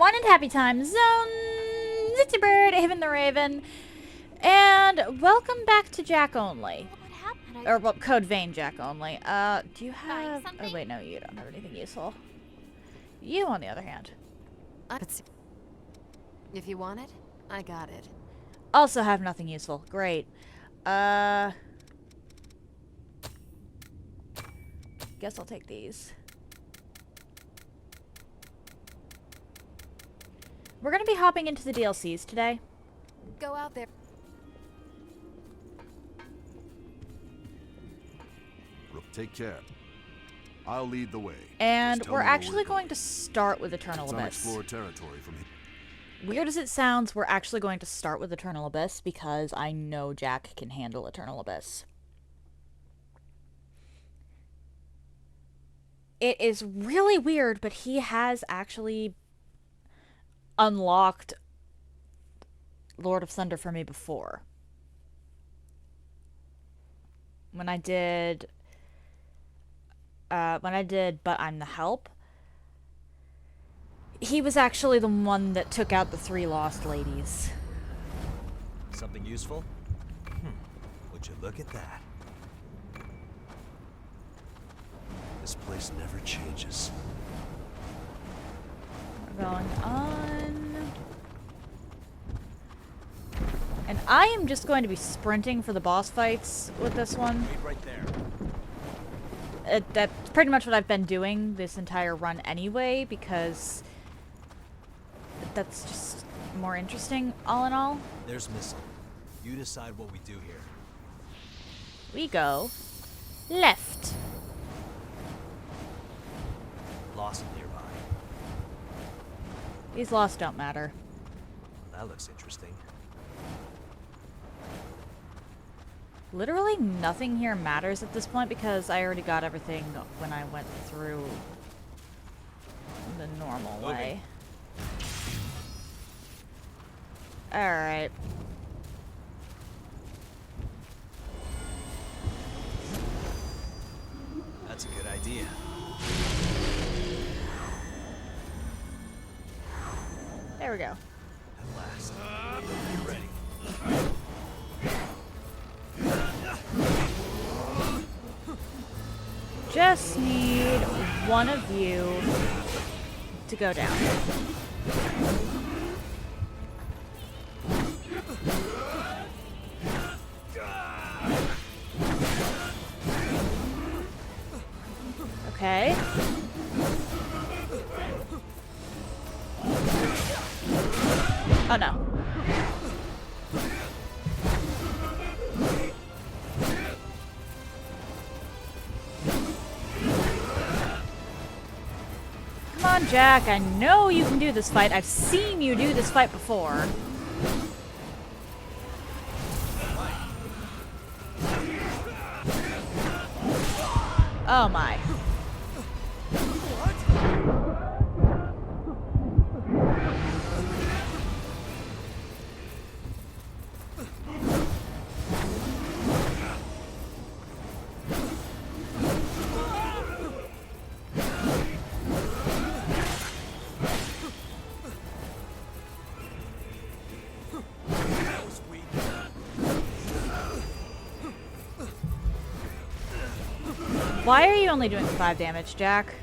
One and happy time zone. It's your bird, Haven the Raven, and welcome back to Jack Only. What happened? Or well, Code Vein Jack Only. Do you have? Oh wait, no, you don't have anything useful. You, on the other hand, If you want it, I got it. also have nothing useful. Great. Guess I'll take these. We're gonna be hopping into the DLCs today. Go out there. Rook, take care. I'll lead the way. And Just tell we're me where actually going to start with Eternal It's Abyss. unexplored territory from here. Weird as it sounds, we're actually going to start with Eternal Abyss because I know Jack can handle Eternal Abyss. It is really weird, but he has actually unlocked Lord of Thunder for me before. When I did But I'm the Help, he was actually the one that took out the 3 lost ladies. Something useful? Would you look at that? This place never changes. We're going on. And I am just going to be sprinting for the boss fights with this one. Wait right there. That's pretty much what I've been doing this entire run anyway, because that's just more interesting, all in all. There's Mistle. You decide what we do here. We go left. Lost nearby. These lost don't matter. That looks interesting. Literally nothing here matters at this point because I already got everything when I went through the normal way. Alright. That's a good idea. There we go. At last. You ready? Just need one of you to go down. Okay. Oh no. Come on, Jack. I know you can do this fight. I've seen you do this fight before. Oh my. Why are you only doing 5 damage, Jack?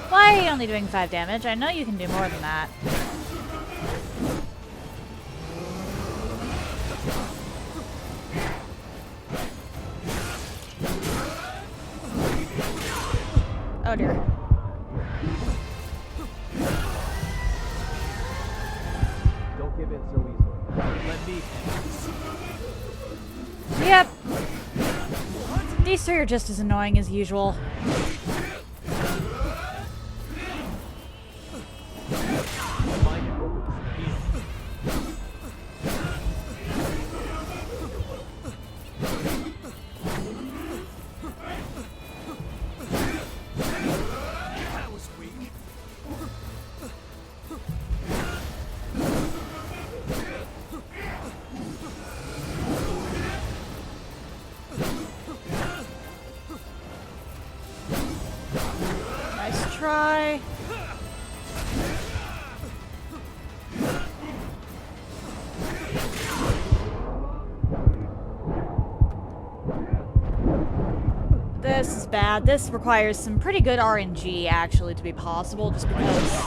Why are you only doing 5 damage? I know you can do more than that. Oh dear. Don't give in so easily. Let me handle Yep. These 3 are just as annoying as usual. That was weak. try. This is bad. This requires some pretty good RNG, actually, to be possible, just because...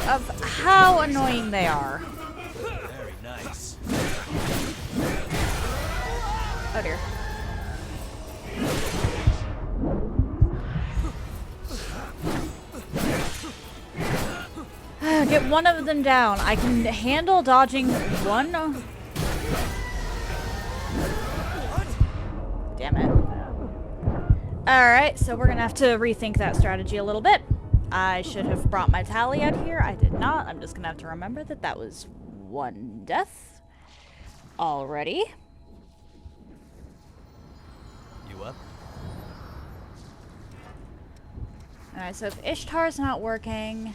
of how annoying they are. Very nice. Oh dear. Get one of them down. I can handle dodging one. Damn it. Alright, so we're gonna have to rethink that strategy a little bit. I should have brought my tally out here. I did not. I'm just gonna have to remember that that was one death already. You up? Alright, so if Ishtar's not working,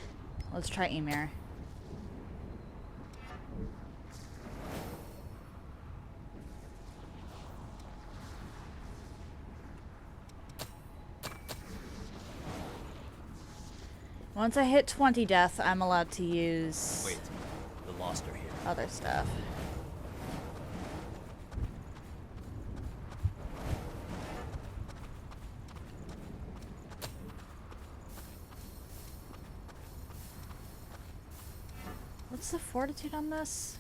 let's try Emir. Once I hit 20 death, I'm allowed to use Wait, the Lost are here. other stuff. What's the fortitude on this?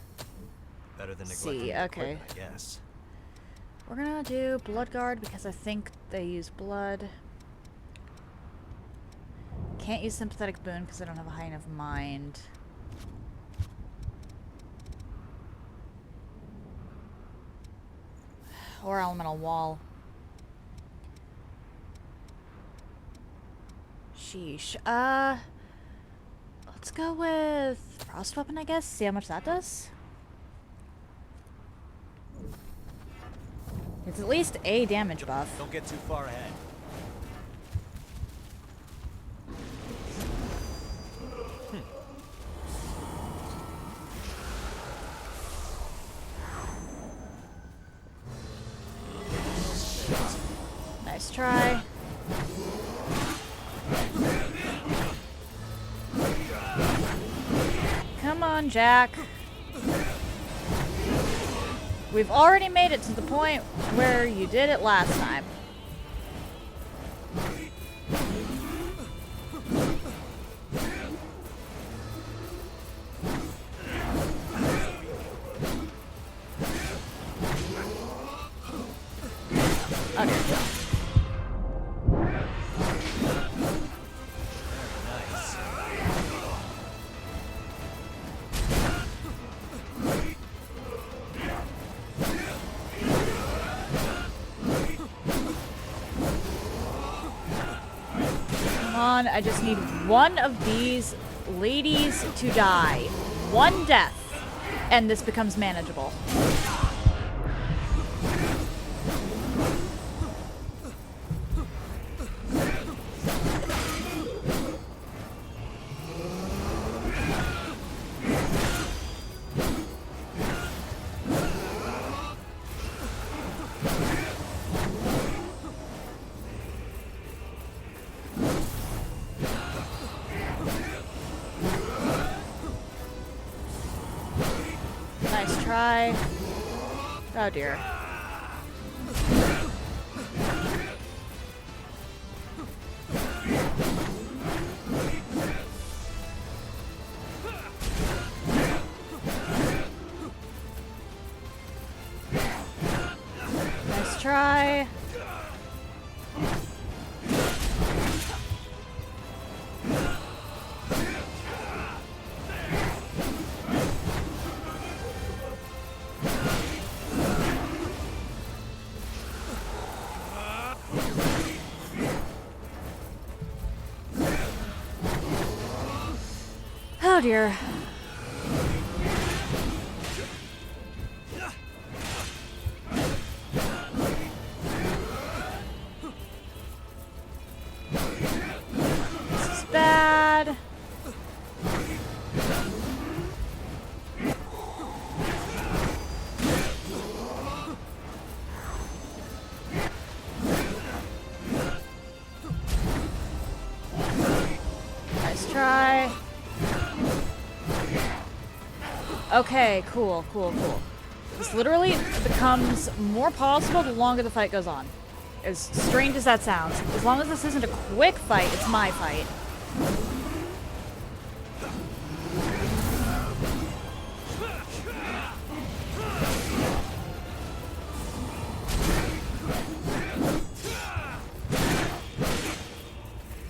Better than See, neglecting the okay. equipment, I guess. We're gonna do Bloodguard because I think they use blood. Can't use Sympathetic Boon because I don't have a high enough mind. Or Elemental Wall. Sheesh. Let's go with Frost Weapon, I guess. See how much that does. It's at least a damage buff. Don't get too far ahead. Nice try. Come on, Jack. We've already made it to the point where you did it last time. Okay. Nice. Come on, I just need one of these ladies to die. One death, and this becomes manageable. Nice try. Oh dear. Nice try. Oh dear. This is bad. Okay, cool, cool, cool. This literally becomes more possible the longer the fight goes on. As strange as that sounds. As long as this isn't a quick fight, it's my fight.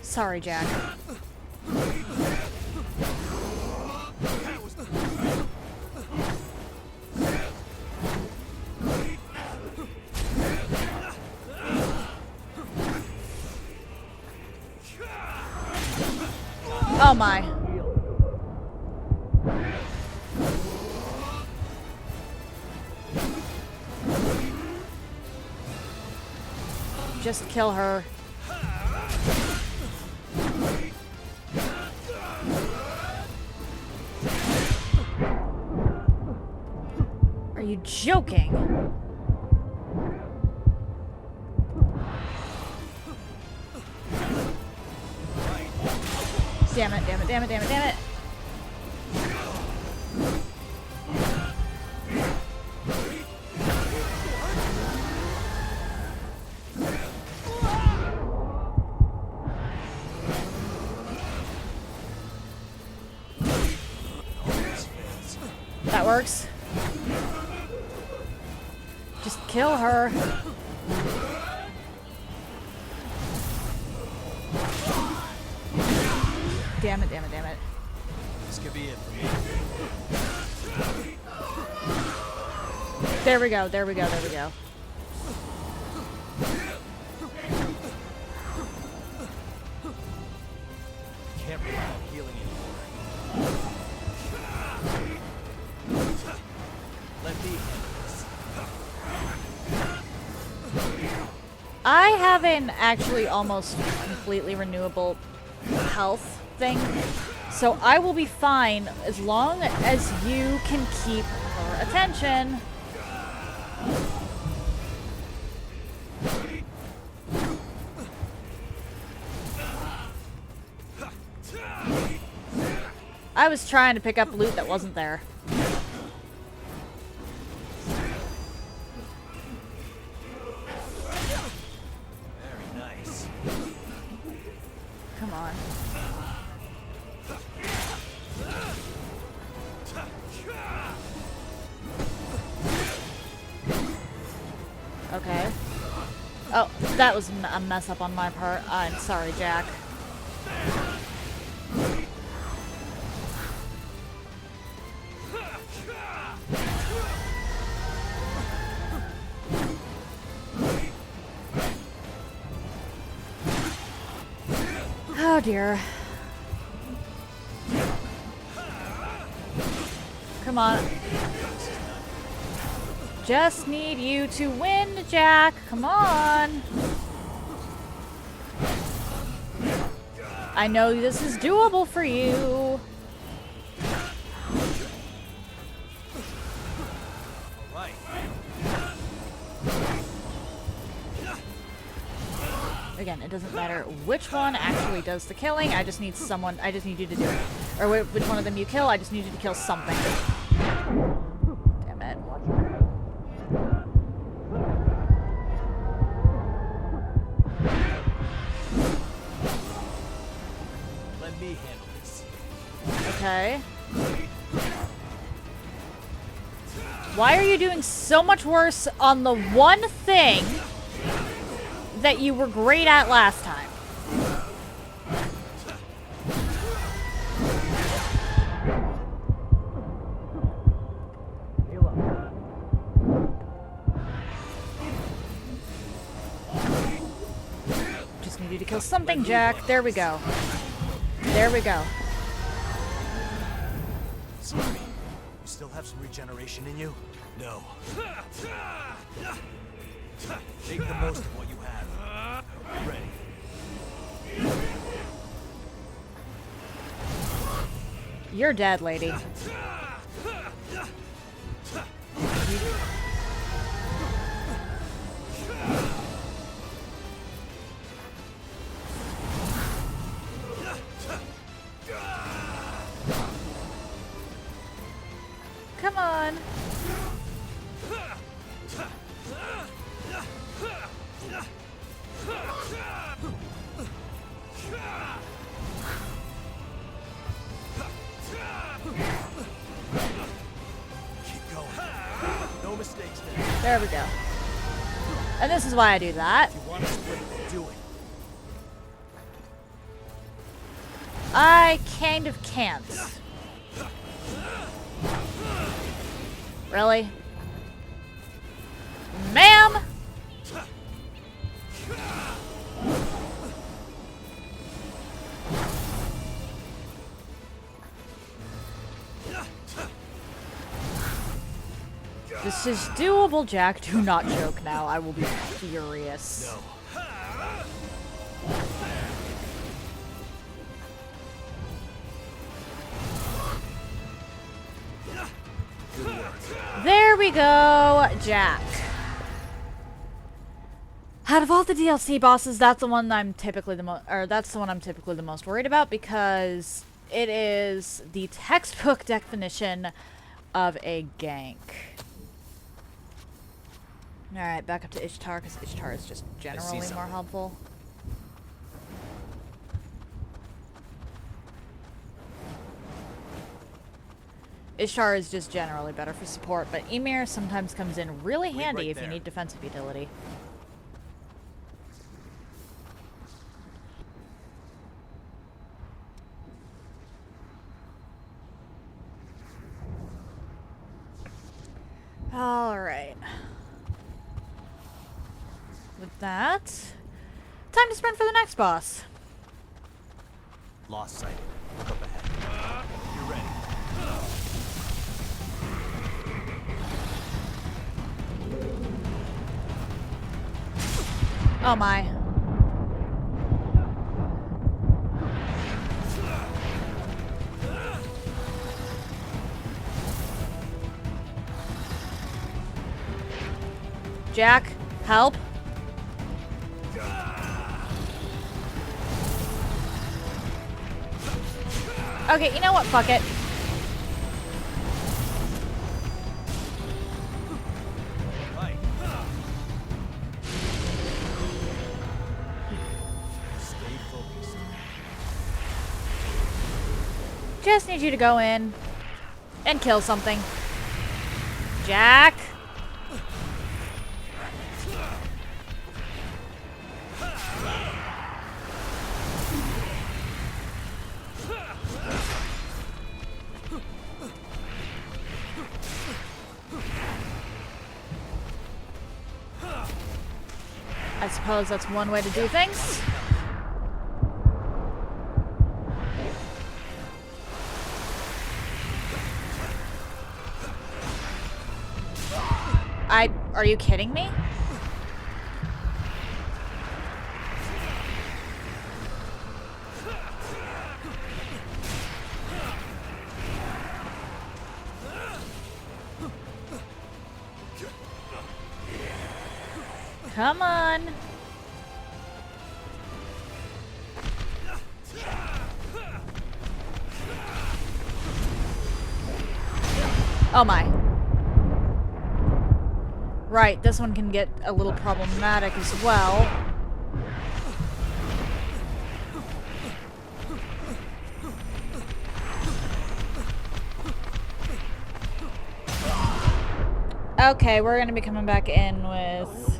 Sorry, Jack. Oh my. Just kill her. Are you joking? Damn it, damn it, damn it, damn it, damn it. That works. Just kill her. Damn it, damn it, damn it. This could be it for me. There we go, there we go, there we go. Can't rely on healing anymore. Let me handle this. I have an actually almost completely renewable health thing, so I will be fine as long as you can keep her attention. I was trying to pick up loot that wasn't there. Very nice. Come on. Okay. Oh, that was a mess up on my part. I'm sorry, Jack. Oh dear. Come on. Just need you to win, Jack. Come on. I know this is doable for you. Right. Again, it doesn't matter which one actually does the killing. I just need someone. I just need you to do it. Or which one of them you kill. I just need you to kill something. Damn it. Let me handle this. Okay. Why are you doing so much worse on the one thing that you were great at last time? Just need you to kill something, Jack. There we go. There we go. Sorry. You still have some regeneration in you? No. Make the most of what you have. Ready. You're dead, lady. There we go. And this is why I do that. You want to quit, do it. I kind of can't. Really? Ma'am? This is doable, Jack. Do not joke now. I will be furious. No. Good work. There we go, Jack. Out of all the DLC bosses, that's the one I'm typically the most worried about, because it is the textbook definition of a gank. Alright, back up to Ishtar, because Ishtar is just generally more helpful. Ishtar is just generally better for support, but Ymir sometimes comes in really handy if you need defensive utility. Alright. With that, time to sprint for the next boss. Lost sight. Look up ahead. You're ready. Oh my. Jack, help. Okay, you know what? Fuck it. Right. Stay focused. Just need you to go in and kill something. Jack. I suppose that's one way to do things. Are you kidding me? Come on. Oh my. Right, this one can get a little problematic as well. Okay, we're gonna be coming back in with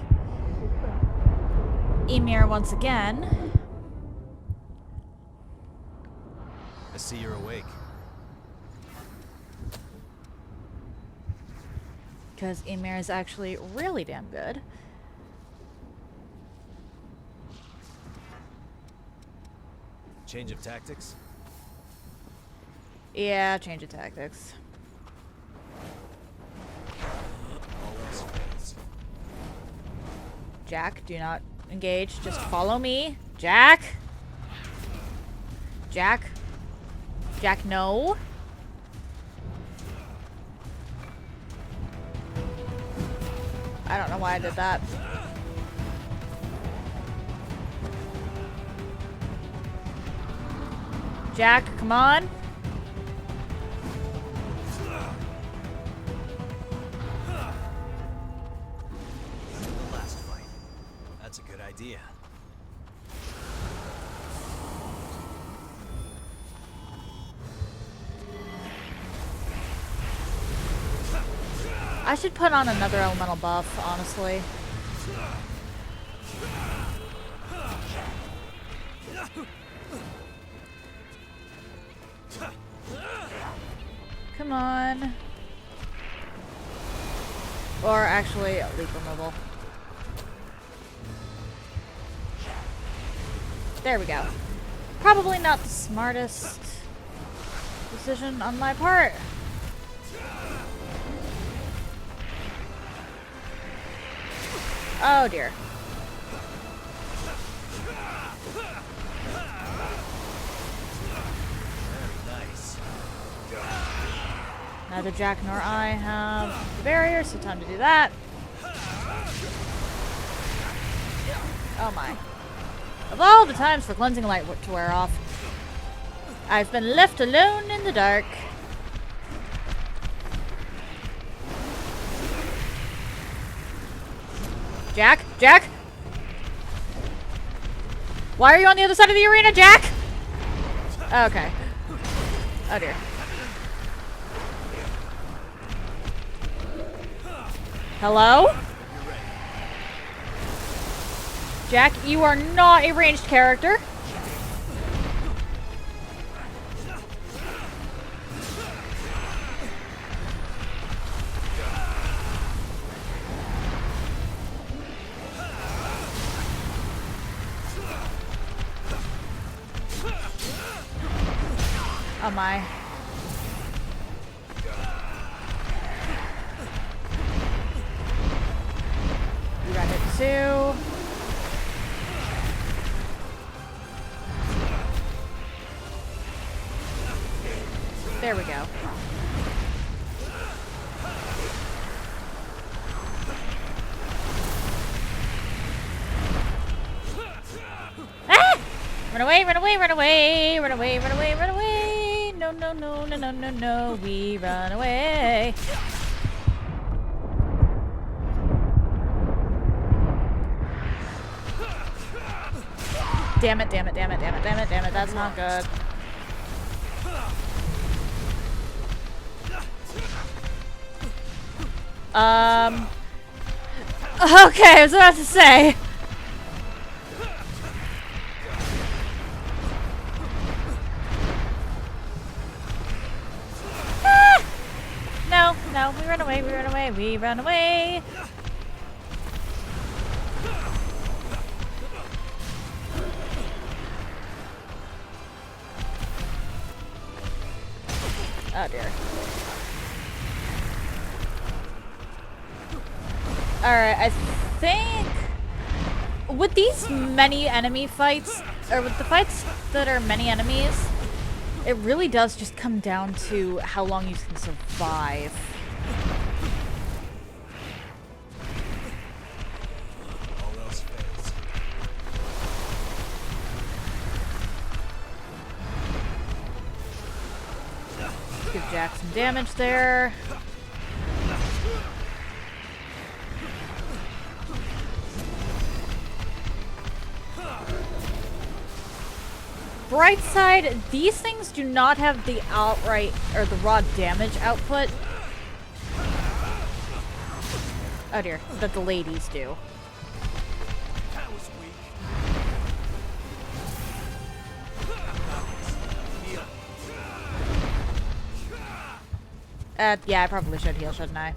Ymir once again. I see you're awake. Because Ymir is actually really damn good. Change of tactics? Yeah, change of tactics. Always fails. Jack, do not engage. Just follow me. Jack? Jack? Jack, no. I don't know why I did that. Jack, come on. The last fight. That's a good idea. I should put on another elemental buff, honestly. Come on. Or actually, leap removal. There we go. Probably not the smartest decision on my part. Oh dear. Nice. Neither Jack nor I have the barrier, so time to do that. Oh my. Of all the times for cleansing light to wear off, I've been left alone in the dark. Jack? Jack? Why are you on the other side of the arena, Jack? Okay. Oh dear. Hello? Jack, you are not a ranged character. Oh my. You got hit too. There we go. Ah! Run away, run away, run away, run away, run away, run away. No, no, no, no, no, no, no. We run away. Damn it, damn it, damn it, damn it, damn it, damn it. That's not good. Okay, I was about to say. Ah! No, no, we run away, we run away, we run away. Oh dear. Alright, I think with these many enemy fights, or with the fights that are many enemies, it really does just come down to how long you can survive. All else fails. Give Jack some damage there. Bright side, these things do not have the outright or the raw damage output. Oh dear, that the ladies do. That was weak. Yeah, I probably should heal, shouldn't I?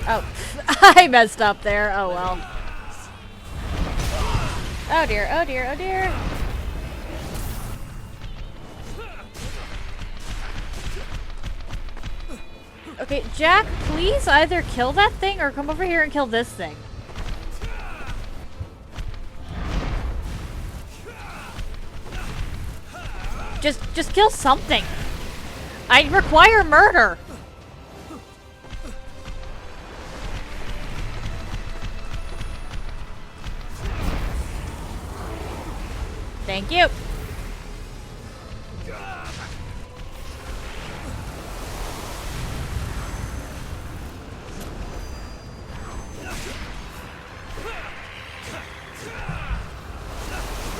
Oh, I messed up there. Oh well. Oh dear, oh dear, oh dear. Okay, Jack, please either kill that thing or come over here and kill this thing. Just kill something. I require murder. Thank you.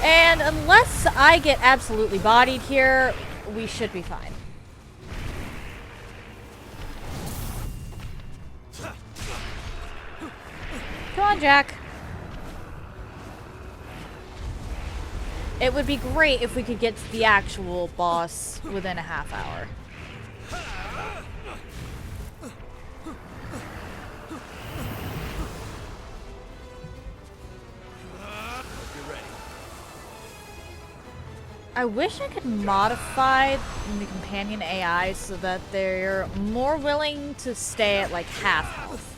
And unless I get absolutely bodied here, we should be fine. Come on, Jack. It would be great if we could get to the actual boss within a half hour. I wish I could modify the companion AI so that they're more willing to stay at like half health.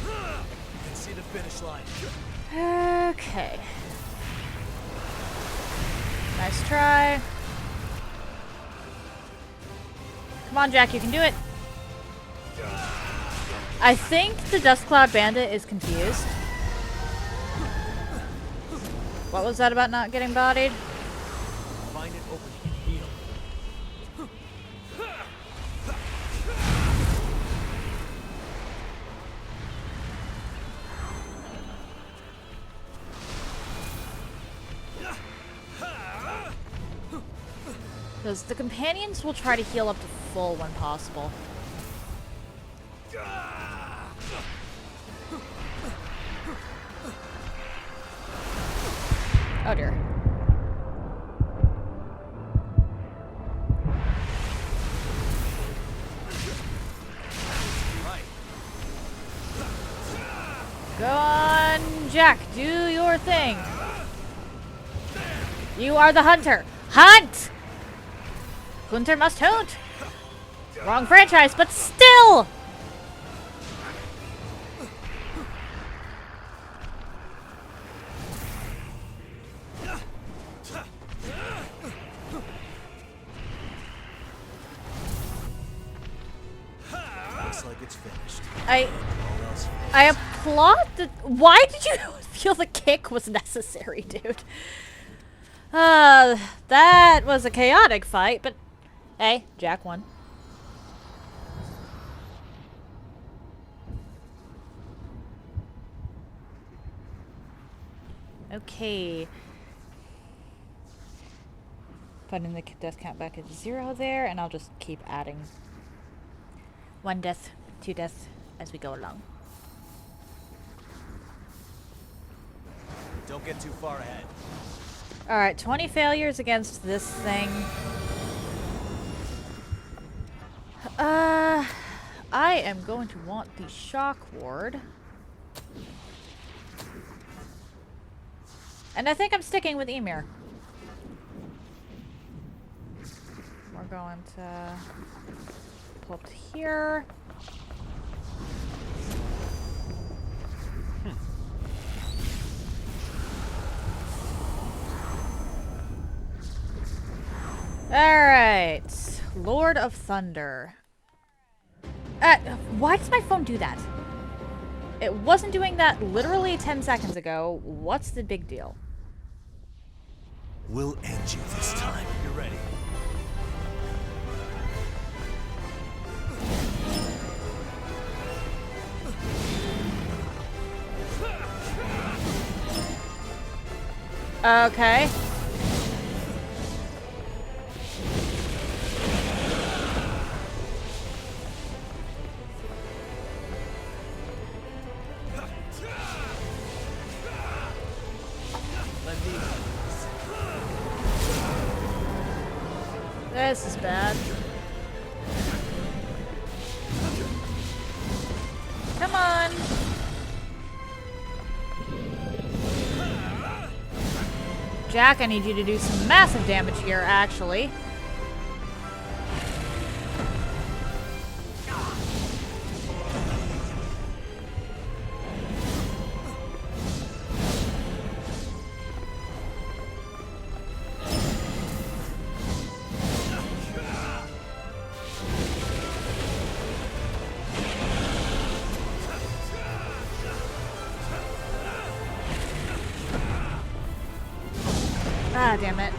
You can see the finish line. Okay. Nice try. Come on, Jack, you can do it. I think the Dust Cloud Bandit is confused. What was that about not getting bodied? Find an opening and heal. Because the companions will try to heal up to full when possible. Oh dear. Right. Go on, Jack. Do your thing. You are the hunter. Hunt! Hunter must hunt. Wrong franchise, but still! Looks like it's finished. I All else fails. applaud the... Why did you feel the kick was necessary, dude? That was a chaotic fight, but... Hey, Jack won. Okay. Putting the death count back at 0 there, and I'll just keep adding 1 death, 2 deaths as we go along. Don't get too far ahead. Alright, 20 failures against this thing. I am going to want the shock ward. And I think I'm sticking with Emir. We're going to pull up to here. Alright. Lord of Thunder. Why does my phone do that? It wasn't doing that literally 10 seconds ago. What's the big deal? We'll end you this time. You're ready. Okay. This is bad. Come on. Jack, I need you to do some massive damage here, actually. Ah, damn it.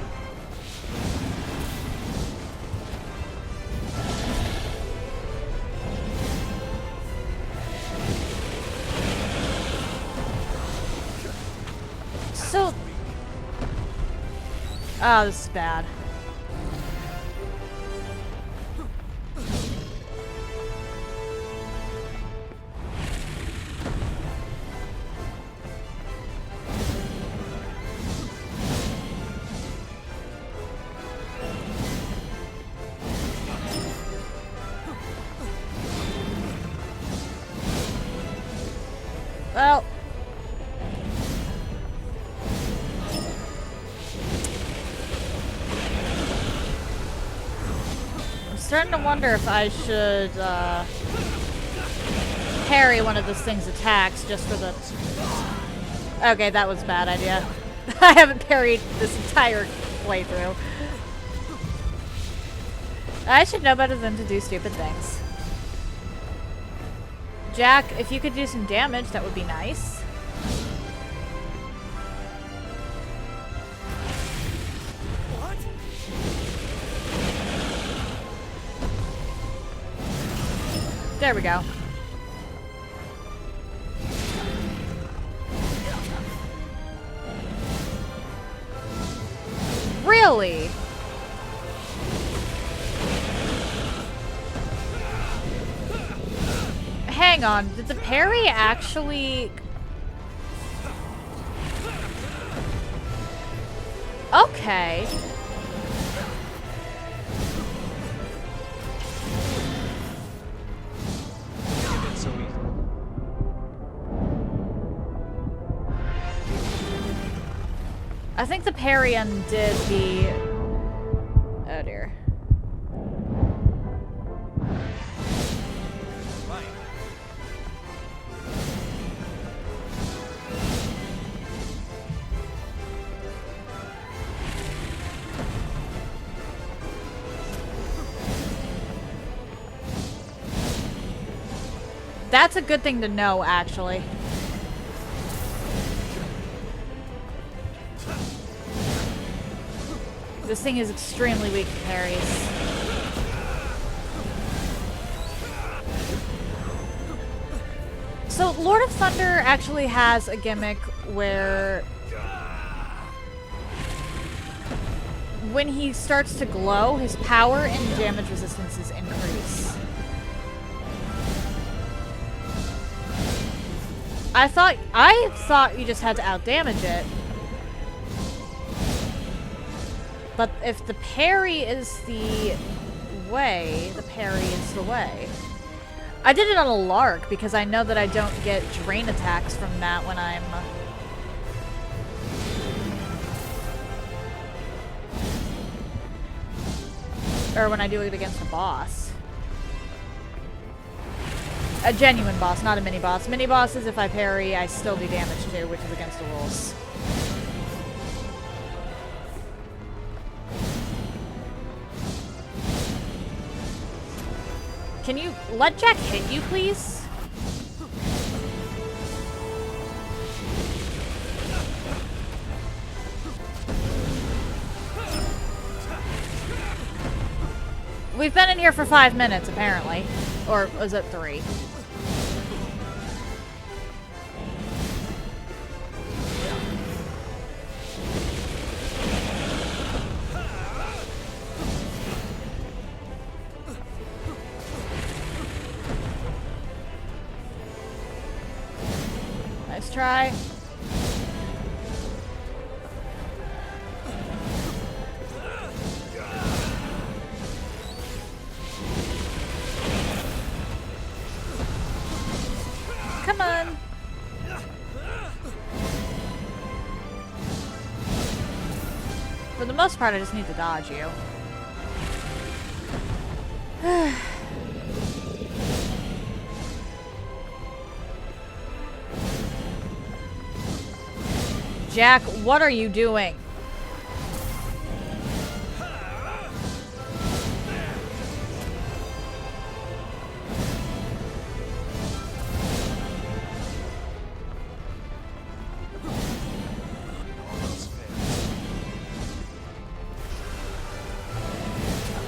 So... Oh, this is bad. starting to wonder if I should parry one of this thing's attacks just for the... Okay, that was a bad idea. I haven't parried this entire playthrough. I should know better than to do stupid things. Jack, if you could do some damage, that would be nice. What? There we go. Really? Hang on, did the parry actually... Okay. It's so easy. I think the parry undid the... Oh dear. Right. That's a good thing to know, actually. This thing is extremely weak to parries. So, Lord of Thunder actually has a gimmick where when he starts to glow, his power and damage resistances increase. I thought you just had to outdamage it. But if the parry is the way, the parry is the way. I did it on a lark because I know that I don't get drain attacks from that when I'm... Or when I do it against a boss. A genuine boss, not a mini-boss. Mini-bosses, if I parry, I still do damage to, which is against the rules. Can you let Jack hit you, please? We've been in here for 5 minutes, apparently. Or was it 3? Nice try. Come on. For the most part, I just need to dodge you. Jack, what are you doing?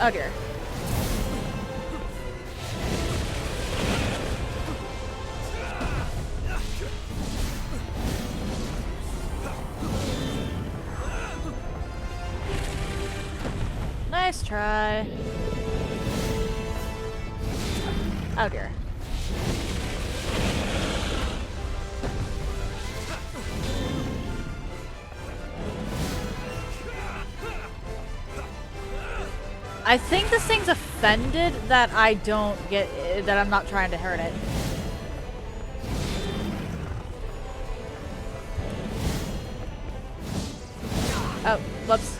Oh dear. Nice try. Oh dear. I think this thing's offended that I don't get that I'm not trying to hurt it. Oh, whoops.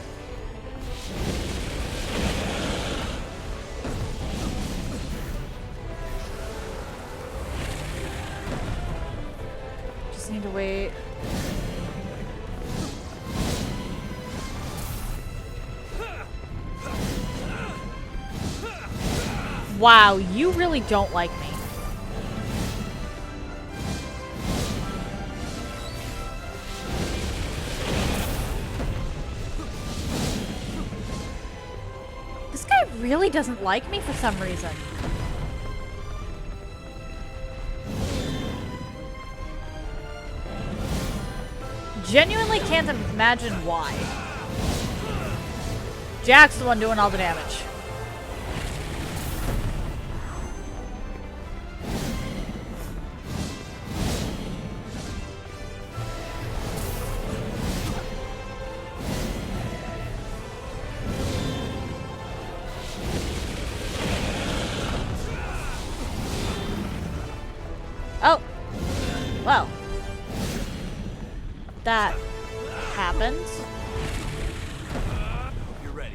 wait. Wow, you really don't like me. This guy really doesn't like me for some reason. Genuinely can't imagine why. Jack's the one doing all the damage. Oh. Well. That happened. Hope you're ready.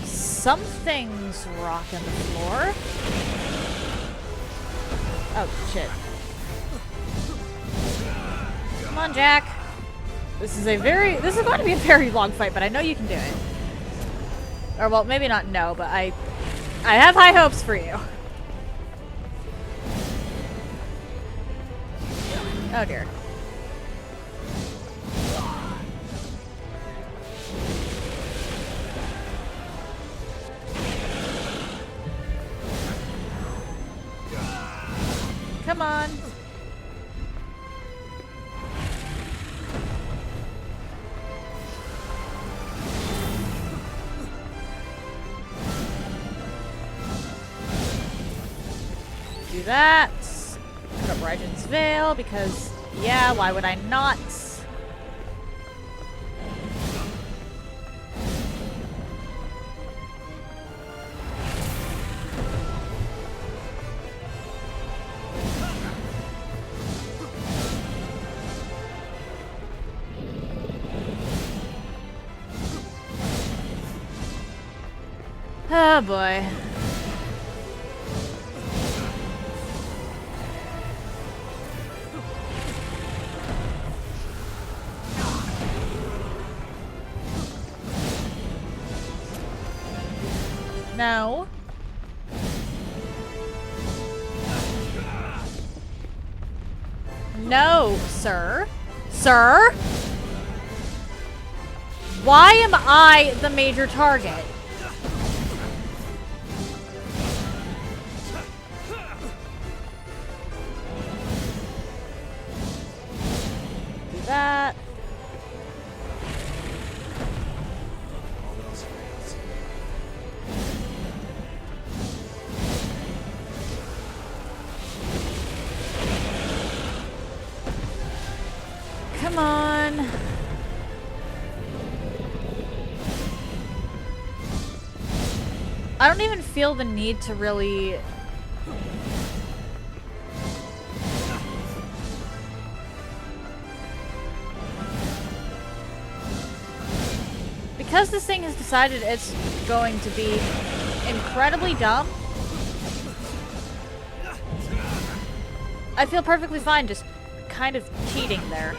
Something's rocking the floor. Oh, shit. Come on, Jack. This is going to be a very long fight, but I know you can do it. Or, well, maybe not no, but I have high hopes for you. Oh, dear. Come on. Do that. Put up Regens Veil because, yeah, why would I not? Oh boy. No. No, sir. Sir? Why am I the major target? Do that. All else fails. Come on. I don't even feel the need to really... Because this thing has decided it's going to be incredibly dumb, I feel perfectly fine just kind of cheating there.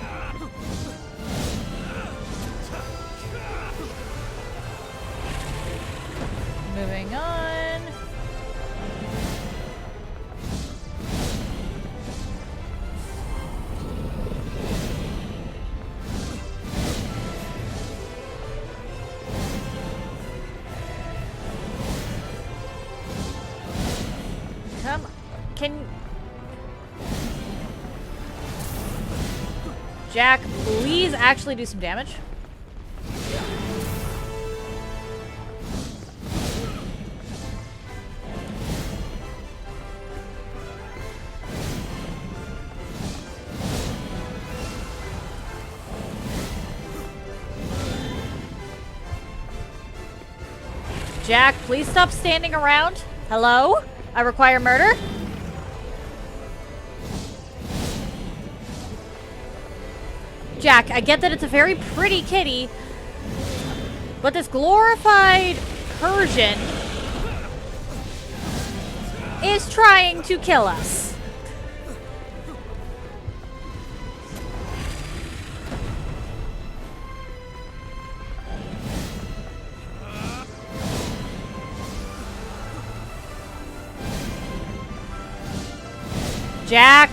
Moving on. Come on. Can... Jack, please actually do some damage. Jack, please stop standing around. Hello? I require murder. Jack, I get that it's a very pretty kitty, but this glorified Persian is trying to kill us. Jack!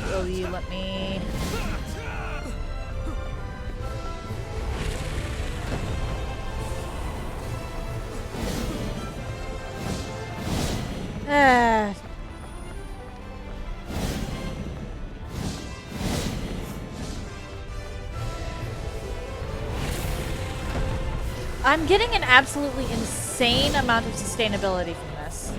Will you let me... I'm getting an absolutely insane amount of sustainability from this.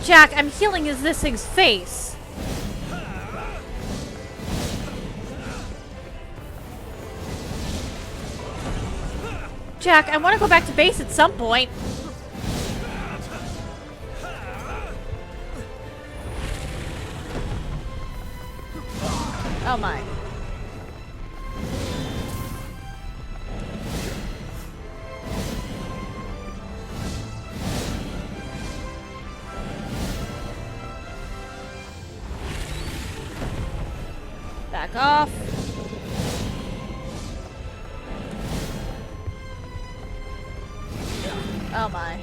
Jack, I'm healing this thing's face. Jack, I want to go back to base at some point. Oh my. Back off. Oh my.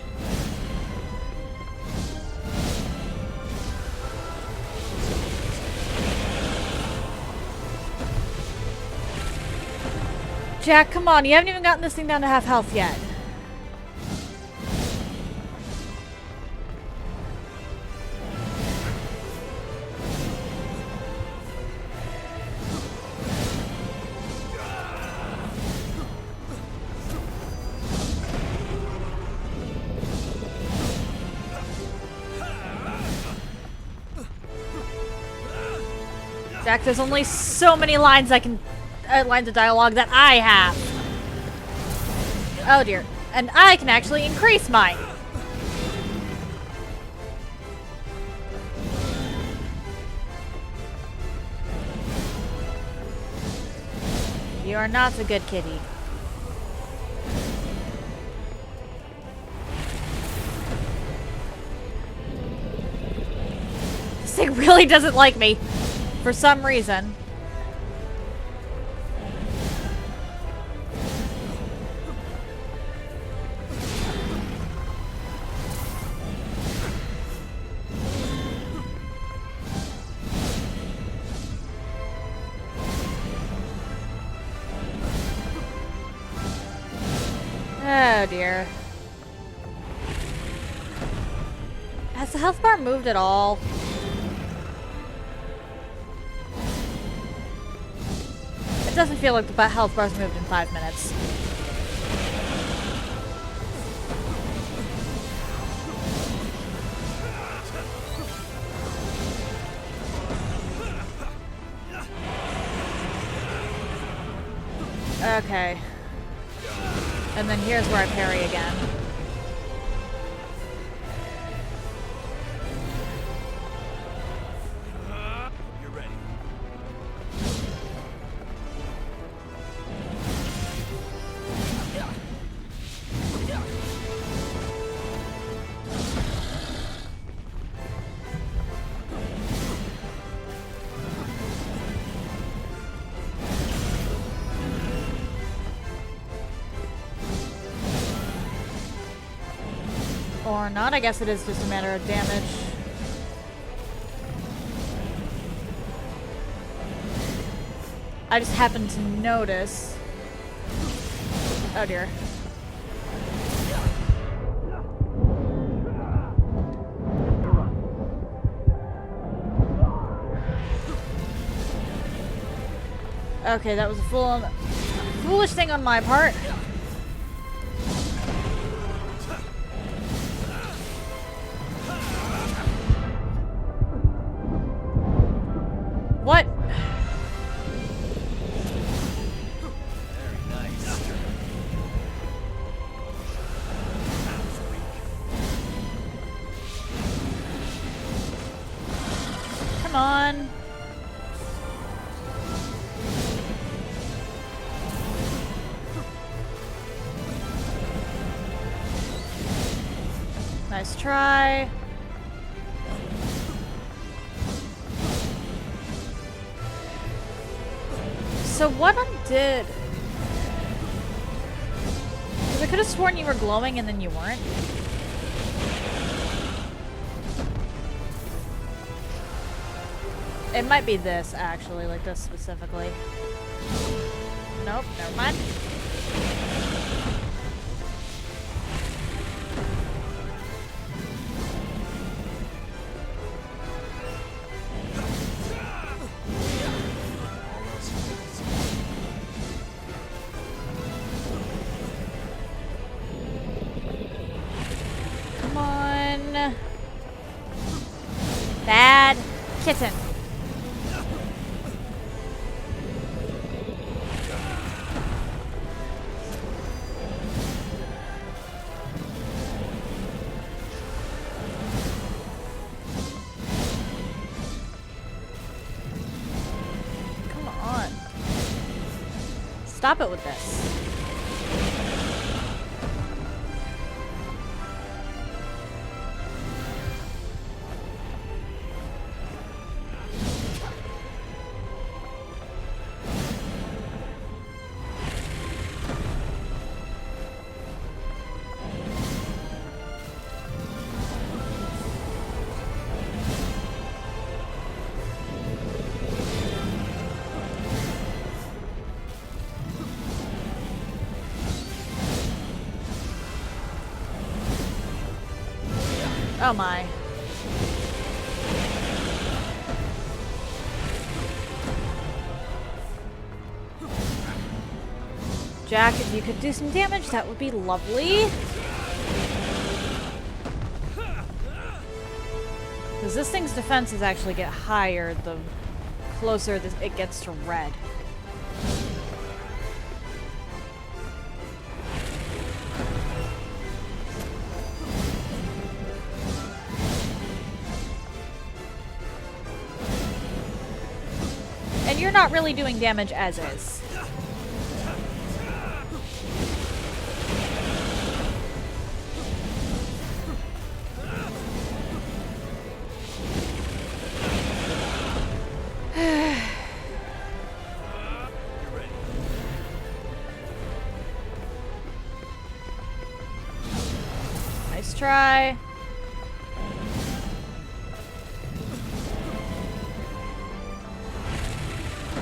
Jack, come on. You haven't even gotten this thing down to half health yet. Jack, there's only so many lines lines of dialogue that I have. Oh dear. And I can actually increase mine. You are not a good kitty. This thing really doesn't like me. For some reason. Oh dear. Has the health bar moved at all? It doesn't feel like the health bar's moved in 5 minutes. Okay. And then here's where I parry again. You're ready. Or not, I guess it is just a matter of damage. I just happened to notice. Oh dear. Okay, that was a foolish thing on my part. What? Come on. Nice try. So what undid? Because I could have sworn you were glowing and then you weren't. It might be this, actually, like this specifically. Nope, never mind. Come on. Bad kitten. Stop it with this. Oh my. Jack, if you could do some damage, that would be lovely. Because this thing's defenses actually get higher the closer it gets to red. And you're not really doing damage as is. Nice try.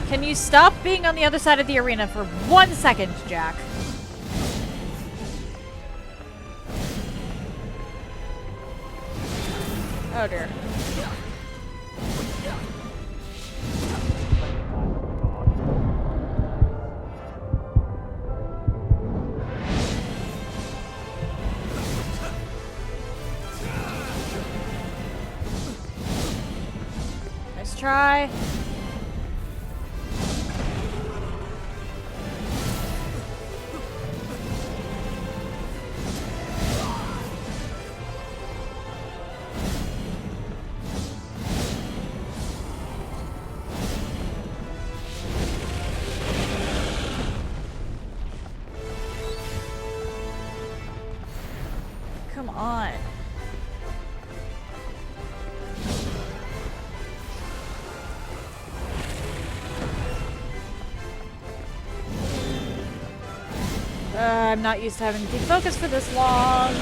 Can you stop being on the other side of the arena for 1 second, Jack? Oh dear. Nice try. Come on. I'm not used to having to defocus for this long.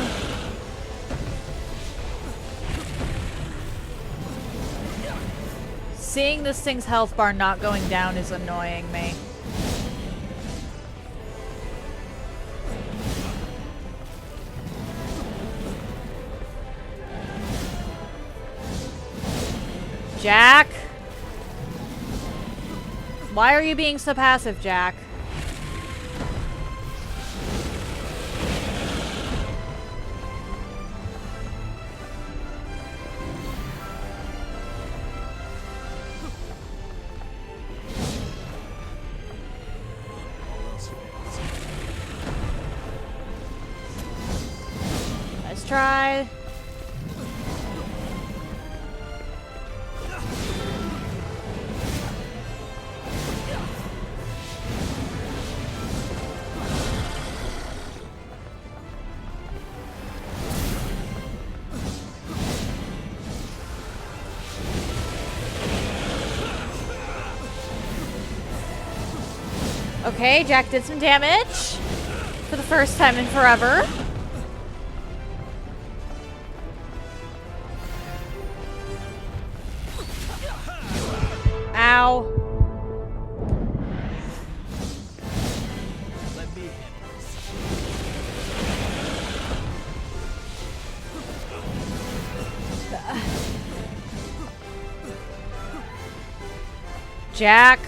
Seeing this thing's health bar not going down is annoying me. Jack? Why are you being so passive, Jack? Nice try. Okay, Jack did some damage for the first time in forever. Ow. Let me handle this. Jack.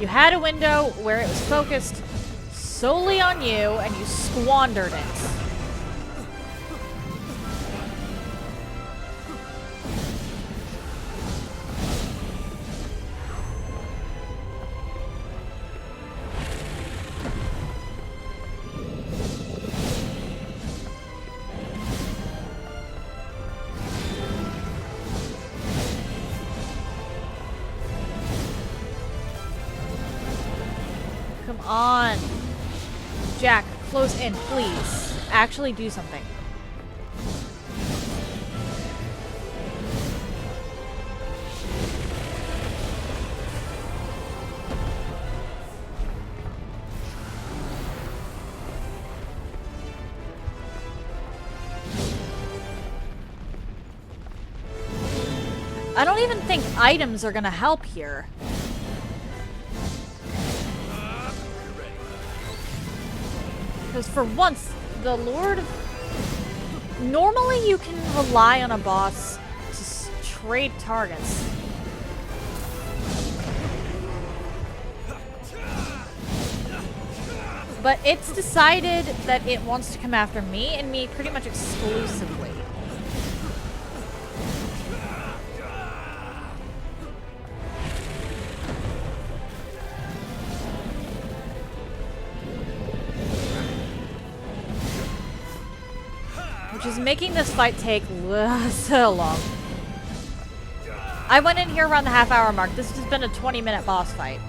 You had a window where it was focused solely on you, and you squandered it. Come on. Jack, close in, please. Actually do something. I don't even think items are gonna help here. Because for once, the Lord... Normally you can rely on a boss to trade targets. But it's decided that it wants to come after me, and me pretty much exclusively. Which is making this fight take so long. I went in here around the half-hour mark. This has been a 20-minute boss fight.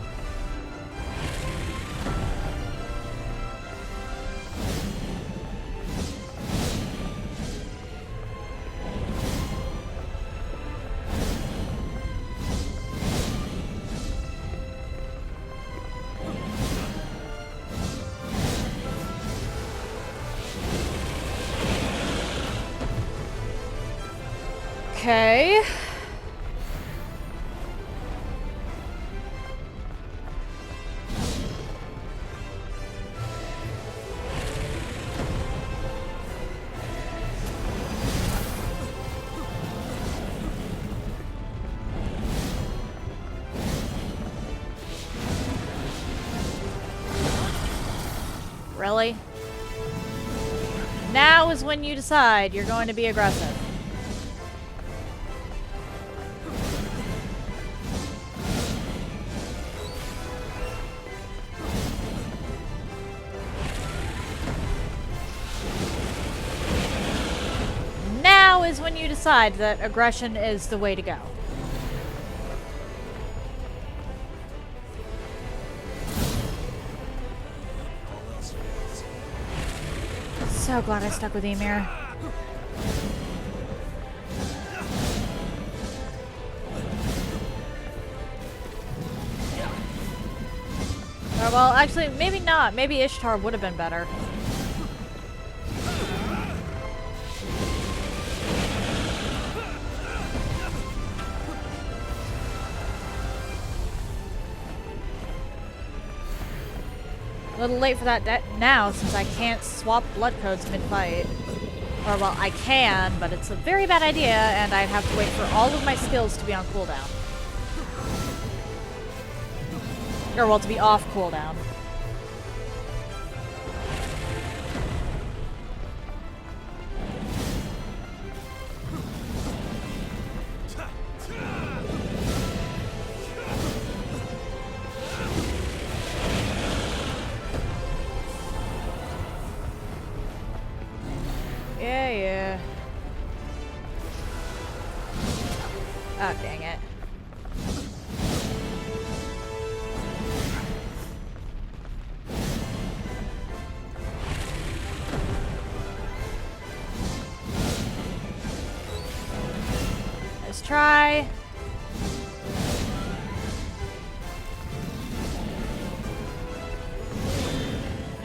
Okay. Really? Now is when you decide you're going to be aggressive. Now is when you decide that aggression is the way to go. So glad I stuck with Emir. Oh, well, actually, maybe not. Maybe Ishtar would have been better. A little late for that now, since I can't swap blood codes mid-fight. Or, well, I can, but it's a very bad idea, and I'd have to wait for all of my skills to be on cooldown. Or, well, to be off cooldown. try.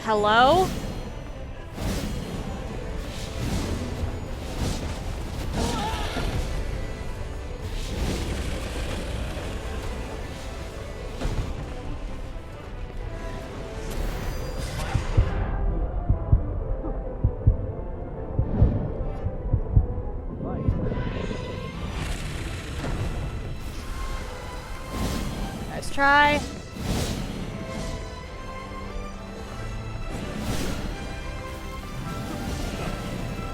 Hello? Nice try.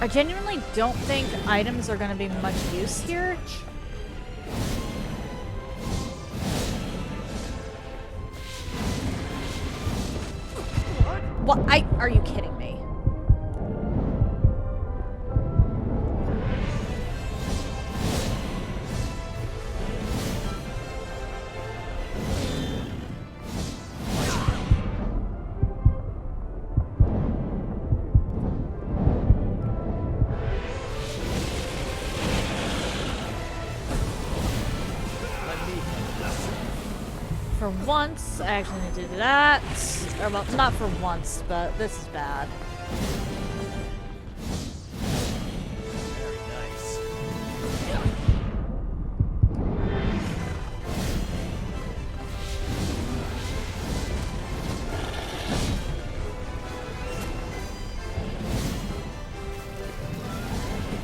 I genuinely don't think items are going to be much use here. What? Are you kidding me? For once, I actually need to do that. Or, well, not for once, but this is bad. Very nice.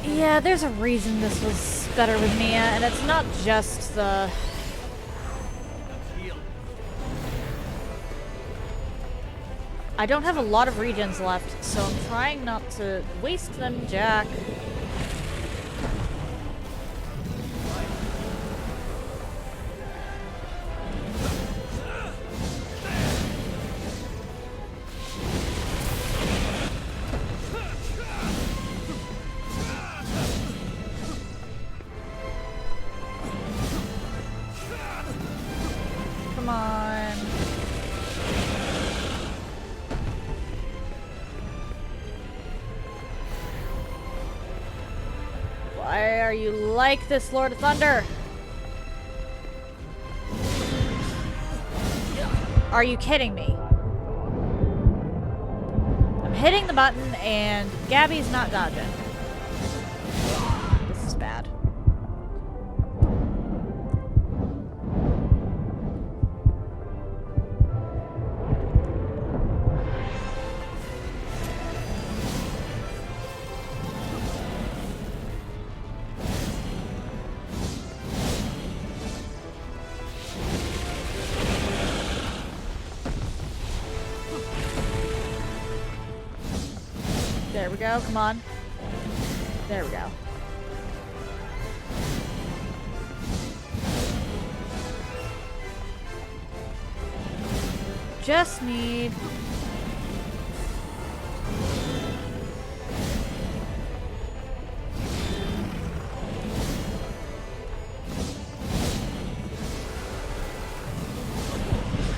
Yeah, there's a reason this was better with Mia, and it's not just the... I don't have a lot of regens left, so I'm trying not to waste them, Jack. Come on. Why are you like this, Lord of Thunder? Are you kidding me? I'm hitting the button and Gabby's not dodging. This is bad. There we go, come on. There we go. Just need...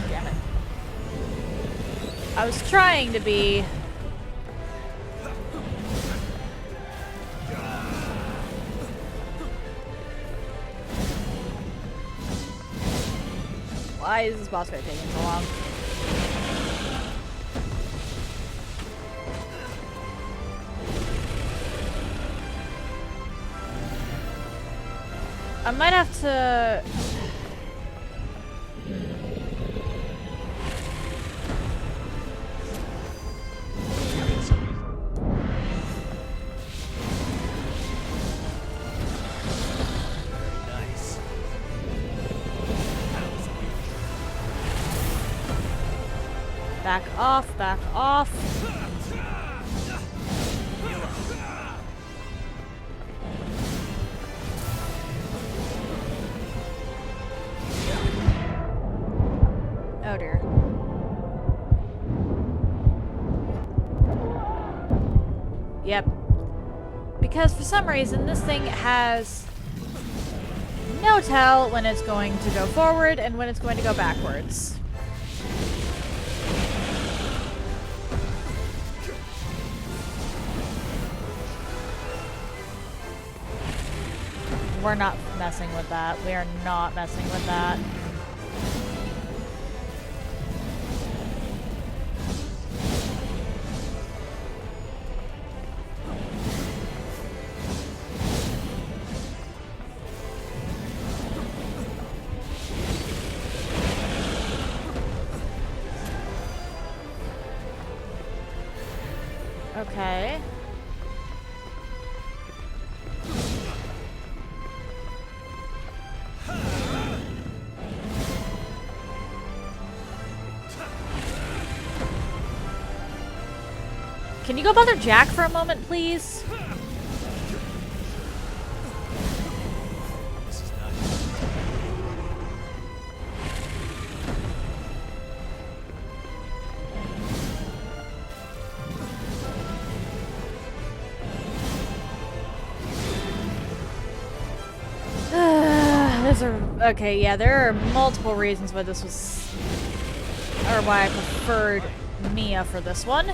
Damn it. I was trying to be... Why is this boss fight taking so long? I might have to... Nice. Back off, back off. Oh dear. Yep. Because for some reason this thing has no tell when it's going to go forward and when it's going to go backwards. We're not messing with that. We are not messing with that. Okay. Can you go bother Jack for a moment, please? This is not. Okay, yeah, there are multiple reasons why this was, or why I preferred Mia for this one.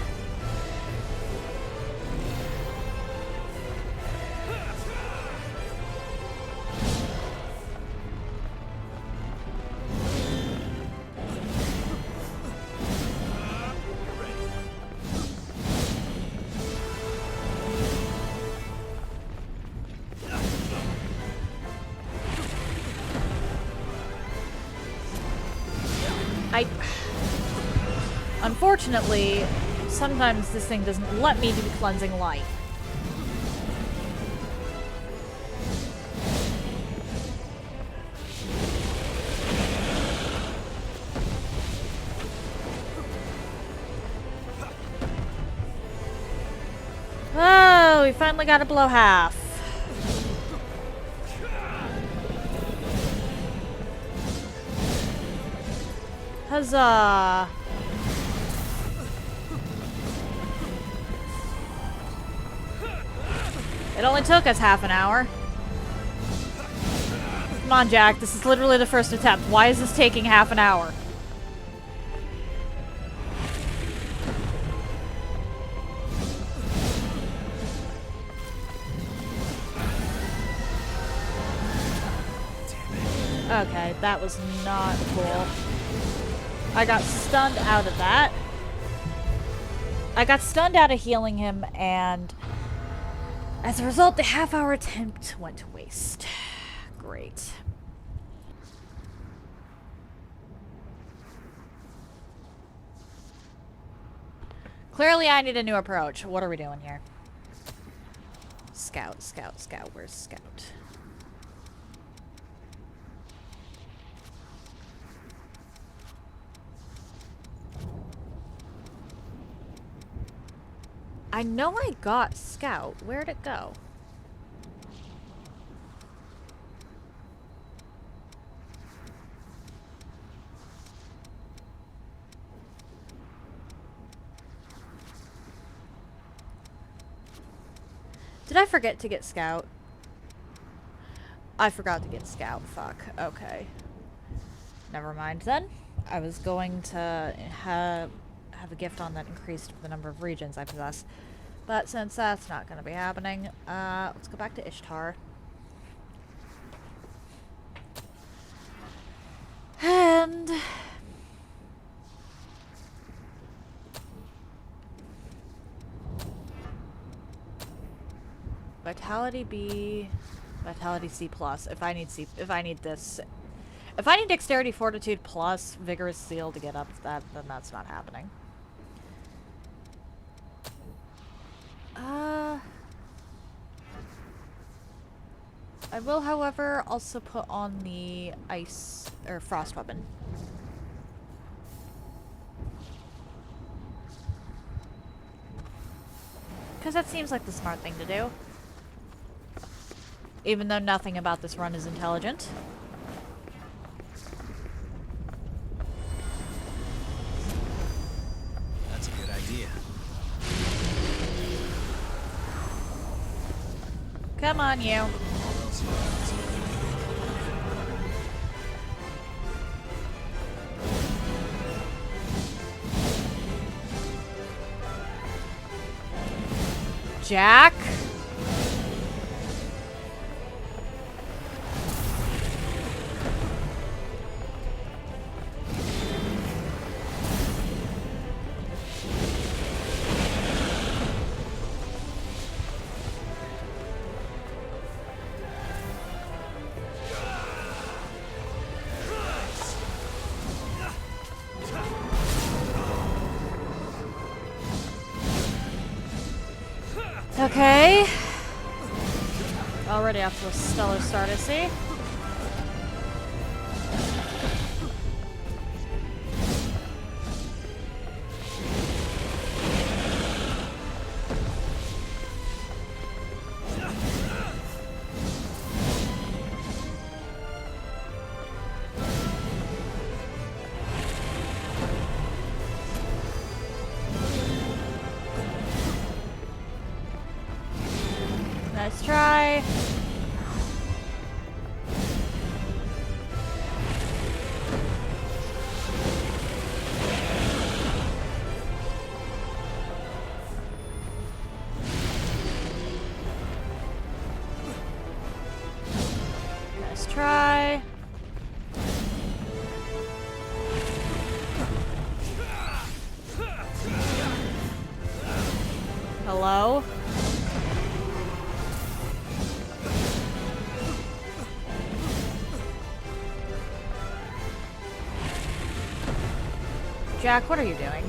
Unfortunately, sometimes this thing doesn't let me do cleansing light. Oh, we finally got to blow half. Huzzah! It only took us half an hour. Come on, Jack. This is literally the first attempt. Why is this taking half an hour? Okay, that was not cool. I got stunned out of that. I got stunned out of healing him, and as a result, the half-hour attempt went to waste. Great. Clearly, I need a new approach. What are we doing here? Scout, scout, scout. Where's Scout? I know I got Scout. Where'd it go? Did I forget to get Scout? I forgot to get Scout. Fuck. Okay. Never mind then. I was going to have a gift on that increased the number of regions I possess. But since that's not going to be happening, let's go back to Ishtar. And Vitality B, Vitality C plus. If I need this, if I need Dexterity Fortitude plus Vigorous Seal to get up that, then that's not happening. I will, however, also put on the ice or frost weapon. Because that seems like the smart thing to do. Even though nothing about this run is intelligent. That's a good idea. Come on, you. Jack? Okay. Already off to a stellar start, I see. Nice try. Nice try. Hello? Jack, what are you doing?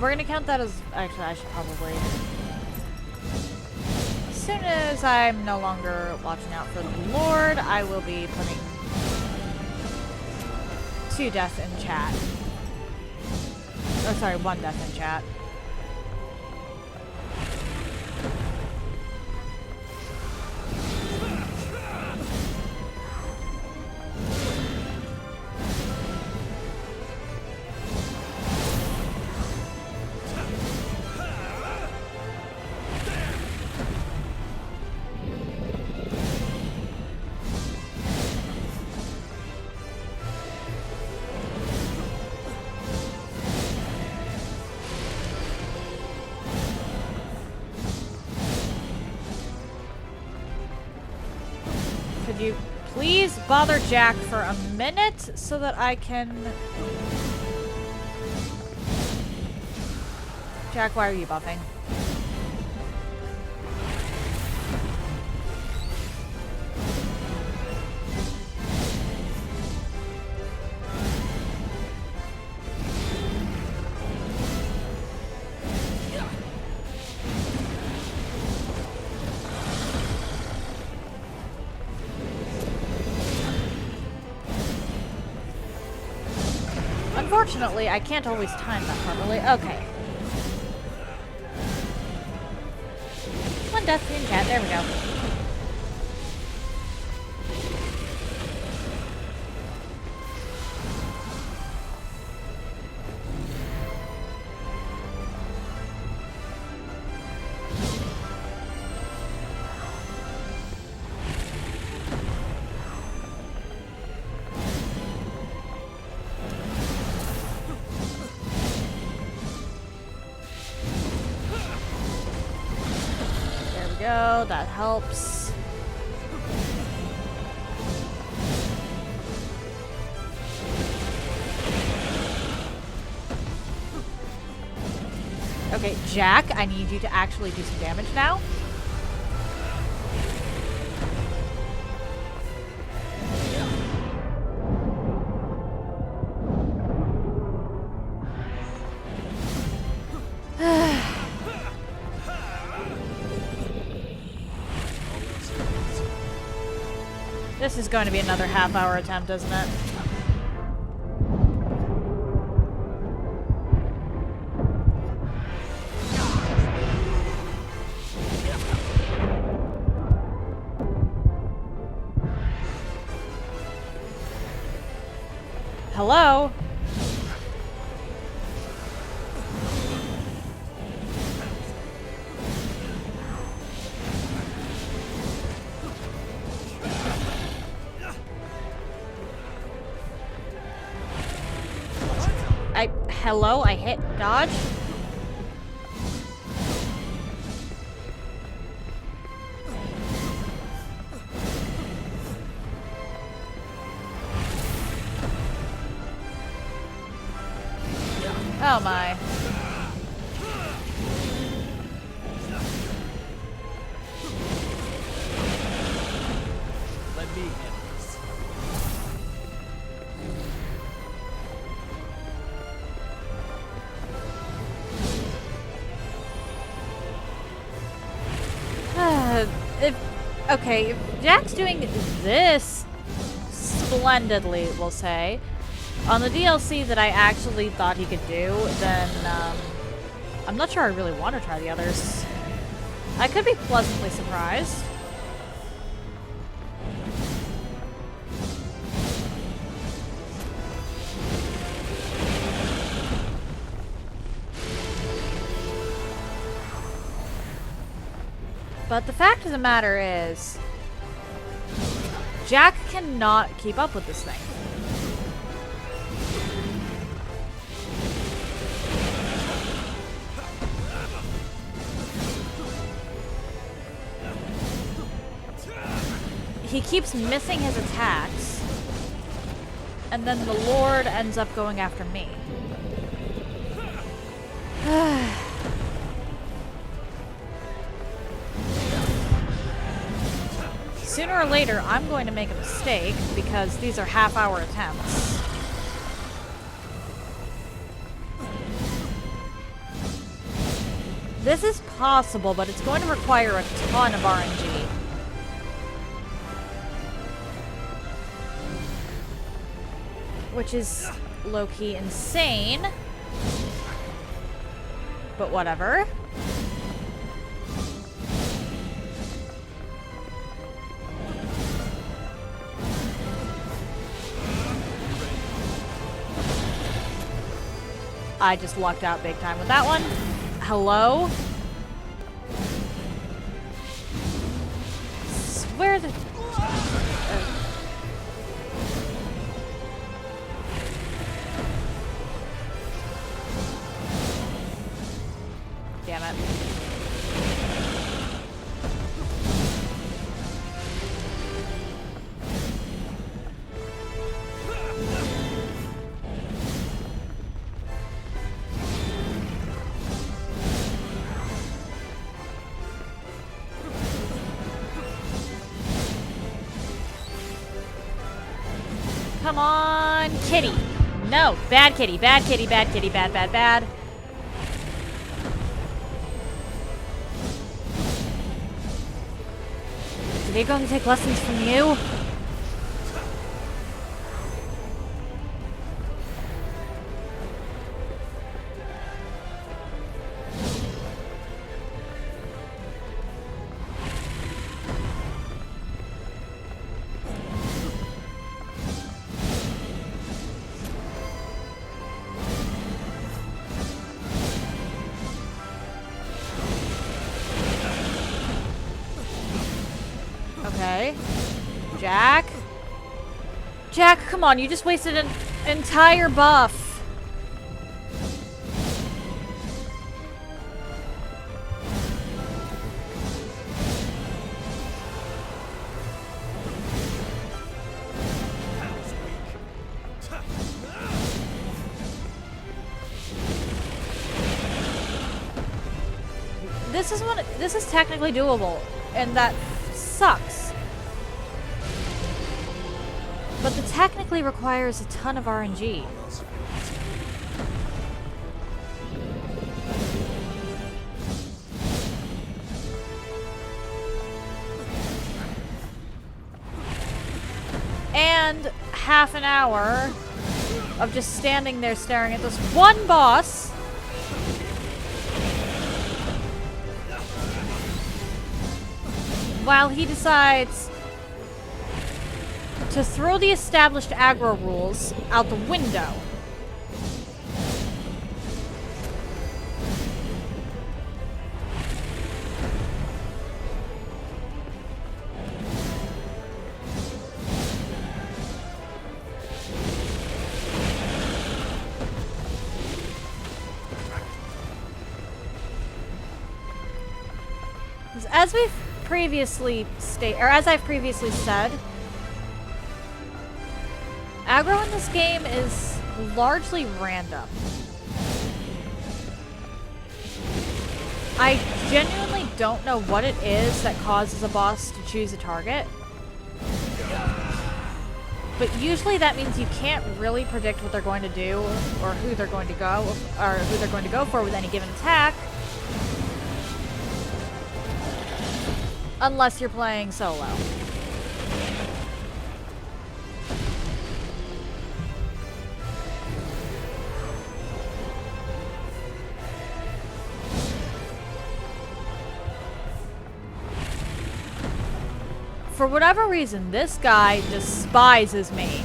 We're gonna count that as... Actually, I should probably... As soon as I'm no longer watching out for the Lord, I will be putting 2 deaths in chat. Oh, sorry, 1 death in chat. Could you please bother Jack for a minute so that I can... Jack, why are you buffing? Unfortunately, I can't always time that properly. Okay. 1 death in chat. There we go. Go, that helps. Okay, Jack, I need you to actually do some damage now. This is going to be another half-hour attempt, isn't it? Hello? Hello? I hit dodge? Oh my. Let me handle this. Okay, if Jack's doing this splendidly, we'll say, on the DLC that I actually thought he could do, then I'm not sure I really want to try the others. I could be pleasantly surprised. But the fact of the matter is, Jack cannot keep up with this thing. He keeps missing his attacks, and then the Lord ends up going after me. Sooner or later, I'm going to make a mistake because these are half-hour attempts. This is possible, but it's going to require a ton of RNG. Which is low-key insane. But whatever. I just lucked out big time with that one. Hello? Where the... Damn it. Come on, kitty. No, bad kitty, bad kitty, bad kitty, bad, bad, bad. Are they going to take lessons from you? Okay. Jack? Jack, come on, you just wasted an entire buff. This is technically doable, and that sucks. But the technically requires a ton of RNG. And half an hour of just standing there staring at this one boss. While he decides to throw the established aggro rules out the window. As we've previously as I've previously said, aggro in this game is largely random. I genuinely don't know what it is that causes a boss to choose a target. But usually that means you can't really predict what they're going to do or who they're going to go for with any given attack. Unless you're playing solo. For whatever reason, this guy despises me.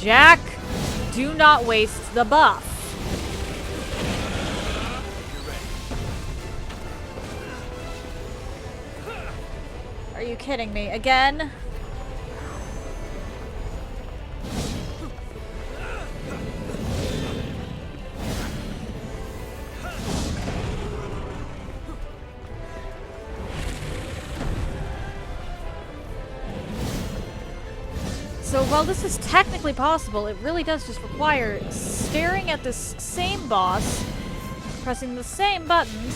Jack, do not waste the buff. Are you kidding me? Again? So while this is technically possible, it really does just require staring at this same boss, pressing the same buttons,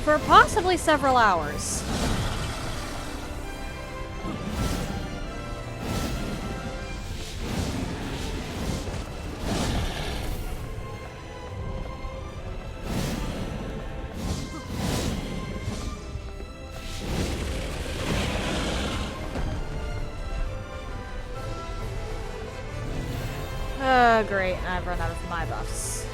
for possibly several hours. Great, I've run out of my buffs.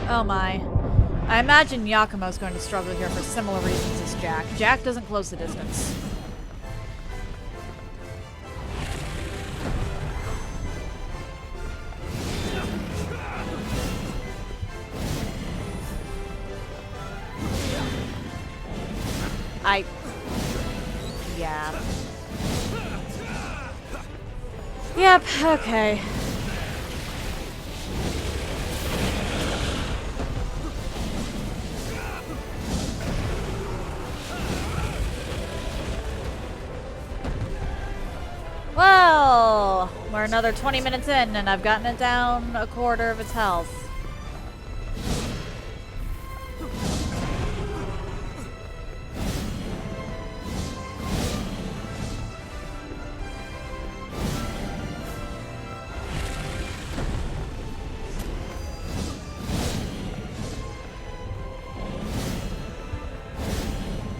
Oh my. I imagine Yakumo's going to struggle here for similar reasons as Jack. Jack doesn't close the distance. Yeah. Yep, okay. Well, we're another 20 minutes in, and I've gotten it down a quarter of its health.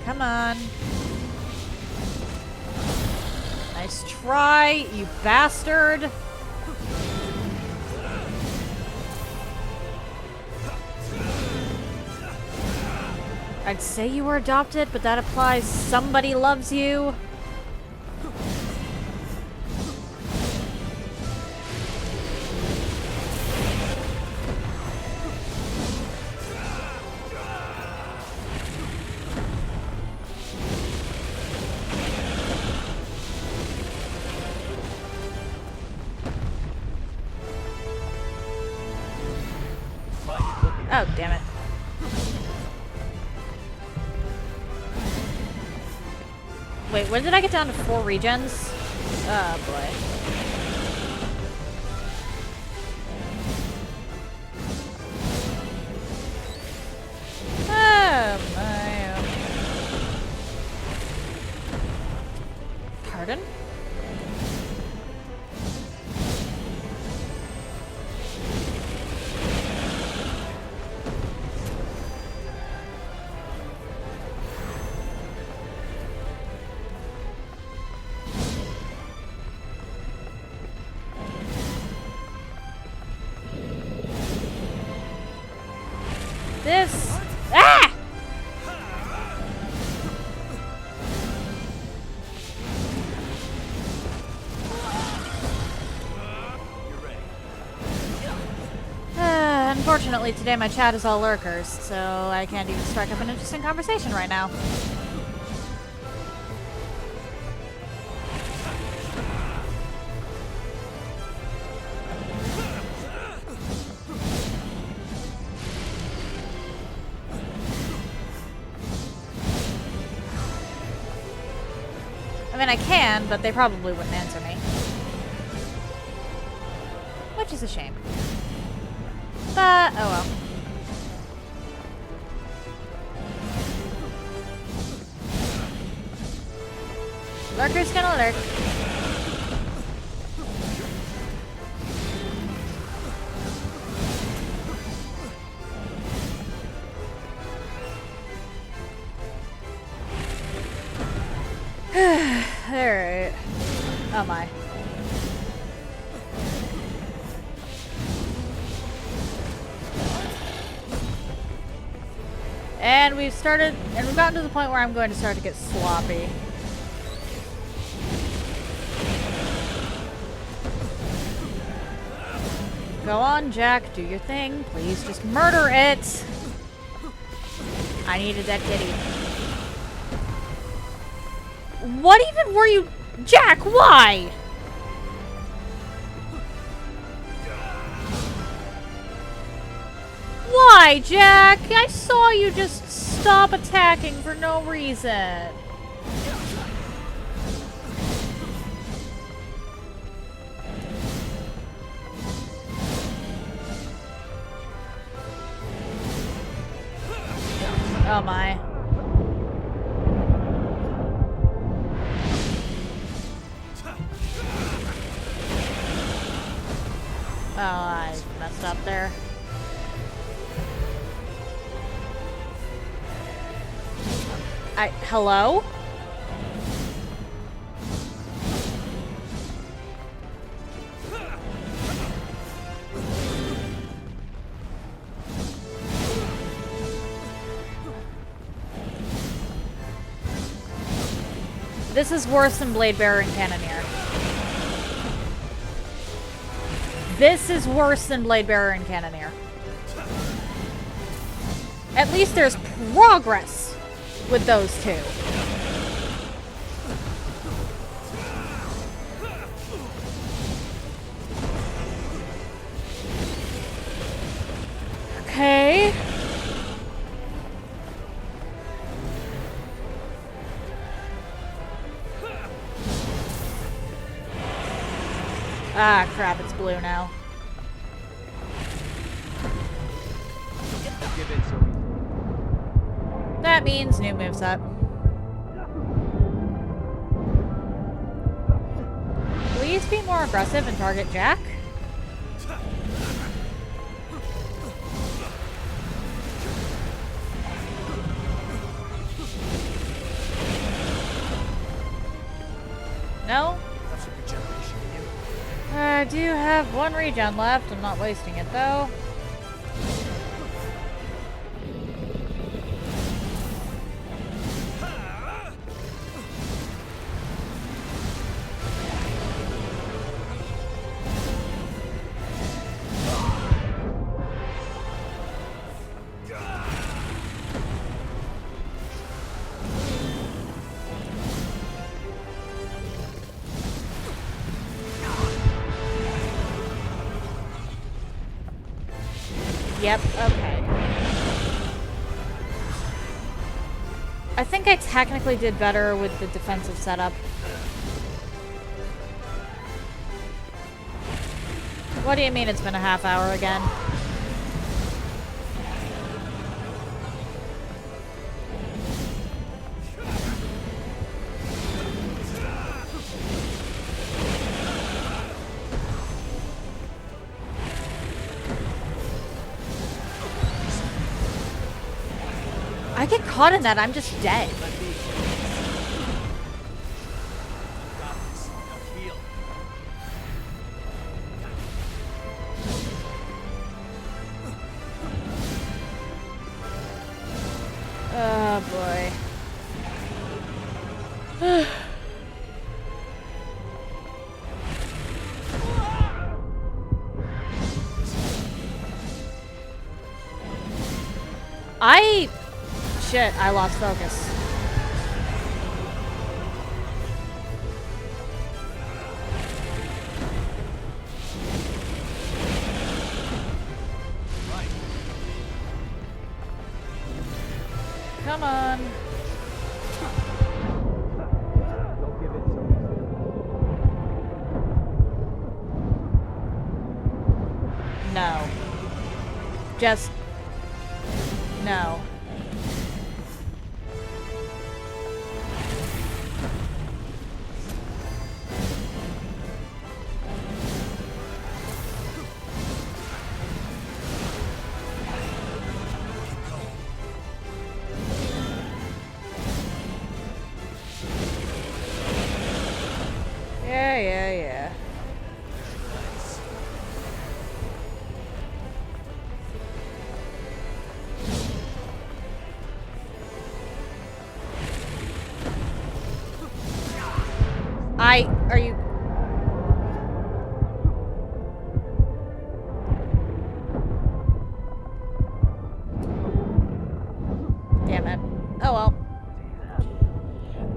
Come on. Nice try, you bastard. I'd say you were adopted, but that implies somebody loves you. Oh, damn it. Wait, when did I get down to 4 regens? Oh, boy. Oh, my. Pardon? This. Ah! You're ready. Unfortunately, today my chat is all lurkers, so I can't even strike up an interesting conversation right now. I mean, I can, but they probably wouldn't answer me. Which is a shame. But, oh well. Lurker's gonna lurk. Alright. Oh my. And we've gotten to the point where I'm going to start to get sloppy. Go on, Jack, do your thing. Please just murder it. I needed that kitty. What even were you... Jack, why? Why, Jack? I saw you just stop attacking for no reason. Oh my. Oh, I messed up there. Hello? This is worse than Blade Bearer and Cannoneer. This is worse than Blade Bearer and Cannoneer. At least there's progress with those two. Okay. Ah, crap, it's blue now. That means new moveset. Please be more aggressive and target Jack. No? I do have one regen left. I'm not wasting it though. Yep, okay. I think I technically did better with the defensive setup. What do you mean it's been a half hour again? I get caught in that, I'm just dead. Oh boy. Shit, I lost focus. Right. Come on. Don't give in so easily. No. Just... no. Yeah. Nice. Are you... Damn it. Oh well.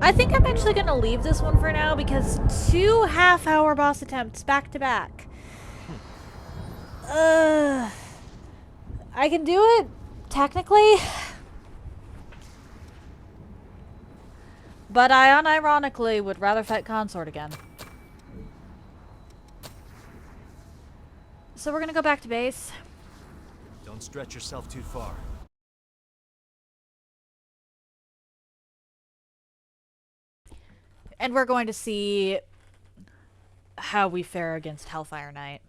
I think I'm actually gonna leave this one for now because 2 half-hour boss attempts back to back. I can do it, technically. But I unironically would rather fight Consort again. So we're gonna go back to base. Don't stretch yourself too far. And we're going to see how we fare against Hellfire Knight.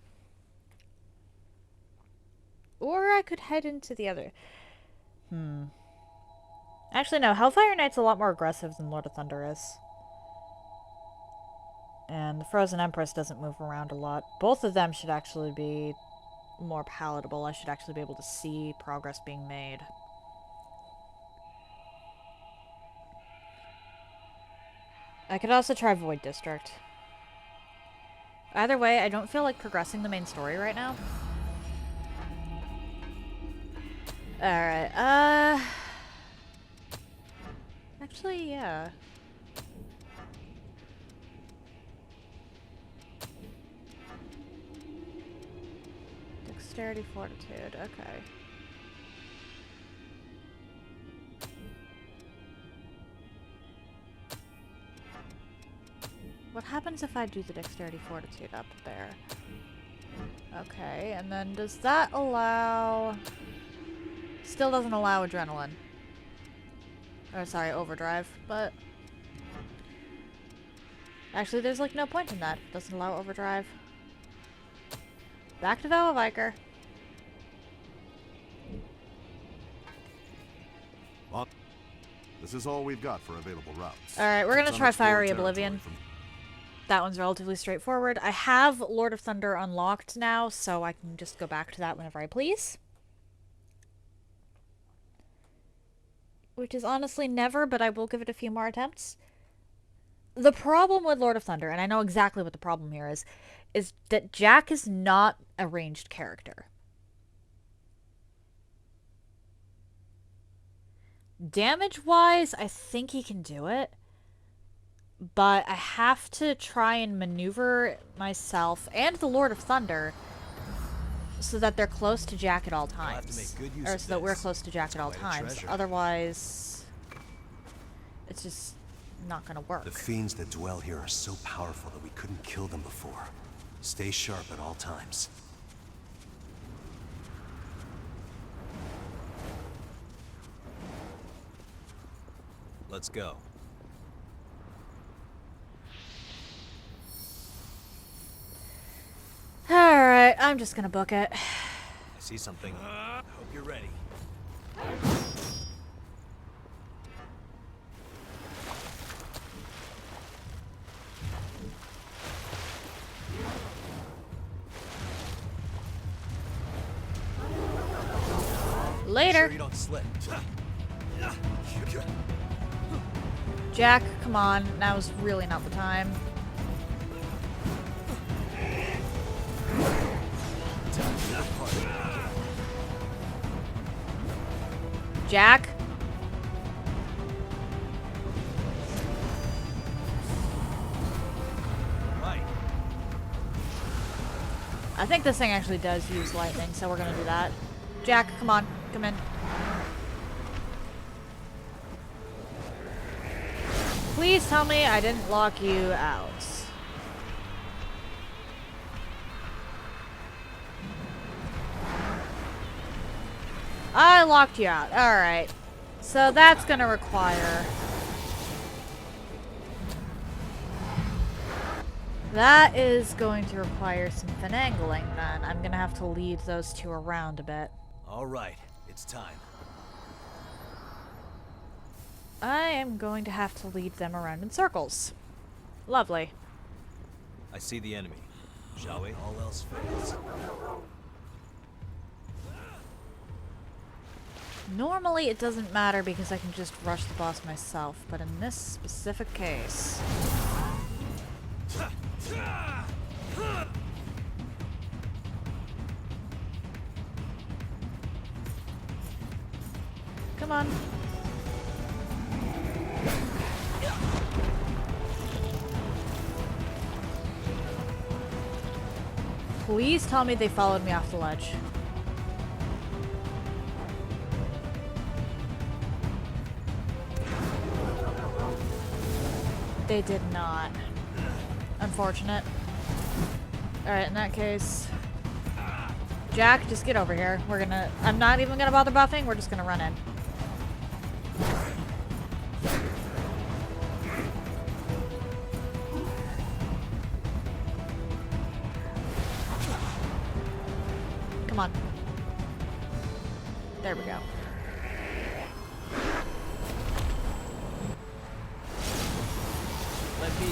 Or I could head into the other... Actually, no. Hellfire Knight's a lot more aggressive than Lord of Thunder is. And the Frozen Empress doesn't move around a lot. Both of them should actually be more palatable. I should actually be able to see progress being made. I could also try Void District. Either way, I don't feel like progressing the main story right now. Alright, actually, yeah. Dexterity, Fortitude, okay. What happens if I do the Dexterity, Fortitude up there? Okay, and then does that allow... Still doesn't allow Adrenaline. Or, sorry, Overdrive, but... Actually, there's, like, no point in that. It doesn't allow Overdrive. Back to Voa Viker. Well, this is all we've got for available routes. Alright, we're gonna It's try unexplored Fiery territory Oblivion. from- That one's relatively straightforward. I have Lord of Thunder unlocked now, so I can just go back to that whenever I please. Which is honestly never, but I will give it a few more attempts. The problem with Lord of Thunder, and I know exactly what the problem here is that Jack is not a ranged character. Damage-wise, I think he can do it. But I have to try and maneuver myself and the Lord of Thunder so that they're close to Jack at all times. I'll have to make good use Or of so that we're this. close to Jack It's at all quite a times. treasure. Otherwise, it's just not gonna work. The fiends that dwell here are so powerful that we couldn't kill them before. Stay sharp at all times. Let's go. Alright, I'm just gonna book it. I see something. Hope you're ready. Later. Sure you don't slip. Jack, come on. Now's really not the time. Jack? Right. I think this thing actually does use lightning, so we're gonna do that. Jack, come on. Come in. Please tell me I didn't lock you out. I locked you out. Alright. So that's gonna require... That is going to require some finagling then. I'm gonna have to lead those two around a bit. All right, it's time. I am going to have to lead them around in circles. Lovely. I see the enemy. Shall we? All else fails. Normally it doesn't matter because I can just rush the boss myself, but in this specific case... Come on. Please tell me they followed me off the ledge. They did not. Unfortunate. Alright, in that case... Jack, just get over here. We're gonna... I'm not even gonna bother buffing, we're just gonna run in. Come on. There we go. Let me.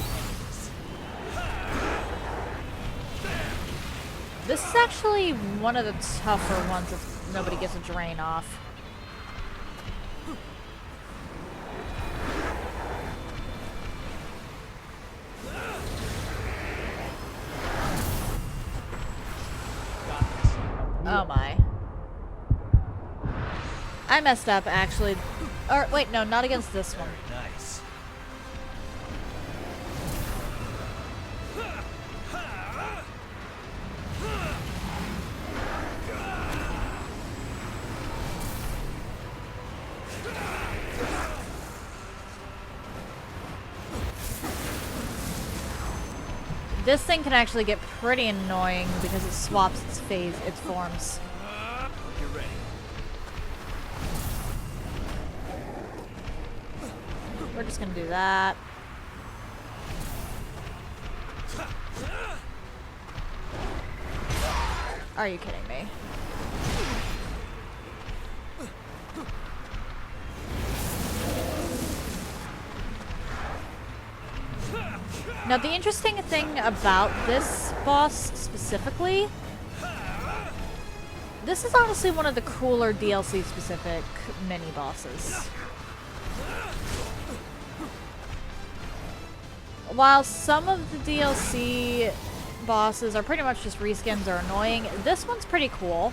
This is actually one of the tougher ones if nobody gets a drain off. Oh my. I messed up actually. Or wait, no, not against this one. Nice. This thing can actually get pretty annoying because it swaps its forms. You're ready. We're just gonna do that. Are you kidding me? Now the interesting thing about this boss specifically, this is honestly one of the cooler DLC specific mini bosses. While some of the DLC bosses are pretty much just reskins or annoying, this one's pretty cool.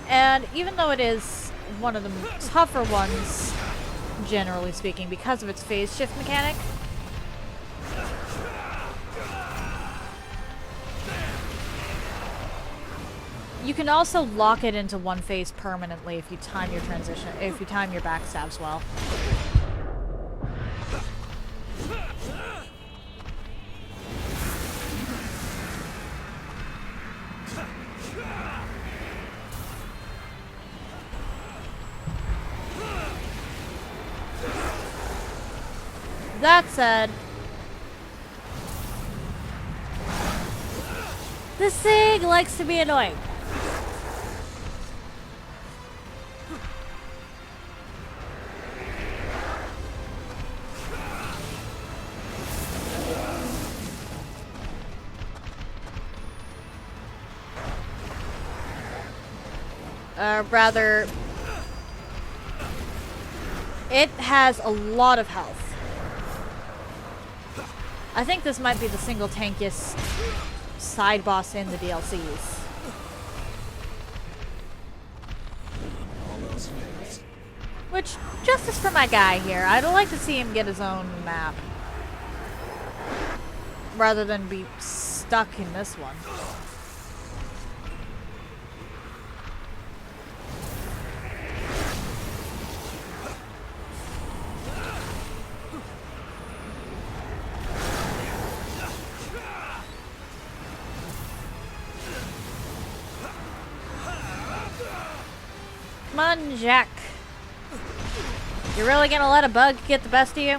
And even though it is one of the tougher ones, generally speaking, because of its phase shift mechanic, you can also lock it into one phase permanently if you time your transition, if you time your backstabs well. That said, this thing likes to be annoying. Rather, it has a lot of health. I think this might be the single tankiest side boss in the DLCs. justice for my guy here. I'd like to see him get his own map. Rather than be stuck in this one. Come on, Jack. You're really gonna let a bug get the best of you?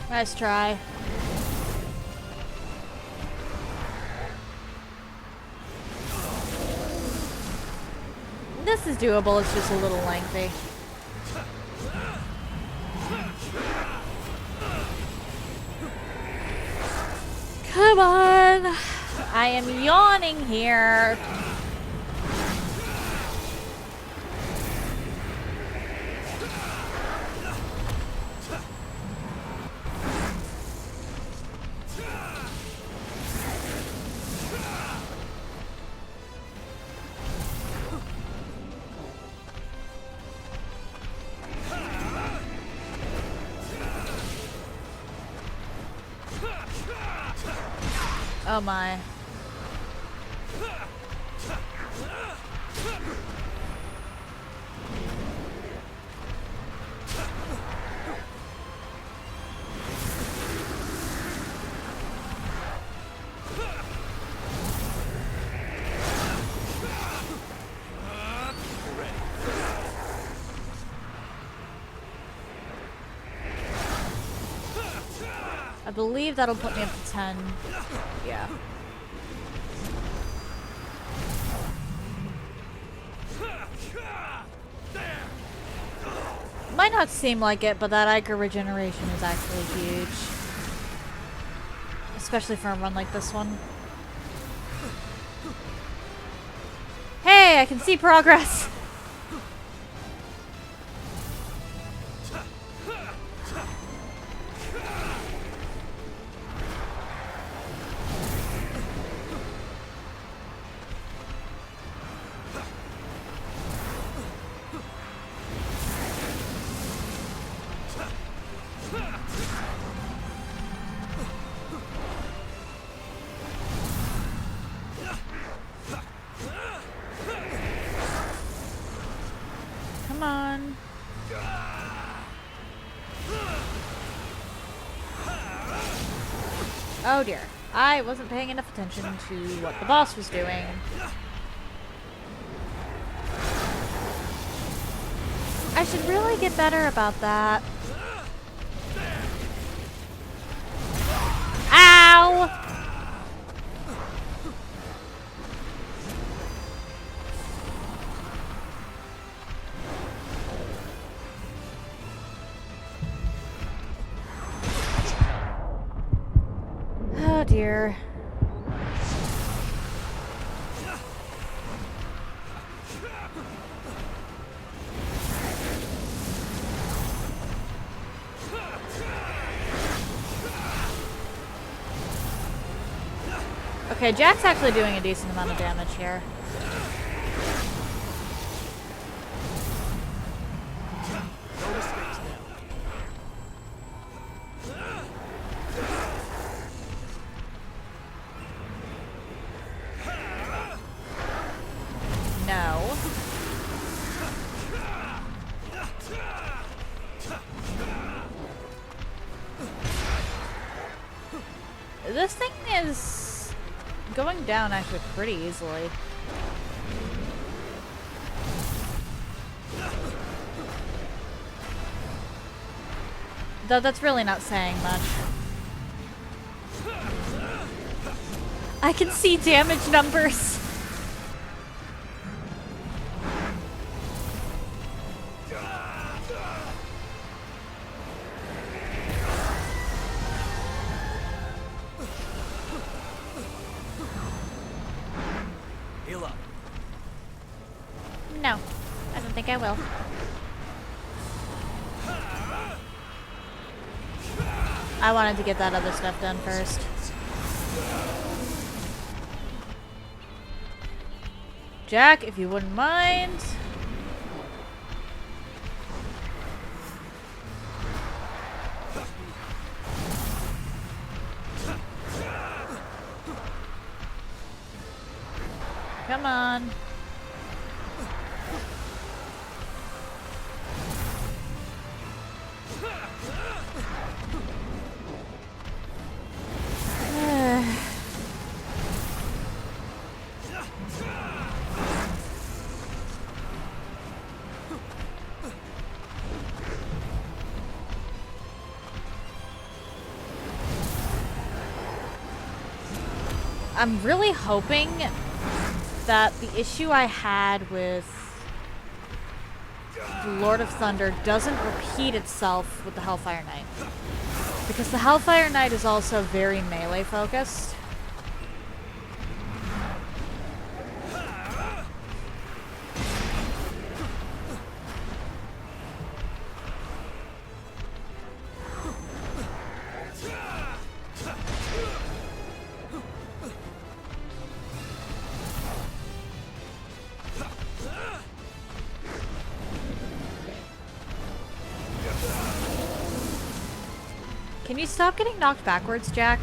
Nice try. This is doable, it's just a little lengthy. Come on! I am yawning here. Oh my. I believe that'll put me up to 10. Yeah. Might not seem like it, but that Iker regeneration is actually huge. Especially for a run like this one. Hey, I can see progress! Come on. Oh dear. I wasn't paying enough attention to what the boss was doing. I should really get better about that. Ow! Oh dear. Okay, Jack's actually doing a decent amount of damage here. No. This thing is going down actually pretty easily. Though that's really not saying much. I can see damage numbers. Heal up. No. don't think I will. I wanted to get that other stuff done first. Jack, if you wouldn't mind. Come on. I'm really hoping that the issue I had with the Lord of Thunder doesn't repeat itself with the Hellfire Knight. Because the Hellfire Knight is also very melee focused. Can you stop getting knocked backwards, Jack?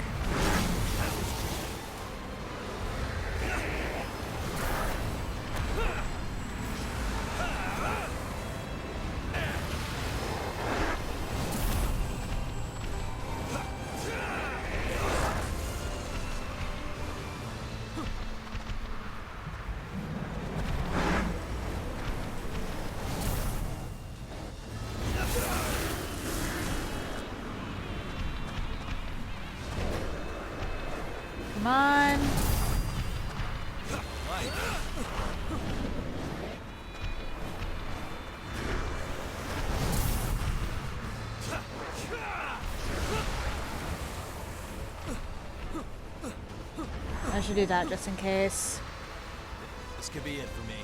Come on. I should do that just in case. This could be it for me.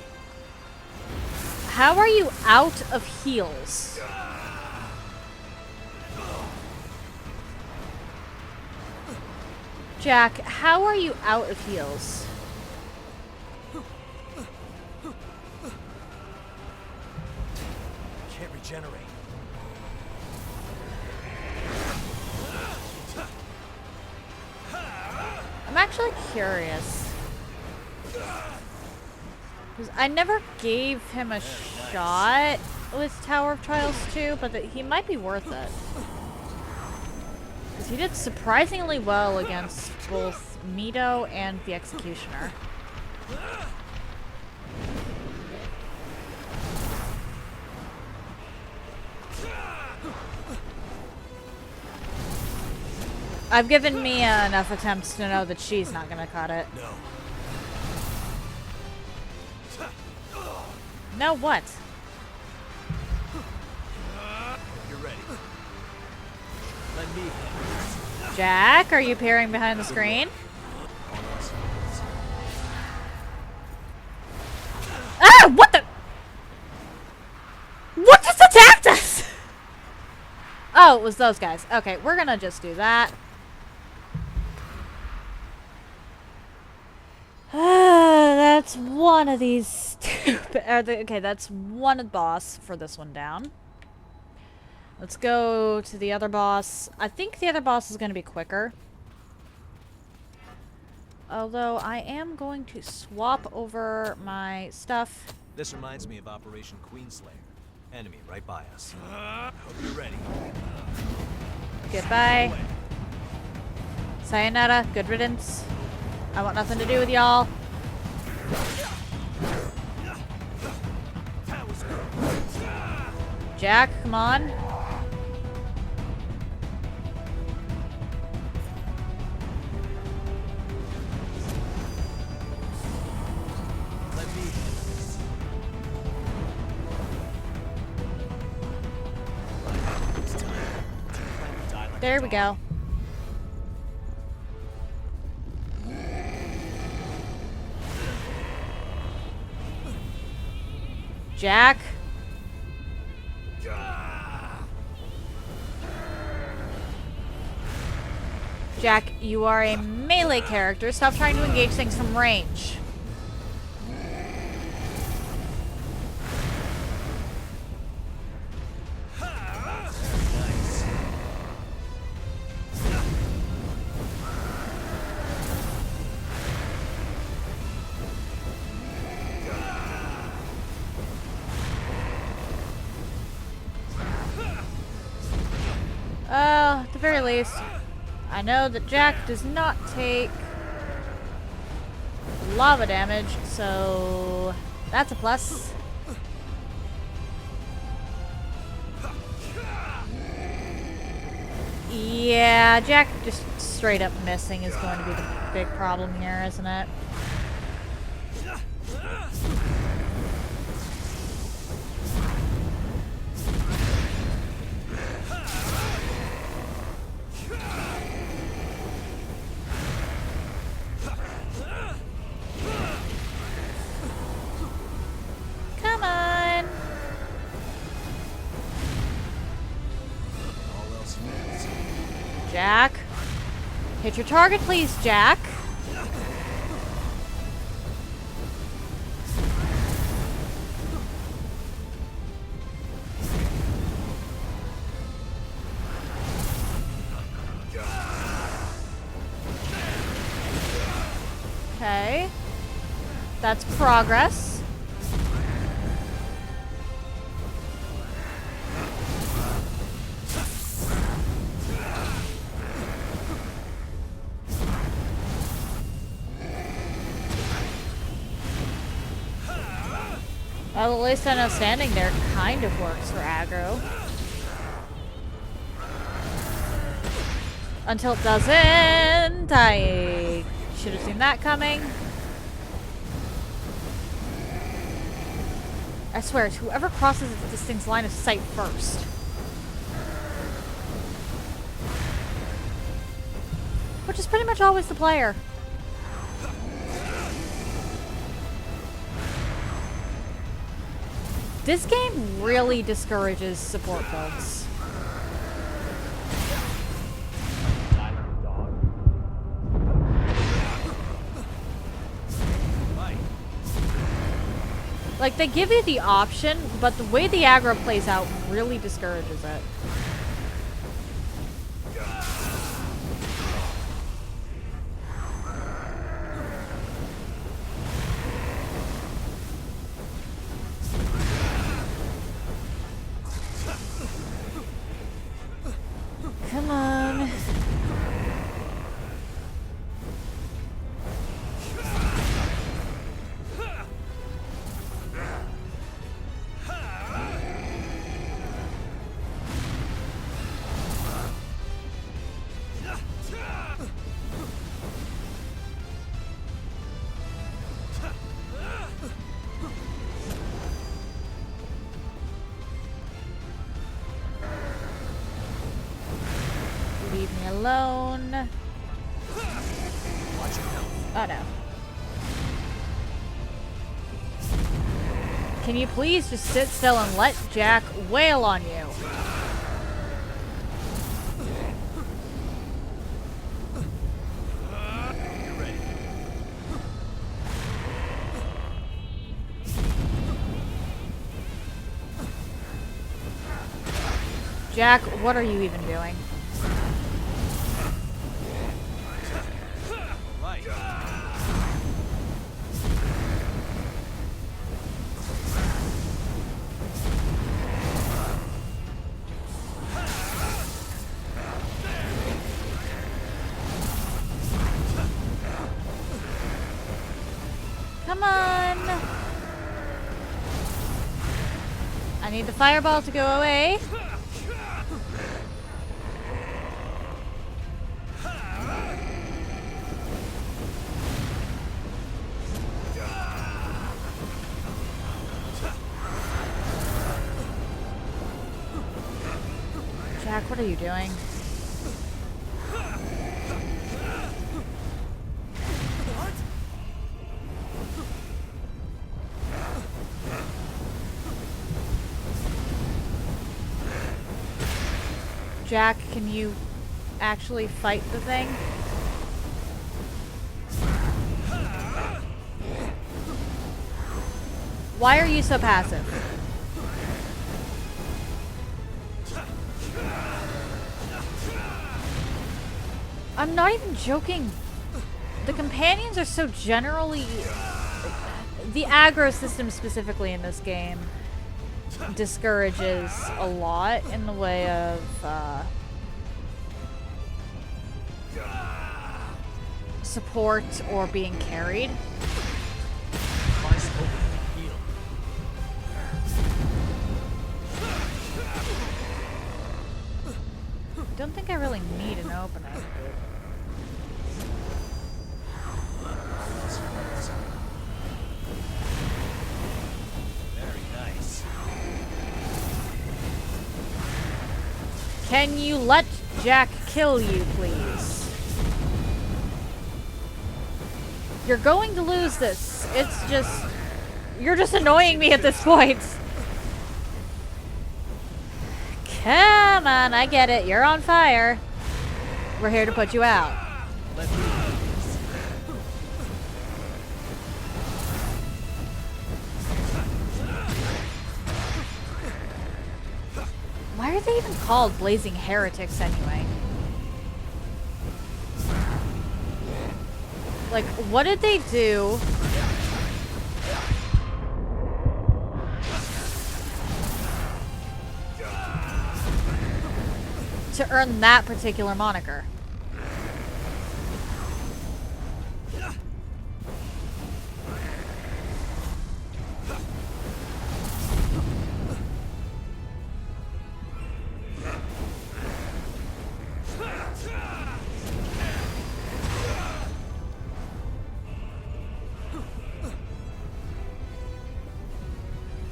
How are you out of heals? Jack, how are you out of heals? Can't regenerate. I'm actually curious. Because I never gave him a shot with Tower of Trials 2, but he might be worth it. Because he did surprisingly well against both Mito and the Executioner. I've given Mia enough attempts to know that she's not gonna cut it. No. No, what? You're ready. Let me handle this. Jack, are you peering behind the screen? Ah! What the? What just attacked us? Oh, it was those guys. Okay, we're gonna just do that. That's one of these stupid... okay, that's one boss for this one down. Let's go to the other boss. I think the other boss is going to be quicker. Although I am going to swap over my stuff. This reminds me of Operation Queenslayer. Enemy right by us. Hope you're ready. Goodbye. Sayonara. Good riddance. I want nothing to do with y'all. Jack, come on. There we go. Jack. Jack, you are a melee character. Stop trying to engage things from range. At the very least, I know that Jack does not take lava damage, so that's a plus. Yeah, Jack just straight up missing is going to be the big problem here, isn't it? Come on. All else fails. Jack. Hit your target, please, Jack. Okay. That's progress. Well, at least I know standing there kind of works for aggro. Until it doesn't. I should have seen that coming. I swear, it's whoever crosses this thing's line of sight first. Which is pretty much always the player. This game really discourages support builds. Like, they give you the option, but the way the aggro plays out really discourages it. Come on. Leave me alone. Oh no. Can you please just sit still and let Jack wail on you? Jack, what are you even doing? Come on! I need the fireball to go away. Jack, what are you doing? Jack, can you actually fight the thing? Why are you so passive? I'm not even joking. The companions are so generally... The aggro system specifically in this game discourages a lot in the way of support or being carried. Device open. Heal. I don't think I really need an opener. Very nice. Can you let Jack kill you, please? You're going to lose this. It's just... You're just annoying me at this point. Come on, I get it. You're on fire. We're here to put you out. Let me. Why are they even called blazing heretics anyway? Like, what did they do? To earn that particular moniker?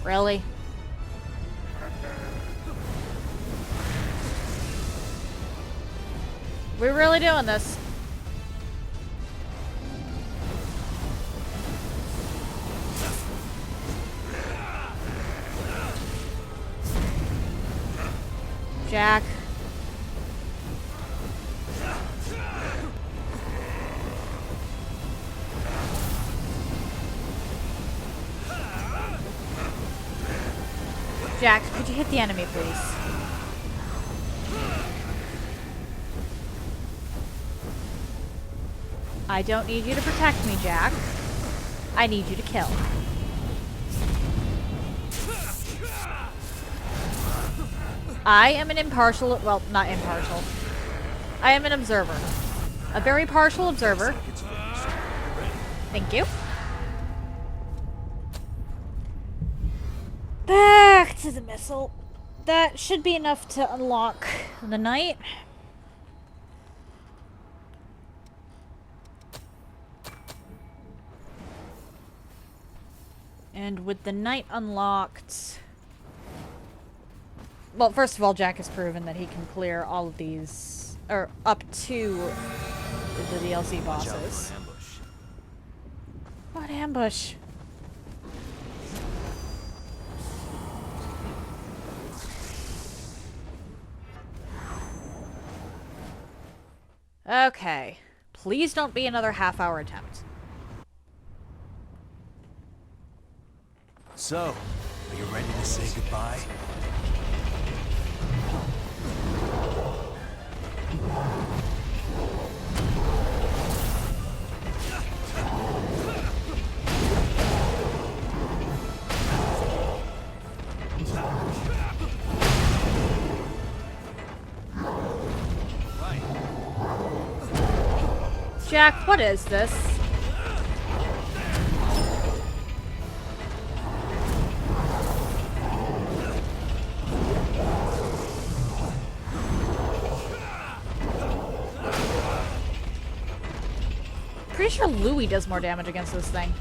Really? We're really doing this. Jack. Jack, could you hit the enemy, please? I don't need you to protect me, Jack. I need you to kill. I am an impartial, well, not impartial. I am an observer. A very partial observer. Thank you. Back to the missile. That should be enough to unlock the knight. And with the knight unlocked... Well, first of all, Jack has proven that he can clear all of these, or up to the DLC Watch out bosses. for an ambush. What ambush? Okay. Please don't be another half-hour attempt. So, are you ready to say goodbye? Jack, what is this? Pretty sure Louis does more damage against this thing.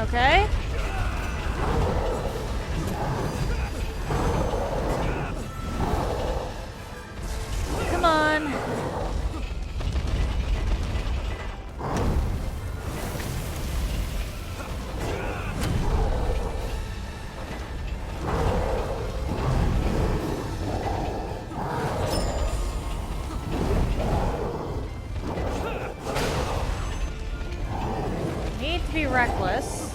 Okay. Come on. to be reckless.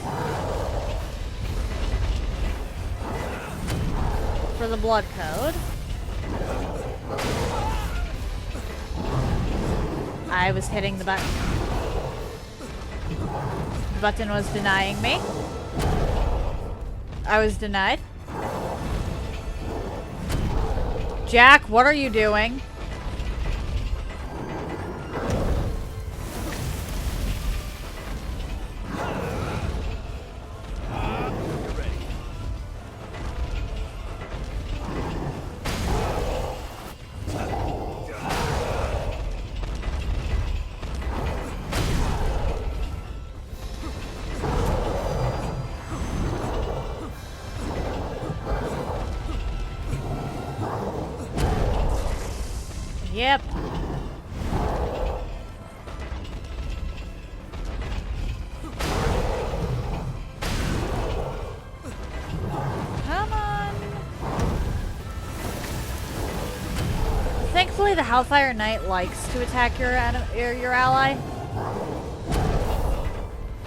For the blood code. I was hitting the button. The button was denying me. I was denied. Jack, what are you doing? Yep. Come on. Thankfully, the Hellfire Knight likes to attack your ally.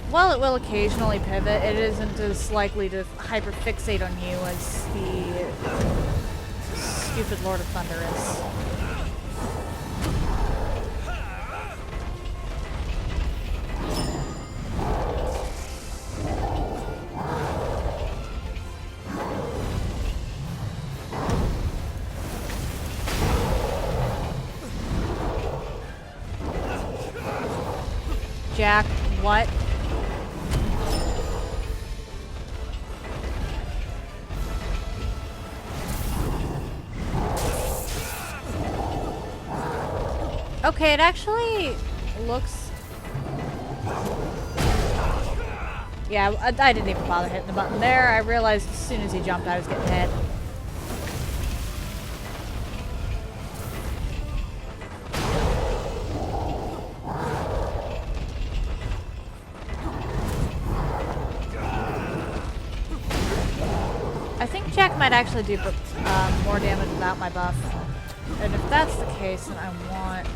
While it will occasionally pivot, it isn't as likely to hyperfixate on you as the stupid Lord of Thunder is. Jack, what? Okay, it actually looks... Yeah, I didn't even bother hitting the button there. I realized as soon as he jumped I was getting hit. I think Jack might actually do more damage without my buff. And if that's the case, then I want...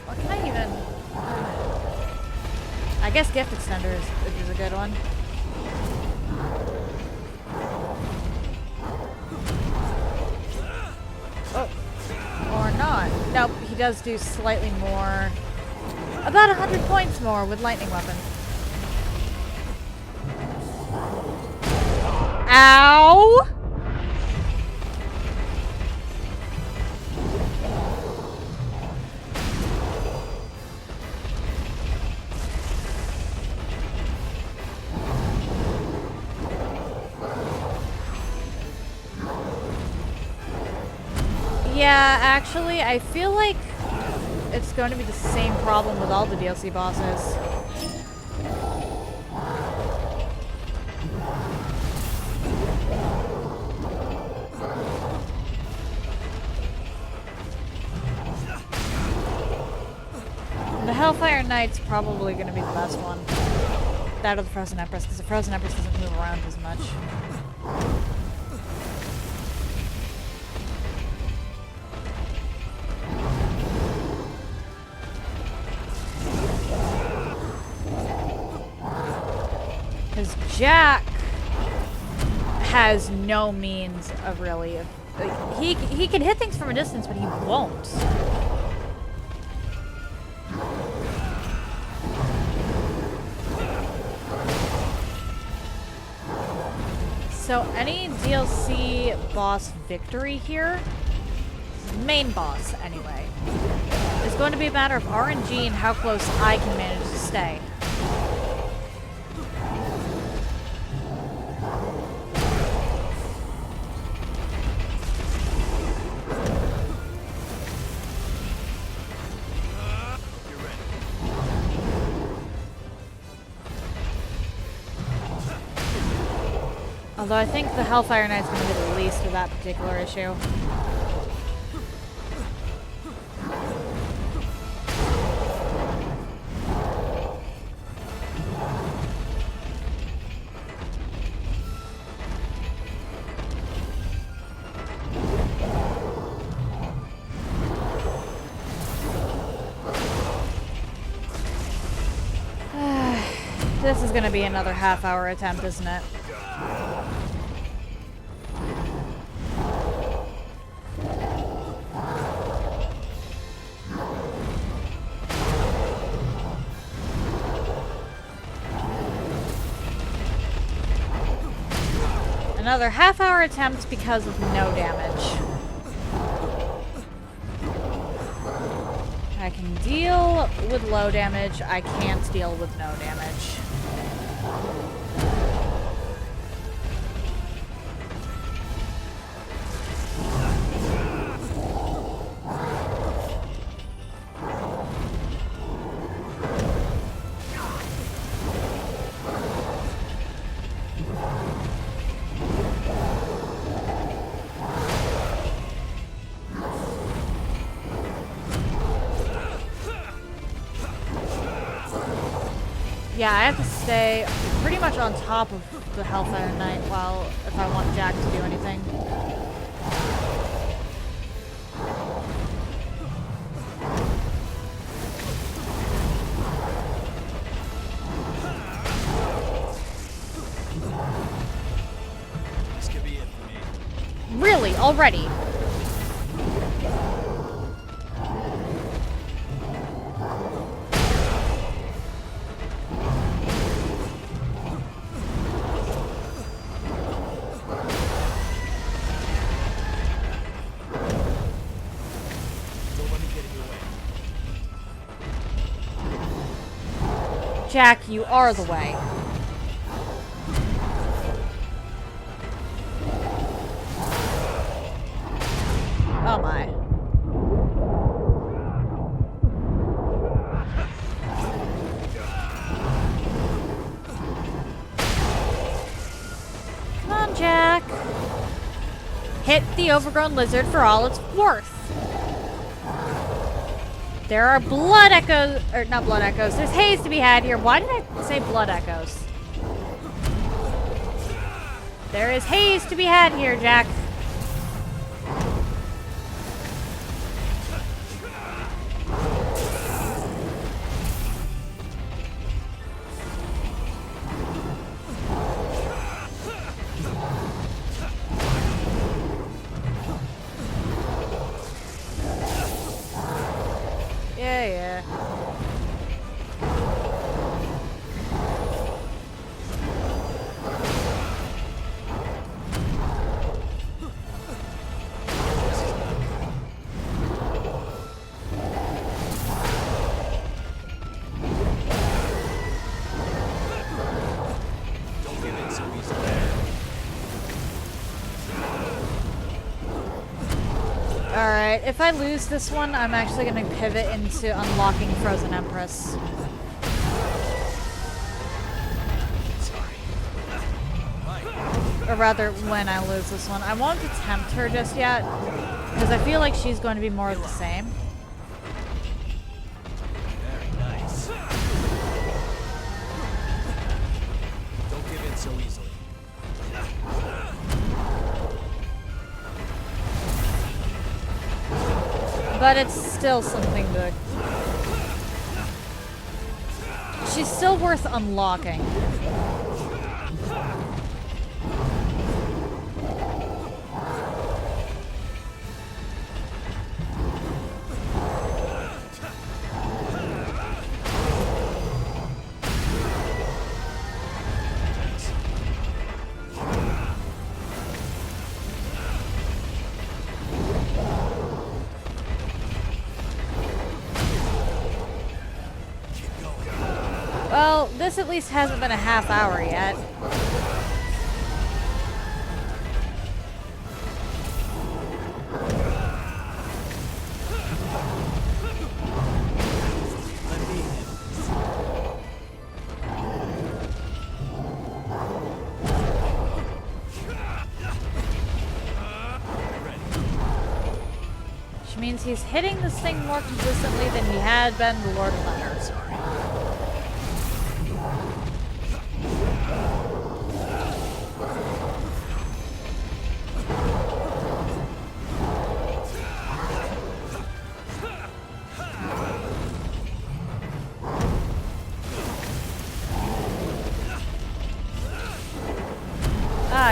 What can I even... I guess Gift Extender is a good one. Or not. Nope, he does do slightly more. About 100 points more with Lightning Weapon. Ow! Yeah, actually, I feel like it's going to be the same problem with all the DLC bosses. The Hellfire Knight's probably going to be the best one. That or the Frozen Empress, because the Frozen Empress doesn't move around as much. Because Jack has no means of really... He can hit things from a distance, but he won't. So any DLC boss victory here, main boss anyway, is going to be a matter of RNG and how close I can manage to stay. Although I think the Hellfire Knight's going to be the least of that particular issue. This is gonna be another half-hour attempt, isn't it? Another half-hour attempt because of no damage. I can deal with low damage. I can't deal with no damage. Yeah, I have to stay pretty much on top of the health Iron Knight while if I want Jack to do anything. This could be it for me. Really? Already? Jack, you are the way. Oh my. Come on, Jack. Hit the overgrown lizard for all it's worth. There are blood echoes, or not blood echoes, there's haze to be had here. Why did I say blood echoes? There is haze to be had here, Jack. Yeah. Don't give in so easily. Alright, if I lose this one, I'm actually going to pivot into unlocking Frozen Empress. Sorry. Or rather, when I lose this one. I won't attempt her just yet, because I feel like she's going to be more of the same. Very nice. Don't give in so easily. But it's still something to... She's still worth unlocking. Well, this at least hasn't been a half hour yet. Which means he's hitting this thing more consistently than he had been the Lord of Thunder.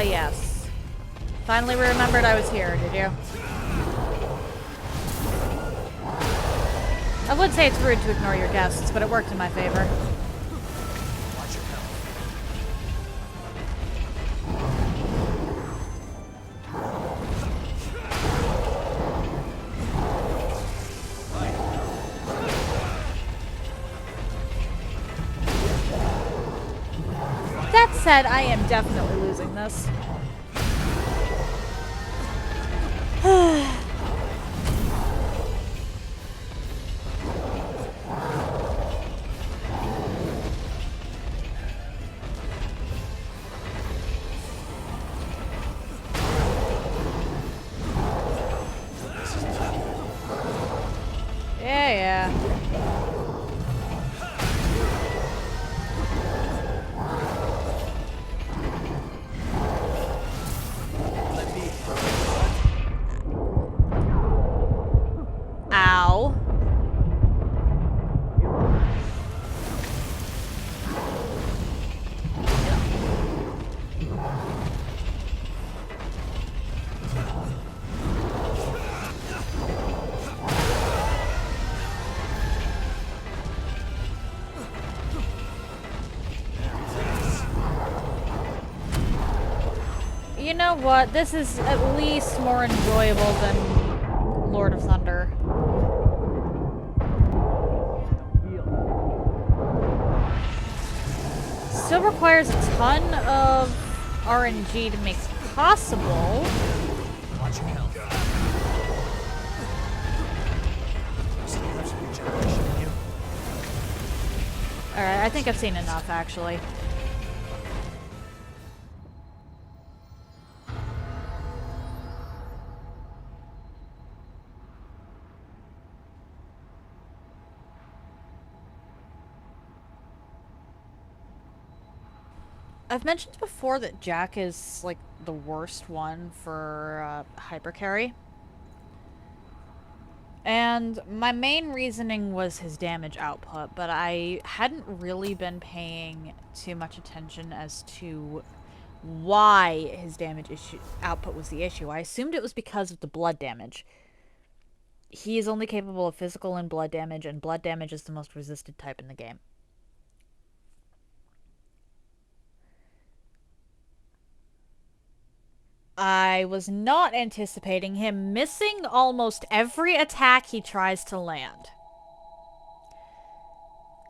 yes. Finally remembered I was here, did you? I would say it's rude to ignore your guests, but it worked in my favor. Watch your health. That said, I am definitely losing this. Yeah. Ow. You know what? This is at least more enjoyable than Lord of Thunder. Still requires a ton of RNG to make possible. Watch your health. Still have some regeneration in you. Alright, I think I've seen enough, actually. I've mentioned before that Jack is, like, the worst one for hypercarry. And my main reasoning was his damage output, but I hadn't really been paying too much attention as to why his damage output was the issue. I assumed it was because of the blood damage. He is only capable of physical and blood damage is the most resisted type in the game. I was not anticipating him missing almost every attack he tries to land.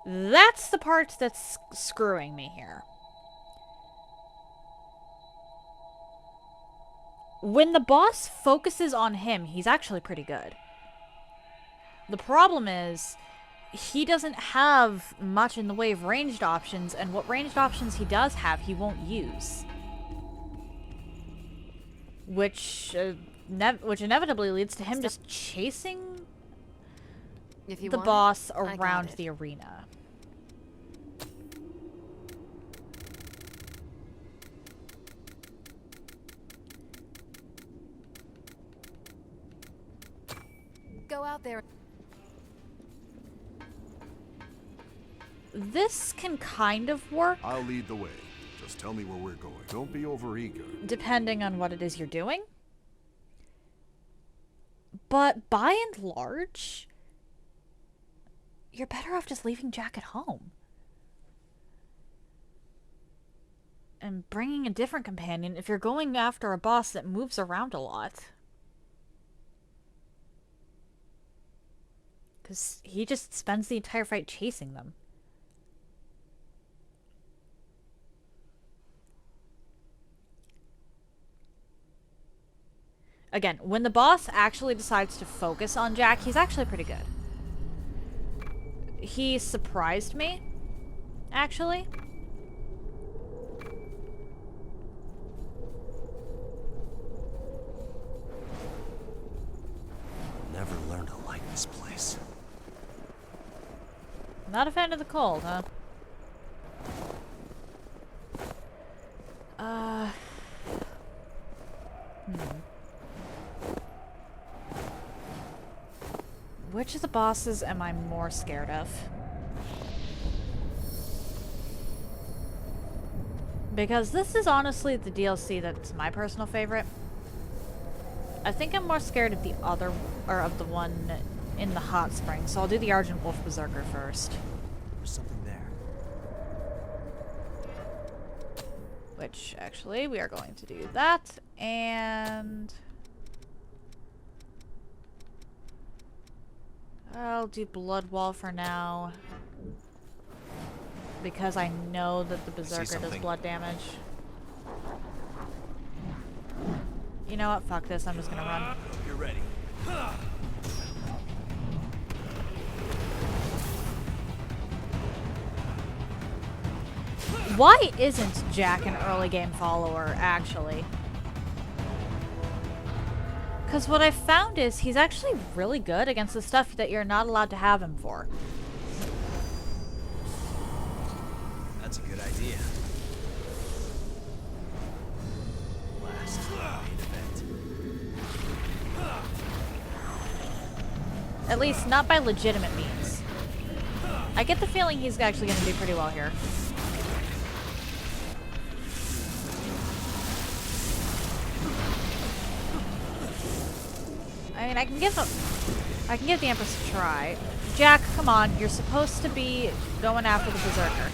That's the part that's screwing me here. When the boss focuses on him, he's actually pretty good. The problem is, he doesn't have much in the way of ranged options, and what ranged options he does have, he won't use. Which inevitably leads to him just chasing the boss around the arena. Go out there. This can kind of work. I'll lead the way. Just tell me where we're going. Don't be overeager. Depending on what it is you're doing. But by and large, you're better off just leaving Jack at home. And bringing a different companion if you're going after a boss that moves around a lot. Because he just spends the entire fight chasing them. Again, when the boss actually decides to focus on Jack, he's actually pretty good. He surprised me, actually. Never learned to like this place. Not a fan of the cold, huh? Which of the bosses am I more scared of? Because this is honestly the DLC that's my personal favorite. I think I'm more scared of the other, or of the one in the hot springs, so I'll do the Argent Wolf Berserker first. There's something there. Which, actually, we are going to do that, and... I'll do Blood Wall for now. Because I know that the Berserker does blood damage. You know what? Fuck this. I'm just gonna run. You're ready. Why isn't Jack an early game follower, actually? Because what I found is he's actually really good against the stuff that you're not allowed to have him for. That's a good idea. Last main event. At least not by legitimate means. I get the feeling he's actually going to do pretty well here. I mean, I can give the Empress a try. Jack, come on. You're supposed to be going after the Berserker.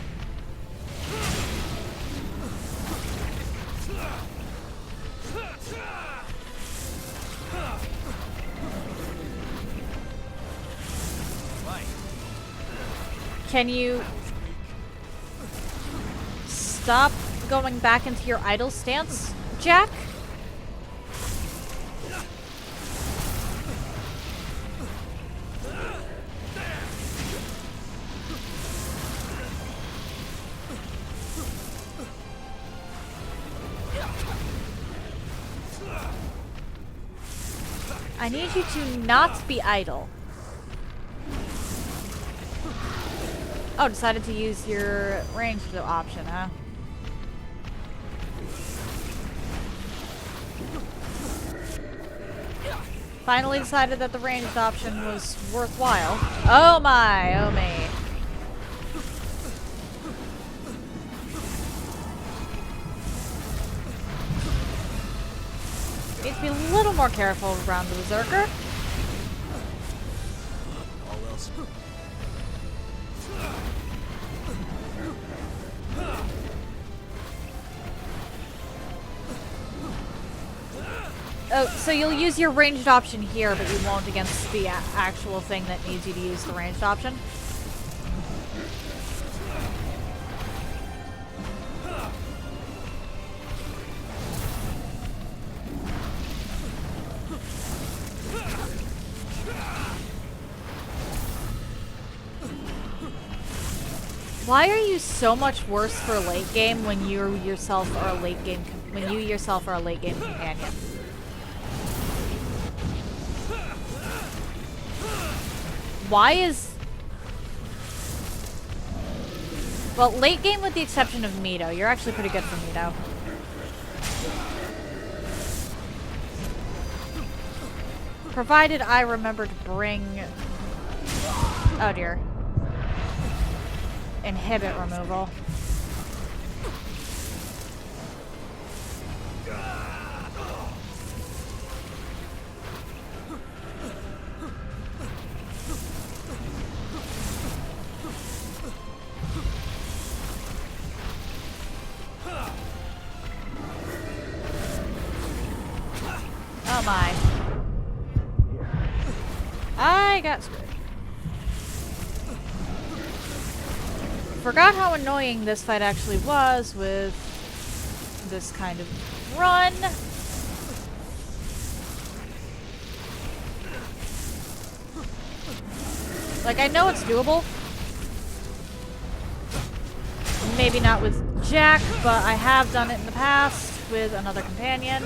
Can you stop going back into your idle stance, Jack? I need you to not be idle. Oh, decided to use your ranged option, huh? Finally decided that the ranged option was worthwhile. Oh my, oh me. Need to be a little more careful around the Berserker. All else. Oh, so you'll use your ranged option here, but you won't against the actual thing that needs you to use the ranged option? Why are you so much worse for late game when you yourself are a late game companion? Why is... Well, late game with the exception of Mito. You're actually pretty good for Mito. Provided I remember to bring... Oh dear. Inhibit removal. Oh my. I got screwed. Forgot how annoying this fight actually was with this kind of run. Like, I know it's doable. Maybe not with Jack, but I have done it in the past with another companion.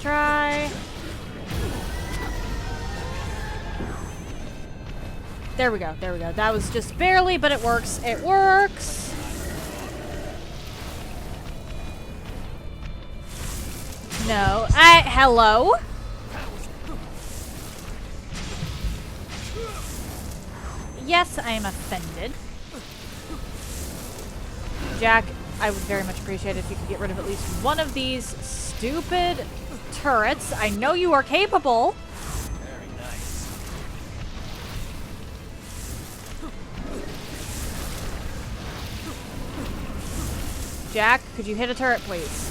try. There we go, there we go. That was just barely, but it works. It works! No. Hello? Yes, I am offended. Jack, I would very much appreciate it if you could get rid of at least one of these stupid turrets. I know you are capable. Very nice. Jack, could you hit a turret, please?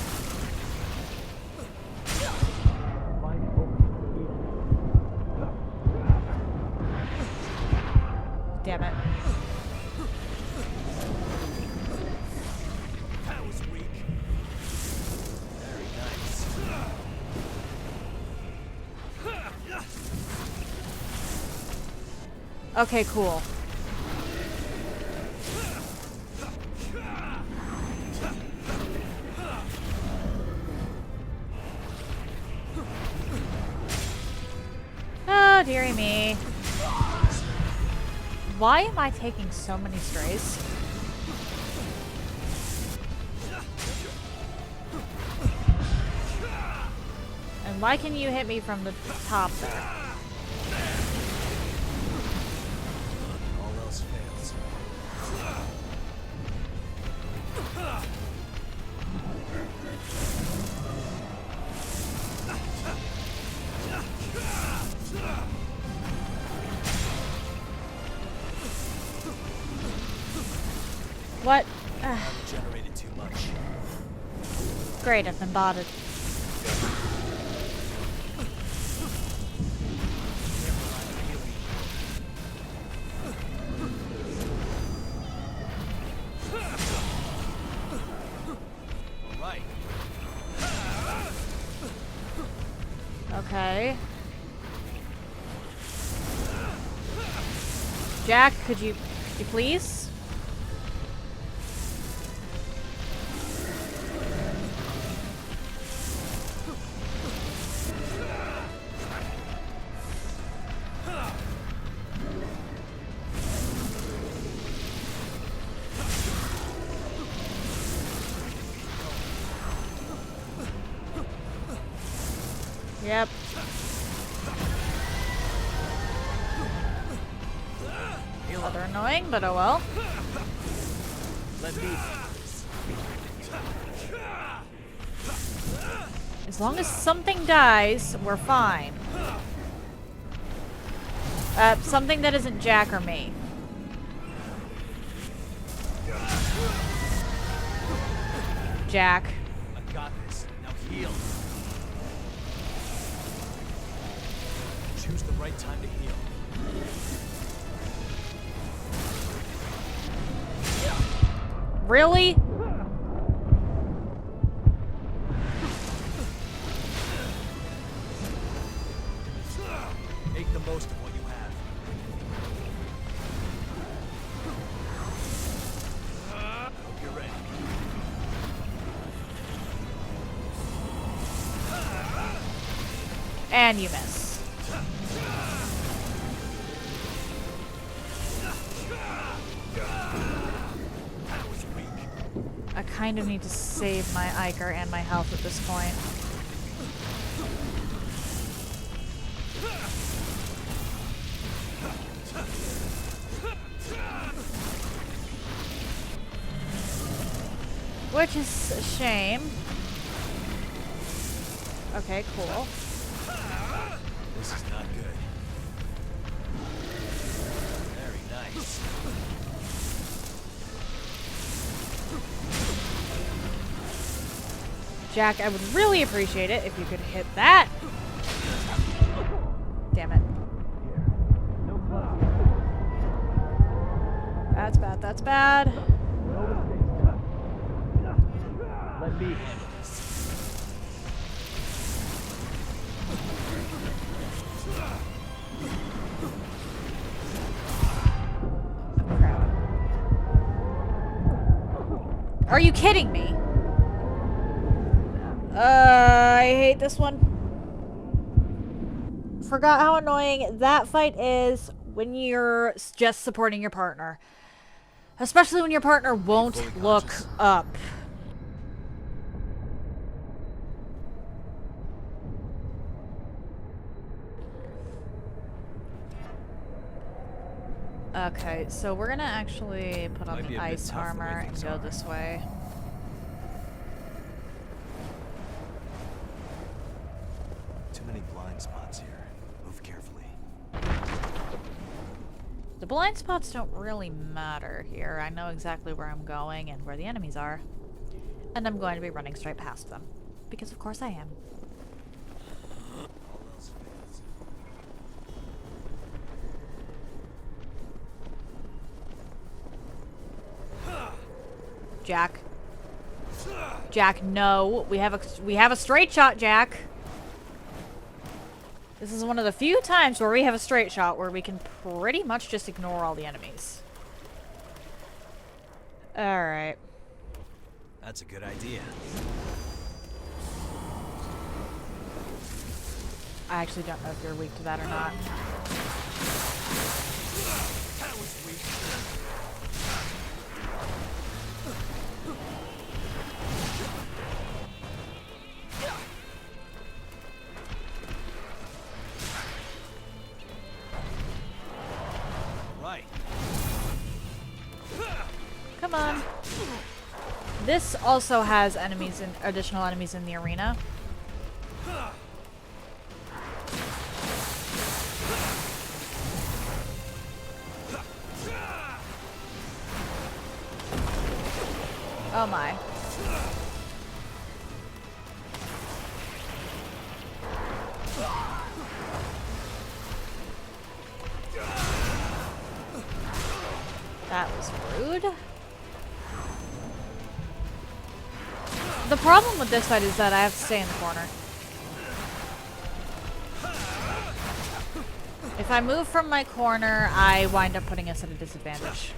Damn it. That was weak. Very nice. Okay, cool. Oh, dearie me. Why am I taking so many strays? And why can you hit me from the top there? All else fails. What? I've generated too much. Great, I've been botted. All right. Okay. Jack, could you please? Yep. Rather annoying, but oh well. Let me. As long as something dies, we're fine. Something that isn't Jack or me. Jack. I got this. Now heal. Choose the right time to heal. Really? Make the most of what you have. Hope you're ready. And you miss. That was weak. I kind of need to save my Iker and my health at this point. Which is a shame. Okay, cool. This is not good. Very nice. Jack, I would really appreciate it if you could hit that. Damn it. That's bad, that's bad. Let me handle this. Crap. Are you kidding me? I hate this one. forgot how annoying that fight is when you're just supporting your partner. Especially when your partner won't fully look conscious? up. Okay, so we're gonna actually put on Might be the a bit ice tough the way armor and things go are. this way. Too many blind spots here. Move carefully. The blind spots don't really matter here. I know exactly where I'm going and where the enemies are. And I'm going to be running straight past them. Because of course I am. All else fails. Jack. Jack, no. We have a straight shot, Jack. This is one of the few times where we have a straight shot where we can pretty much just ignore all the enemies. Alright. That's a good idea. I actually don't know if you're weak to that or not. That was weak. Right. Come on. This also has enemies and additional enemies in the arena. Oh my. That was rude. The problem with this fight is that I have to stay in the corner. If I move from my corner, I wind up putting us at a disadvantage.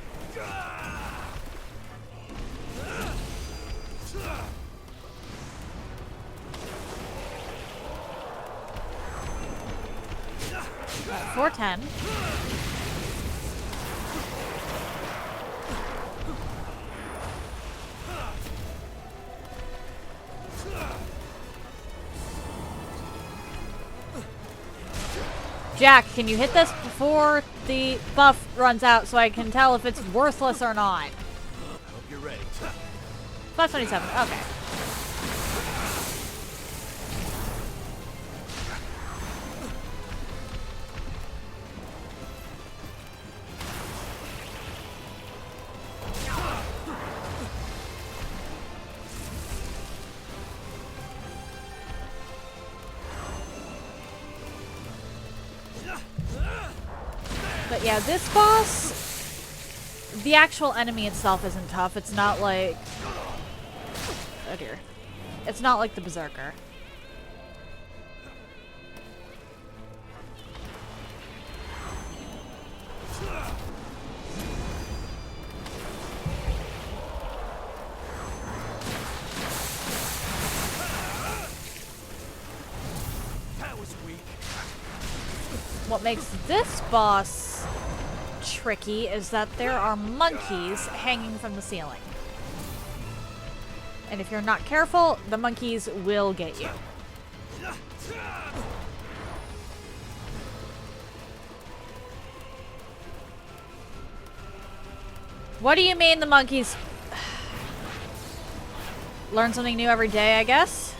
Alright, 410. Jack, can you hit this before the buff runs out so I can tell if it's worthless or not? Hope you're ready. 527, okay. But yeah, this boss, the actual enemy itself isn't tough. It's not like... Oh dear. It's not like the Berserker. That was weak. What makes this boss tricky is that there are monkeys hanging from the ceiling. And if you're not careful, the monkeys will get you. What do you mean the monkeys? Learn something new every day, I guess?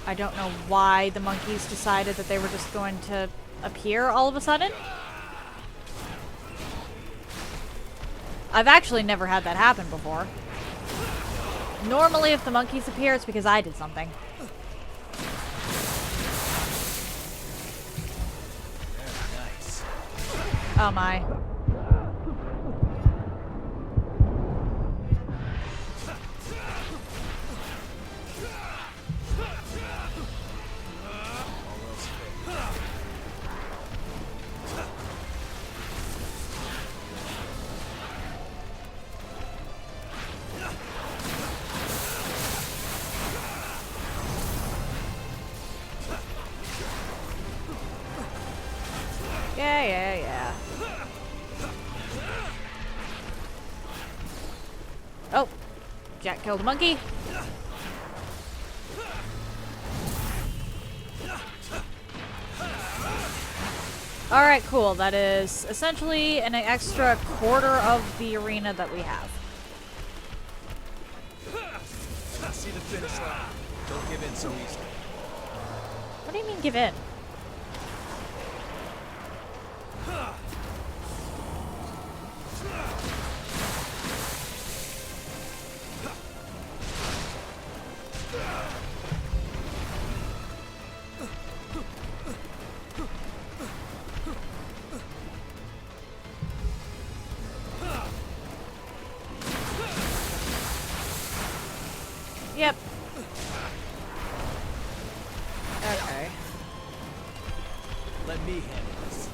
I don't know why the monkeys decided that they were just going to appear all of a sudden. I've actually never had that happen before. Normally if the monkeys appear, it's because I did something. Very nice. Oh my. yeah. Oh, Jack killed a monkey. Alright, cool. That is essentially an extra quarter of the arena that we have. I see the finish line. Don't give in so easily. What do you mean give in? Yep. Okay. Let me handle this.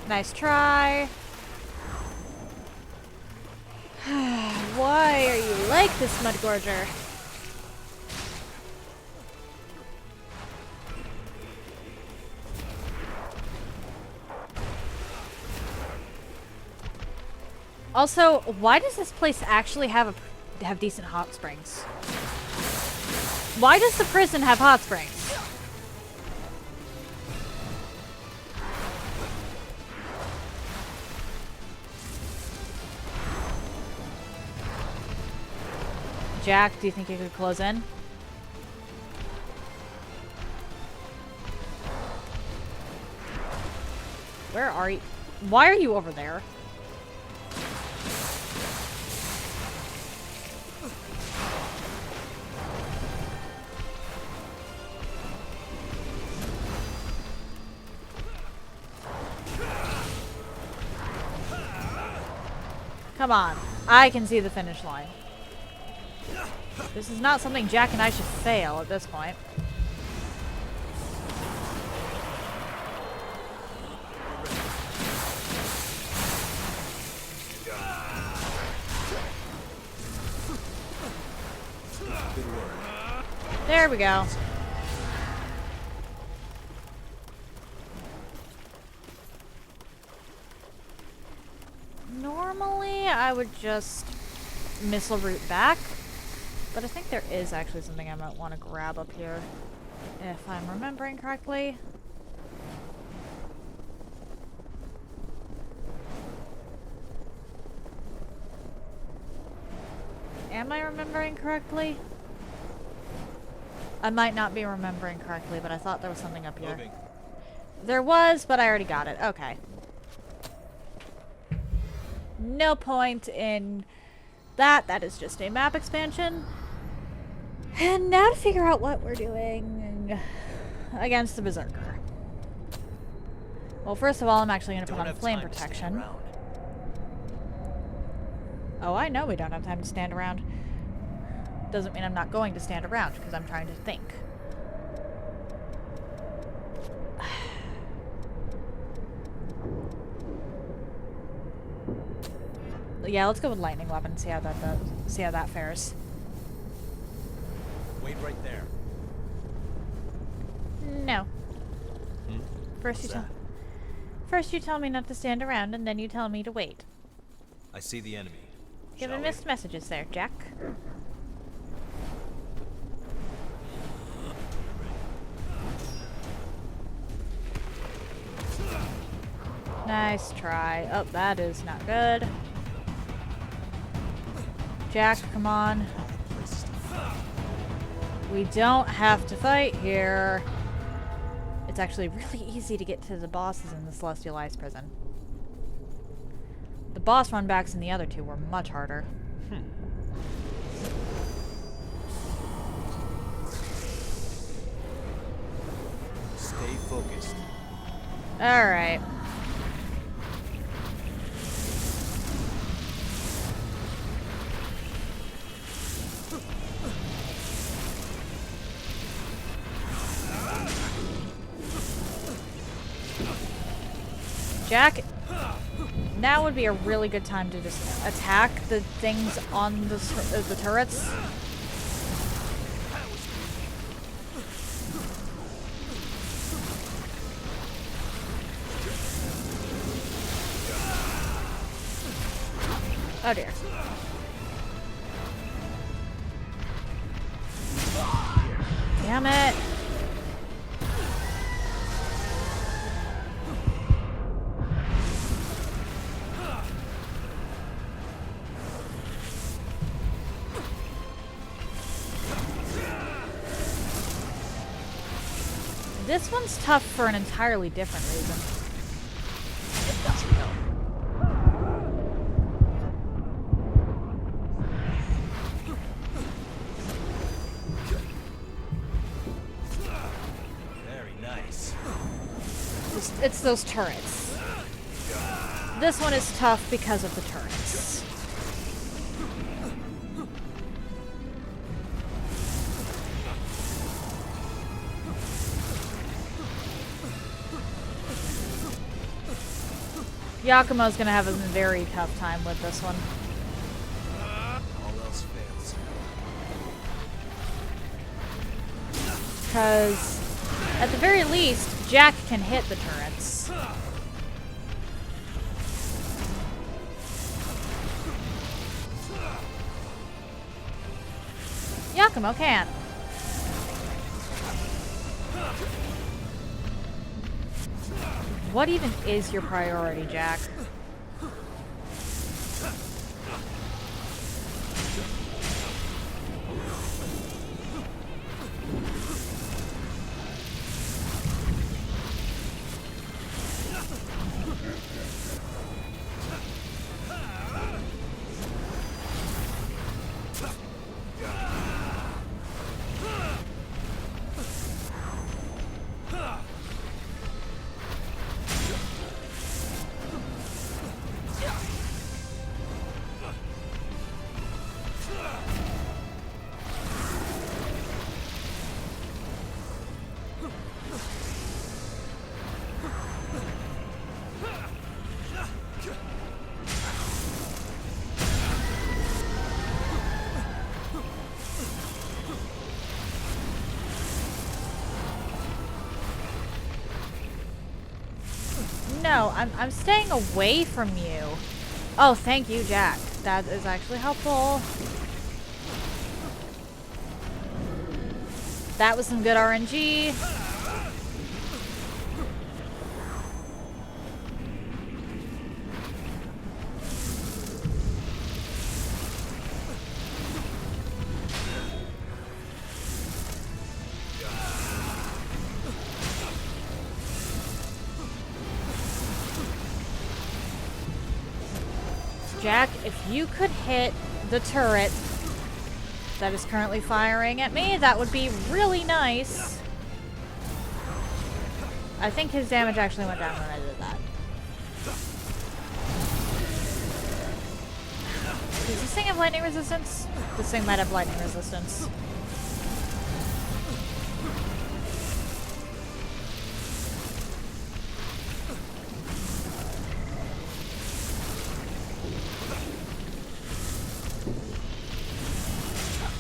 Nice try. Why are you like this, Mudgorger? Also, why does this place actually have decent hot springs? Why does the prison have hot springs? Jack, do you think you could close in? Where are you? Why are you over there? Come on. I can see the finish line. This is not something Jack and I should fail at this point. There we go. Normally, I would just Mistle Root back, but I think there is actually something I might want to grab up here, if I'm remembering correctly. Am I remembering correctly? I might not be remembering correctly, but I thought there was something up here. Moving. There was, but I already got it. Okay. No point in that. That is just a map expansion. And now to figure out what we're doing against the Berserker. Well, first of all, I'm actually going to put on flame protection. Oh, I know we don't have time to stand around. Doesn't mean I'm not going to stand around, because I'm trying to think. Yeah, let's go with lightning weapon and see how that does. See how that fares. Wait right there. No. First you tell me not to stand around, and then you tell me to wait. I see the enemy. Giving missed messages there, Jack. Nice try. Oh, that is not good. Jack, come on. We don't have to fight here. It's actually really easy to get to the bosses in the Celestial Ice Prison. The boss runbacks in the other two were much harder. Stay focused. Alright. Jack, now would be a really good time to just attack the things on the turrets. Oh dear. Damn it. This one's tough for an entirely different reason. Very nice. It's those turrets. This one is tough because of the turrets. Yakumo's gonna have a very tough time with this one. All else fails. Because, at the very least, Jack can hit the turrets. Yakumo can. What even is your priority, Jack? No, I'm staying away from you. Oh, thank you, Jack. That is actually helpful. That was some good RNG. Jack, if you could hit the turret that is currently firing at me, that would be really nice. I think his damage actually went down when I did that. Does this thing have lightning resistance? This thing might have lightning resistance.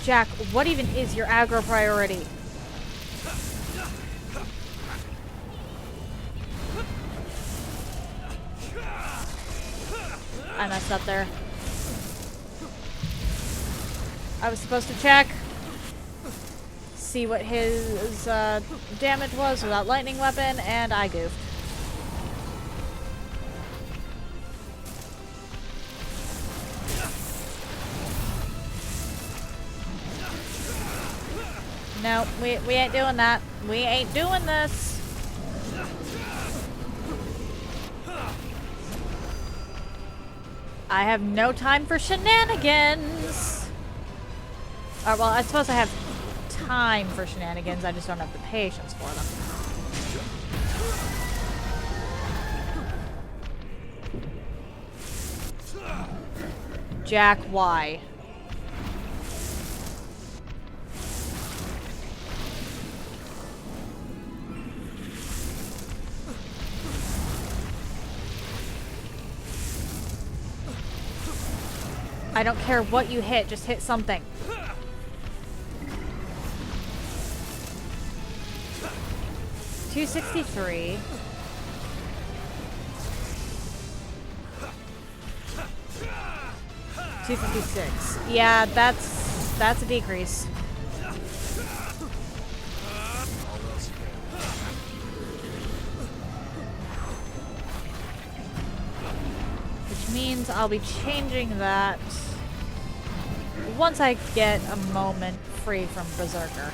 Jack, what even is your aggro priority? I messed up there. I was supposed to check, see what his damage was without lightning weapon, and I goofed. No, we ain't doing that. We ain't doing this. I have no time for shenanigans. Well, I suppose I have time for shenanigans. I just don't have the patience for them. Jack, why? I don't care what you hit, just hit something. $263. 256. Yeah, that's a decrease. Which means I'll be changing that once I get a moment free from Berserker.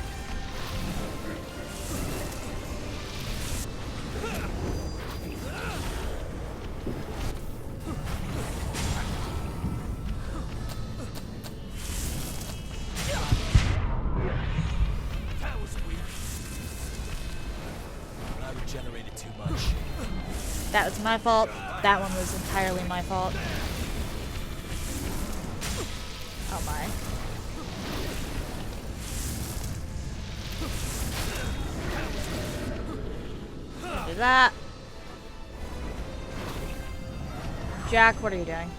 Generated too much. That was my fault. That one was entirely my fault. Oh my. Do that. Jack, what are you doing?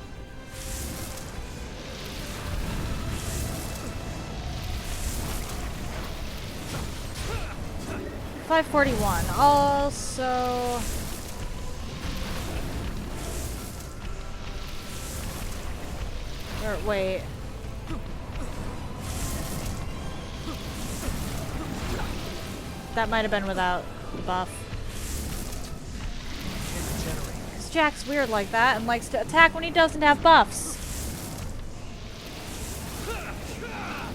$541. Also, or wait. That might have been without the buff. Because Jack's weird like that and likes to attack when he doesn't have buffs.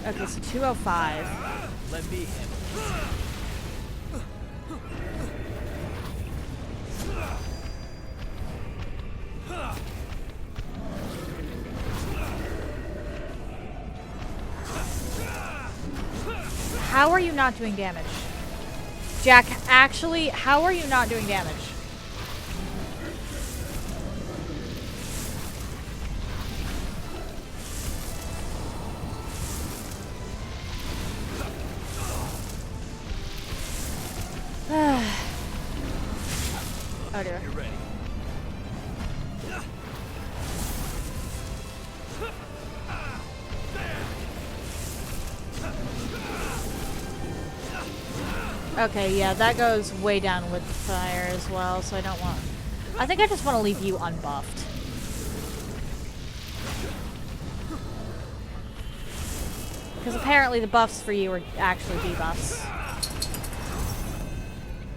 Okay, so 205. Let me handle this. How are you not doing damage? Jack, actually, how are you not doing damage? Oh dear. You're ready. Okay, yeah, that goes way down with fire as well, so I don't want... I think I just want to leave you unbuffed. Because apparently the buffs for you are actually debuffs.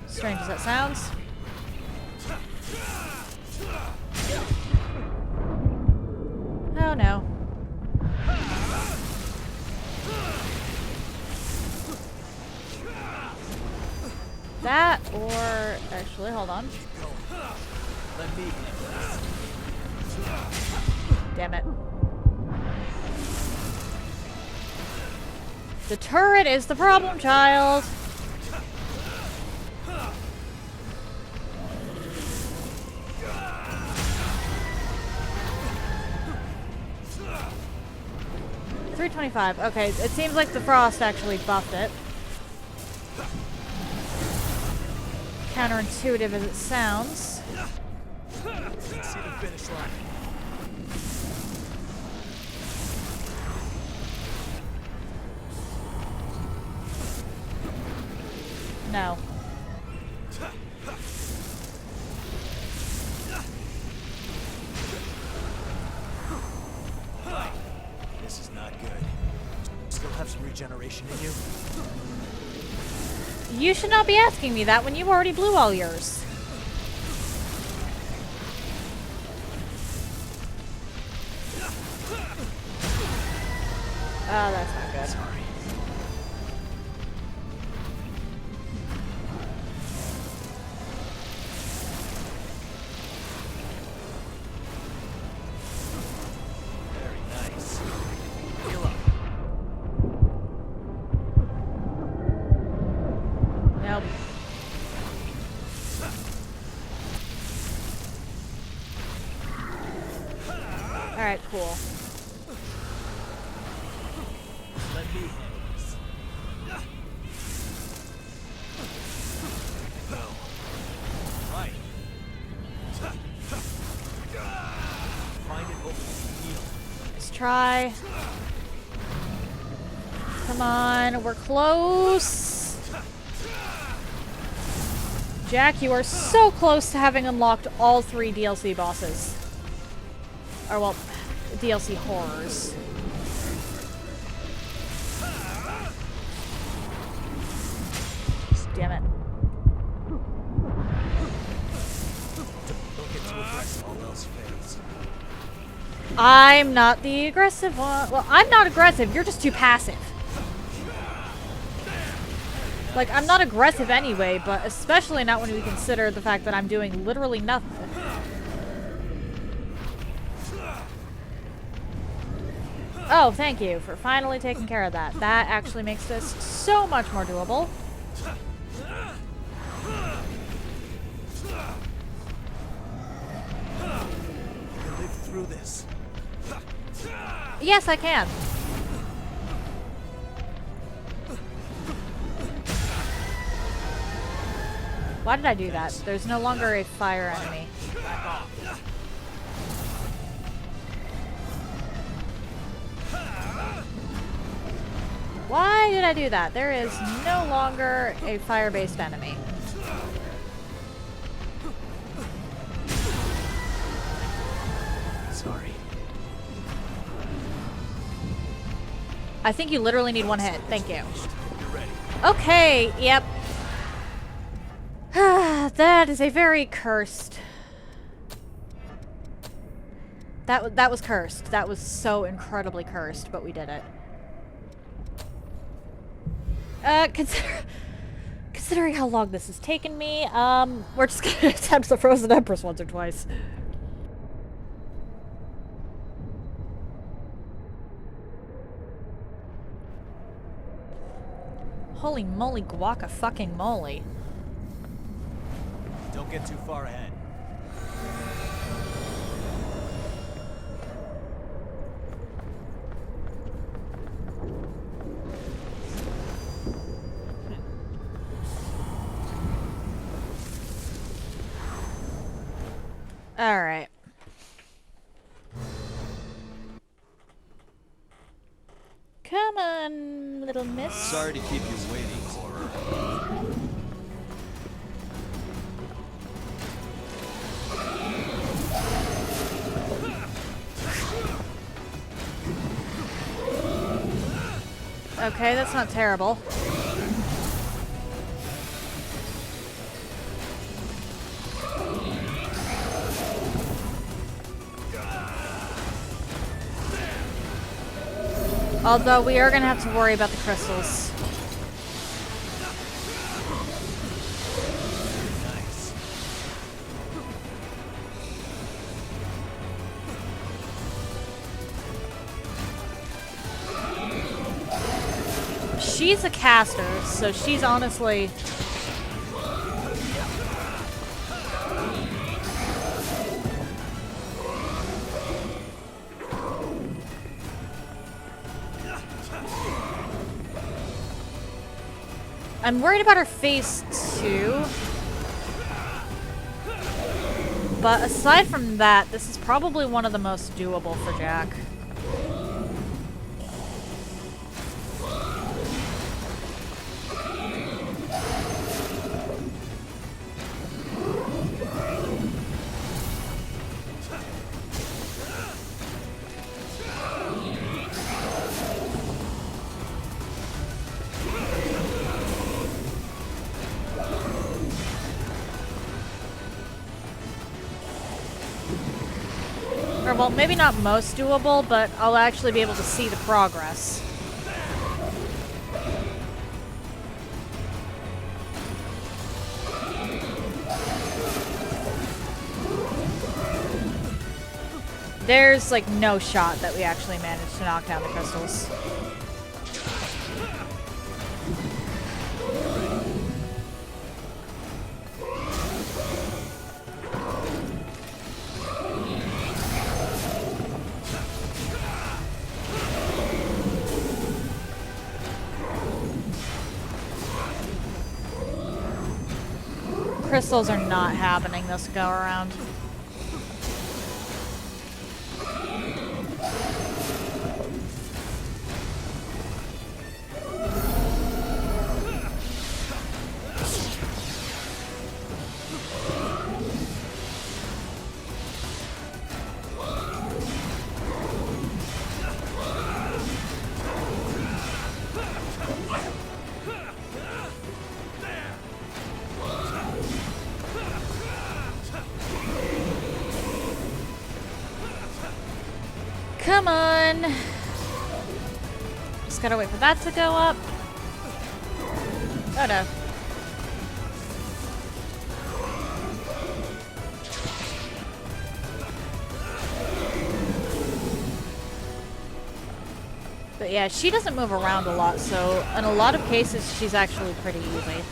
Strange as that sounds. Oh no. That, or... Actually, hold on. Let me handle this. Damn it. The turret is the problem, child! $325. Okay, it seems like the frost actually buffed it. Counterintuitive as it sounds. Let's see the finish line. No. This is not good. Still have some regeneration in you? You should not be asking me that when you already blew all yours. Oh, that's not good. Sorry. Very nice. Heal up. Nope. Alright, cool. Let me handle this. No. Right. Find it open and heal. Let's try. Come on, we're close. Jack, you are so close to having unlocked all 3 DLC bosses. Or, well, DLC horrors. Damn it. Don't get too aggressive, all else fails. I'm not the aggressive one. Well, I'm not aggressive. You're just too passive. Like, I'm not aggressive anyway, but especially not when we consider the fact that I'm doing literally nothing. Oh, thank you for finally taking care of that. That actually makes this so much more doable. Live through this. Yes, I can. Why did I do that? There's no longer a fire enemy. Why did I do that? There is no longer a fire-based enemy. Sorry. I think you literally need one hit. Thank you. You're ready. Okay, yep. That is a very cursed. That was cursed. That was so incredibly cursed, but we did it. Considering how long this has taken me, we're just gonna attempt the Frozen Empress once or twice. Holy moly, guaca fucking moly. Don't get too far ahead. Alright. Come on, little miss. Sorry to keep you waiting, horror. Okay, that's not terrible. Although we are gonna have to worry about the crystals. Nice. She's a caster, so she's honestly... I'm worried about her face too. But aside from that, this is probably one of the most doable for Jack. Or, well, maybe not most doable, but I'll actually be able to see the progress. There's, like, no shot that we actually managed to knock down the crystals. Crystals are not happening this go around. Come on. Just gotta wait for that to go up. Oh no. But yeah, she doesn't move around a lot, so in a lot of cases, she's actually pretty easy.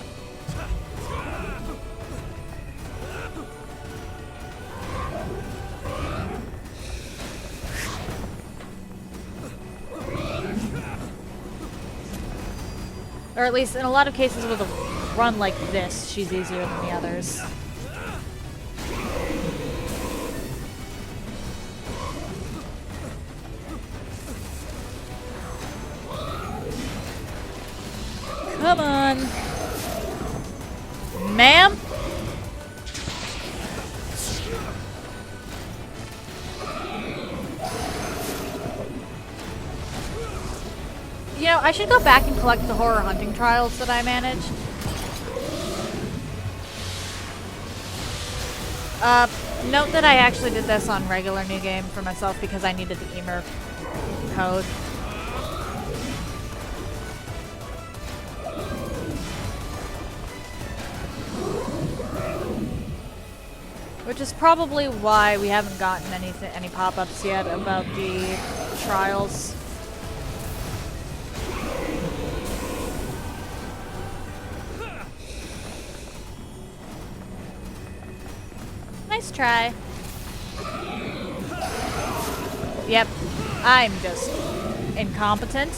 Or at least in a lot of cases with a run like this, she's easier than the others. Come on. Ma'am? You know, I should go back and collect the horror hunting trials that I managed. Note that I actually did this on regular new game for myself because I needed the EMER code. Which is probably why we haven't gotten any pop-ups yet about the trials. Nice try. Yep, I'm just incompetent.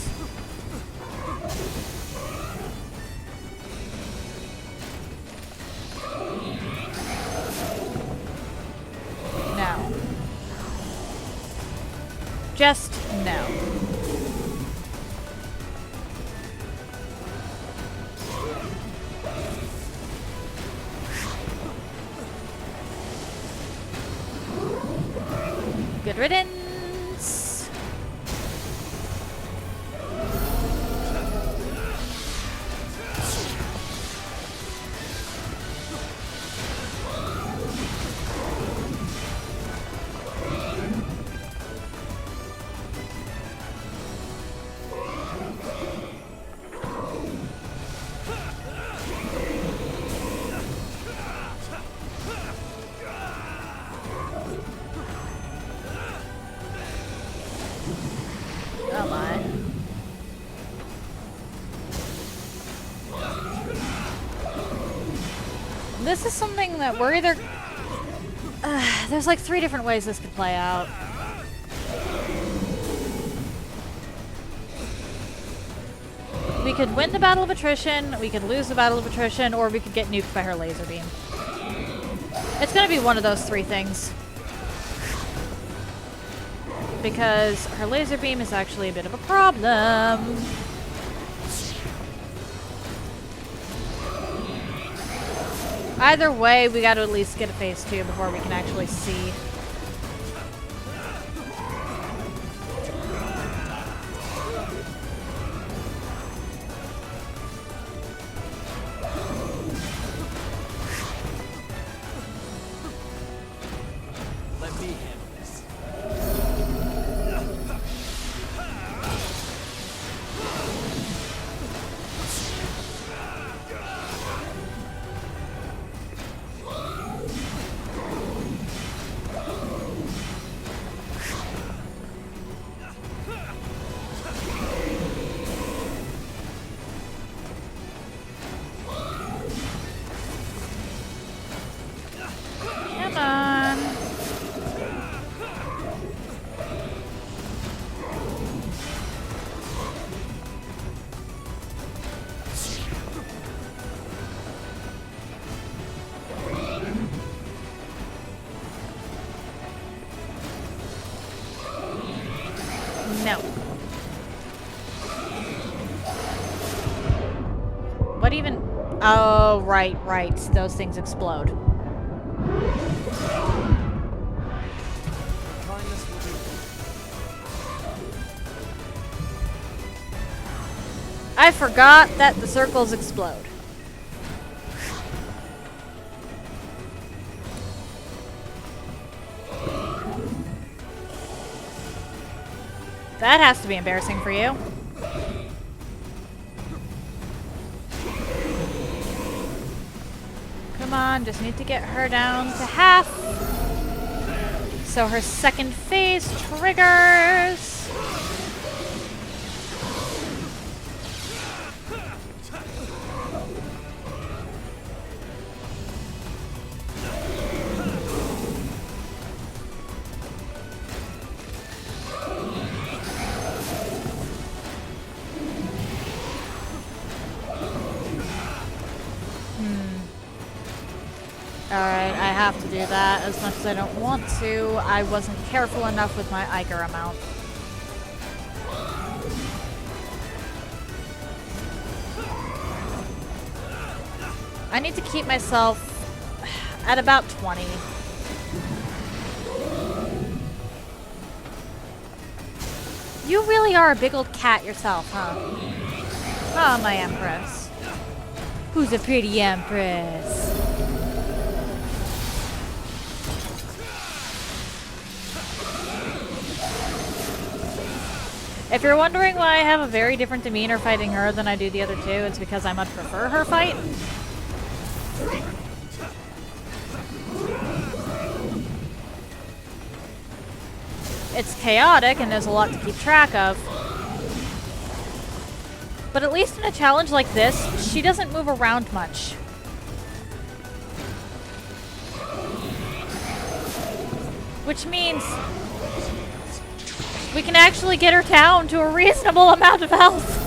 No. Just no. Good riddance. Oh my. This is something that we're either... there's like 3 different ways this could play out. We could win the battle of attrition, we could lose the battle of attrition, or we could get nuked by her laser beam. It's gonna be one of those 3 things. Because her laser beam is actually a bit of a problem. Either way, we gotta at least get a phase 2 before we can actually see. Let me handle this. Come on. No. What even? Oh, right. Those things explode. Kindness will do. I forgot that the circles explode. That has to be embarrassing for you. Come on, just need to get her down to half. So her second phase triggers. Alright, I have to do that as much as I don't want to. I wasn't careful enough with my Iker amount. I need to keep myself at about 20. You really are a big old cat yourself, huh? Oh, my Empress. Who's a pretty Empress? If you're wondering why I have a very different demeanor fighting her than I do the other two, it's because I much prefer her fight. It's chaotic and there's a lot to keep track of. But at least in a challenge like this, she doesn't move around much. Which means we can actually get her down to a reasonable amount of health.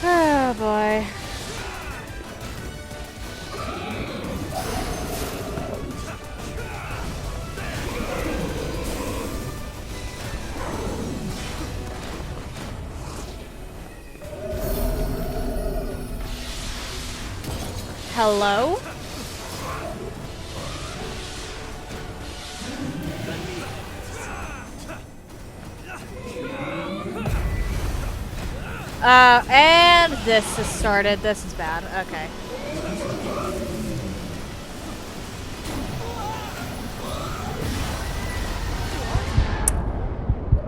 Oh boy. Hello? And this has started. This is bad. Okay.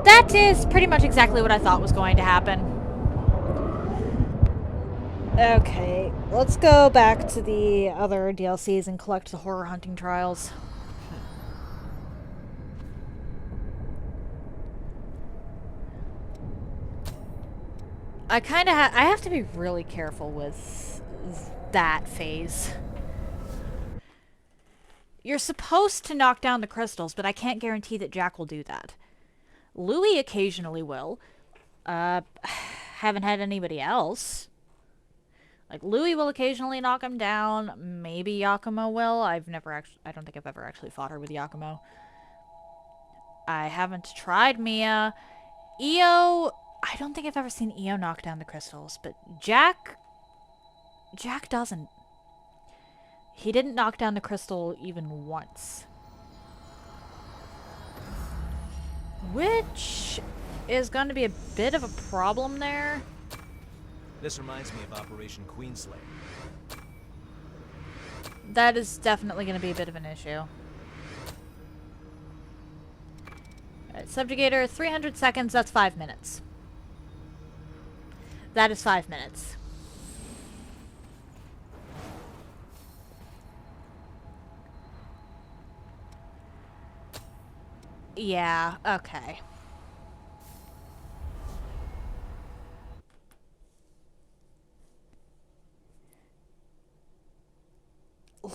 That is pretty much exactly what I thought was going to happen. Okay, let's go back to the other DLCs and collect the horror hunting trials. I have to be really careful with that phase. You're supposed to knock down the crystals, but I can't guarantee that Jack will do that. Louis occasionally will. Haven't had anybody else. Like, Louis will occasionally knock him down. Maybe Yakumo will. I don't think I've ever actually fought her with Yakumo. I haven't tried Mia. Io, I don't think I've ever seen Io knock down the crystals, but Jack doesn't. He didn't knock down the crystal even once. Which is going to be a bit of a problem there. This reminds me of Operation Queenslayer. That is definitely going to be a bit of an issue. Alright, Subjugator, 300 seconds, that's 5 minutes. That is 5 minutes. Yeah, okay.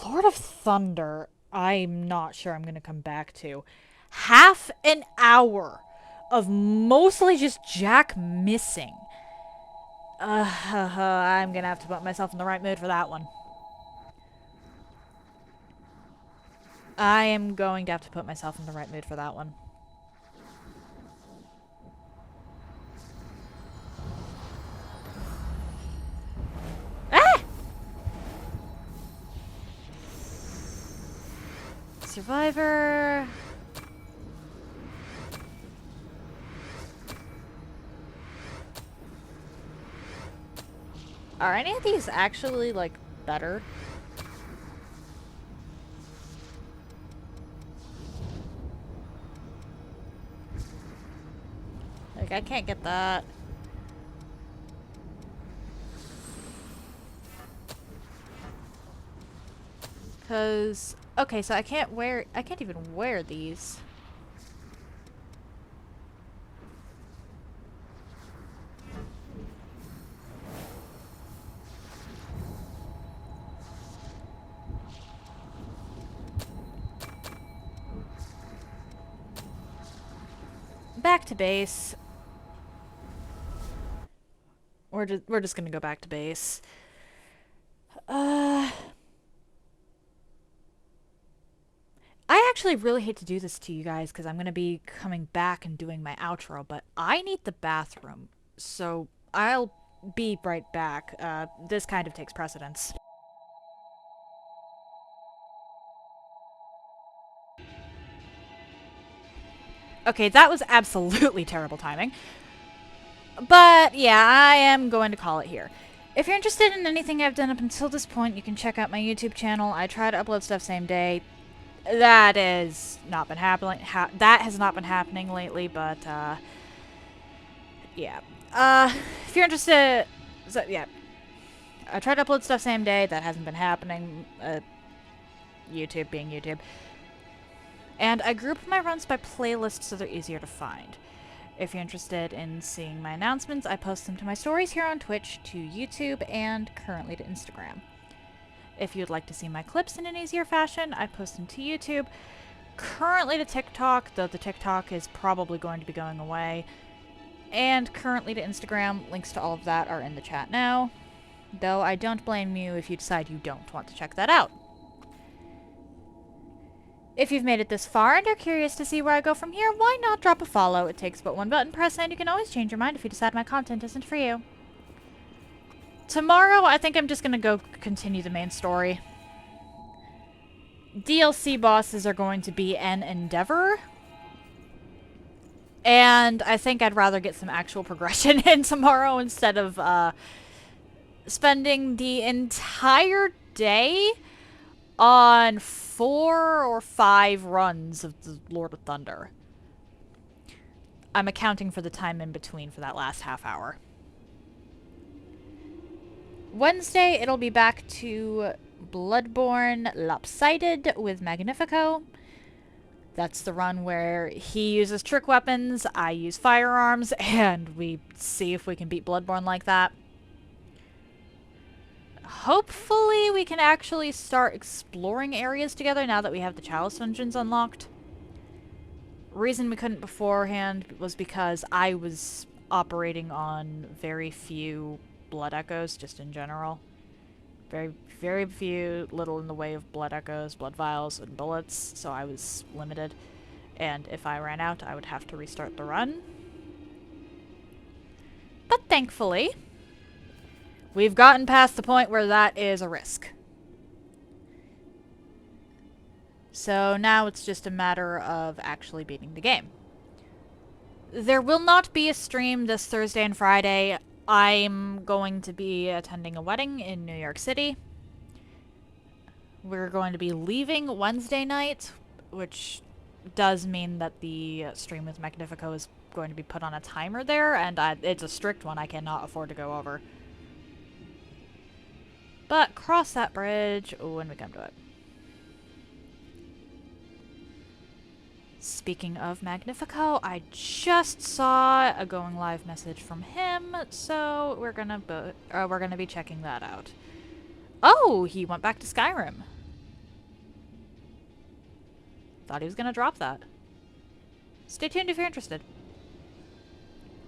Lord of Thunder, I'm not sure I'm going to come back to. Half an hour of mostly just Jack missing. I'm going to have to put myself in the right mood for that one. I am going to have to put myself in the right mood for that one. Ah! Survivor. Are any of these actually, like, better? I can't get that. Cause okay, so I can't even wear these. Back to base. We're just gonna go back to base. I actually really hate to do this to you guys because I'm gonna be coming back and doing my outro, but I need the bathroom, so I'll be right back. This kind of takes precedence. Okay, that was absolutely terrible timing. But yeah, I am going to call it here. If you're interested in anything I've done up until this point, you can check out my YouTube channel. I try to upload stuff same day. That has not been happening. That has not been happening lately, but yeah. If you're interested, so yeah, I try to upload stuff same day. That hasn't been happening. YouTube being YouTube. And I group my runs by playlist so they're easier to find. If you're interested in seeing my announcements, I post them to my stories here on Twitch, to YouTube, and currently to Instagram. If you'd like to see my clips in an easier fashion, I post them to YouTube, currently to TikTok, though the TikTok is probably going to be going away, and currently to Instagram. Links to all of that are in the chat now, though I don't blame you if you decide you don't want to check that out. If you've made it this far and are curious to see where I go from here, why not drop a follow? It takes but one button press, and you can always change your mind if you decide my content isn't for you. Tomorrow, I think I'm just gonna go continue the main story. DLC bosses are going to be an endeavor. And I think I'd rather get some actual progression in tomorrow instead of spending the entire day on 4 or 5 runs of the Lord of Thunder. I'm accounting for the time in between for that last half hour. Wednesday, it'll be back to Bloodborne Lopsided with Magnifico. That's the run where he uses trick weapons, I use firearms, and we see if we can beat Bloodborne like that. Hopefully we can actually start exploring areas together now that we have the Chalice Dungeons unlocked. Reason we couldn't beforehand was because I was operating on very few blood echoes, just in general. Very few, little in the way of blood echoes, blood vials, and bullets, so I was limited. And if I ran out, I would have to restart the run. But thankfully, we've gotten past the point where that is a risk. So now it's just a matter of actually beating the game. There will not be a stream this Thursday and Friday. I'm going to be attending a wedding in New York City. We're going to be leaving Wednesday night, which does mean that the stream with Magnifico is going to be put on a timer there, and it's a strict one I cannot afford to go over. But cross that bridge when we come to it. Speaking of Magnifico, I just saw a going live message from him, so we're gonna be checking that out. Oh, he went back to Skyrim. Thought he was gonna drop that. Stay tuned if you're interested.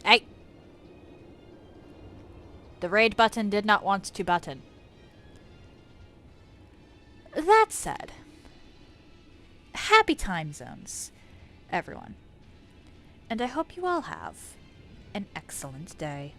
Hey! The raid button did not want to button. That said, happy time zones, everyone. And I hope you all have an excellent day.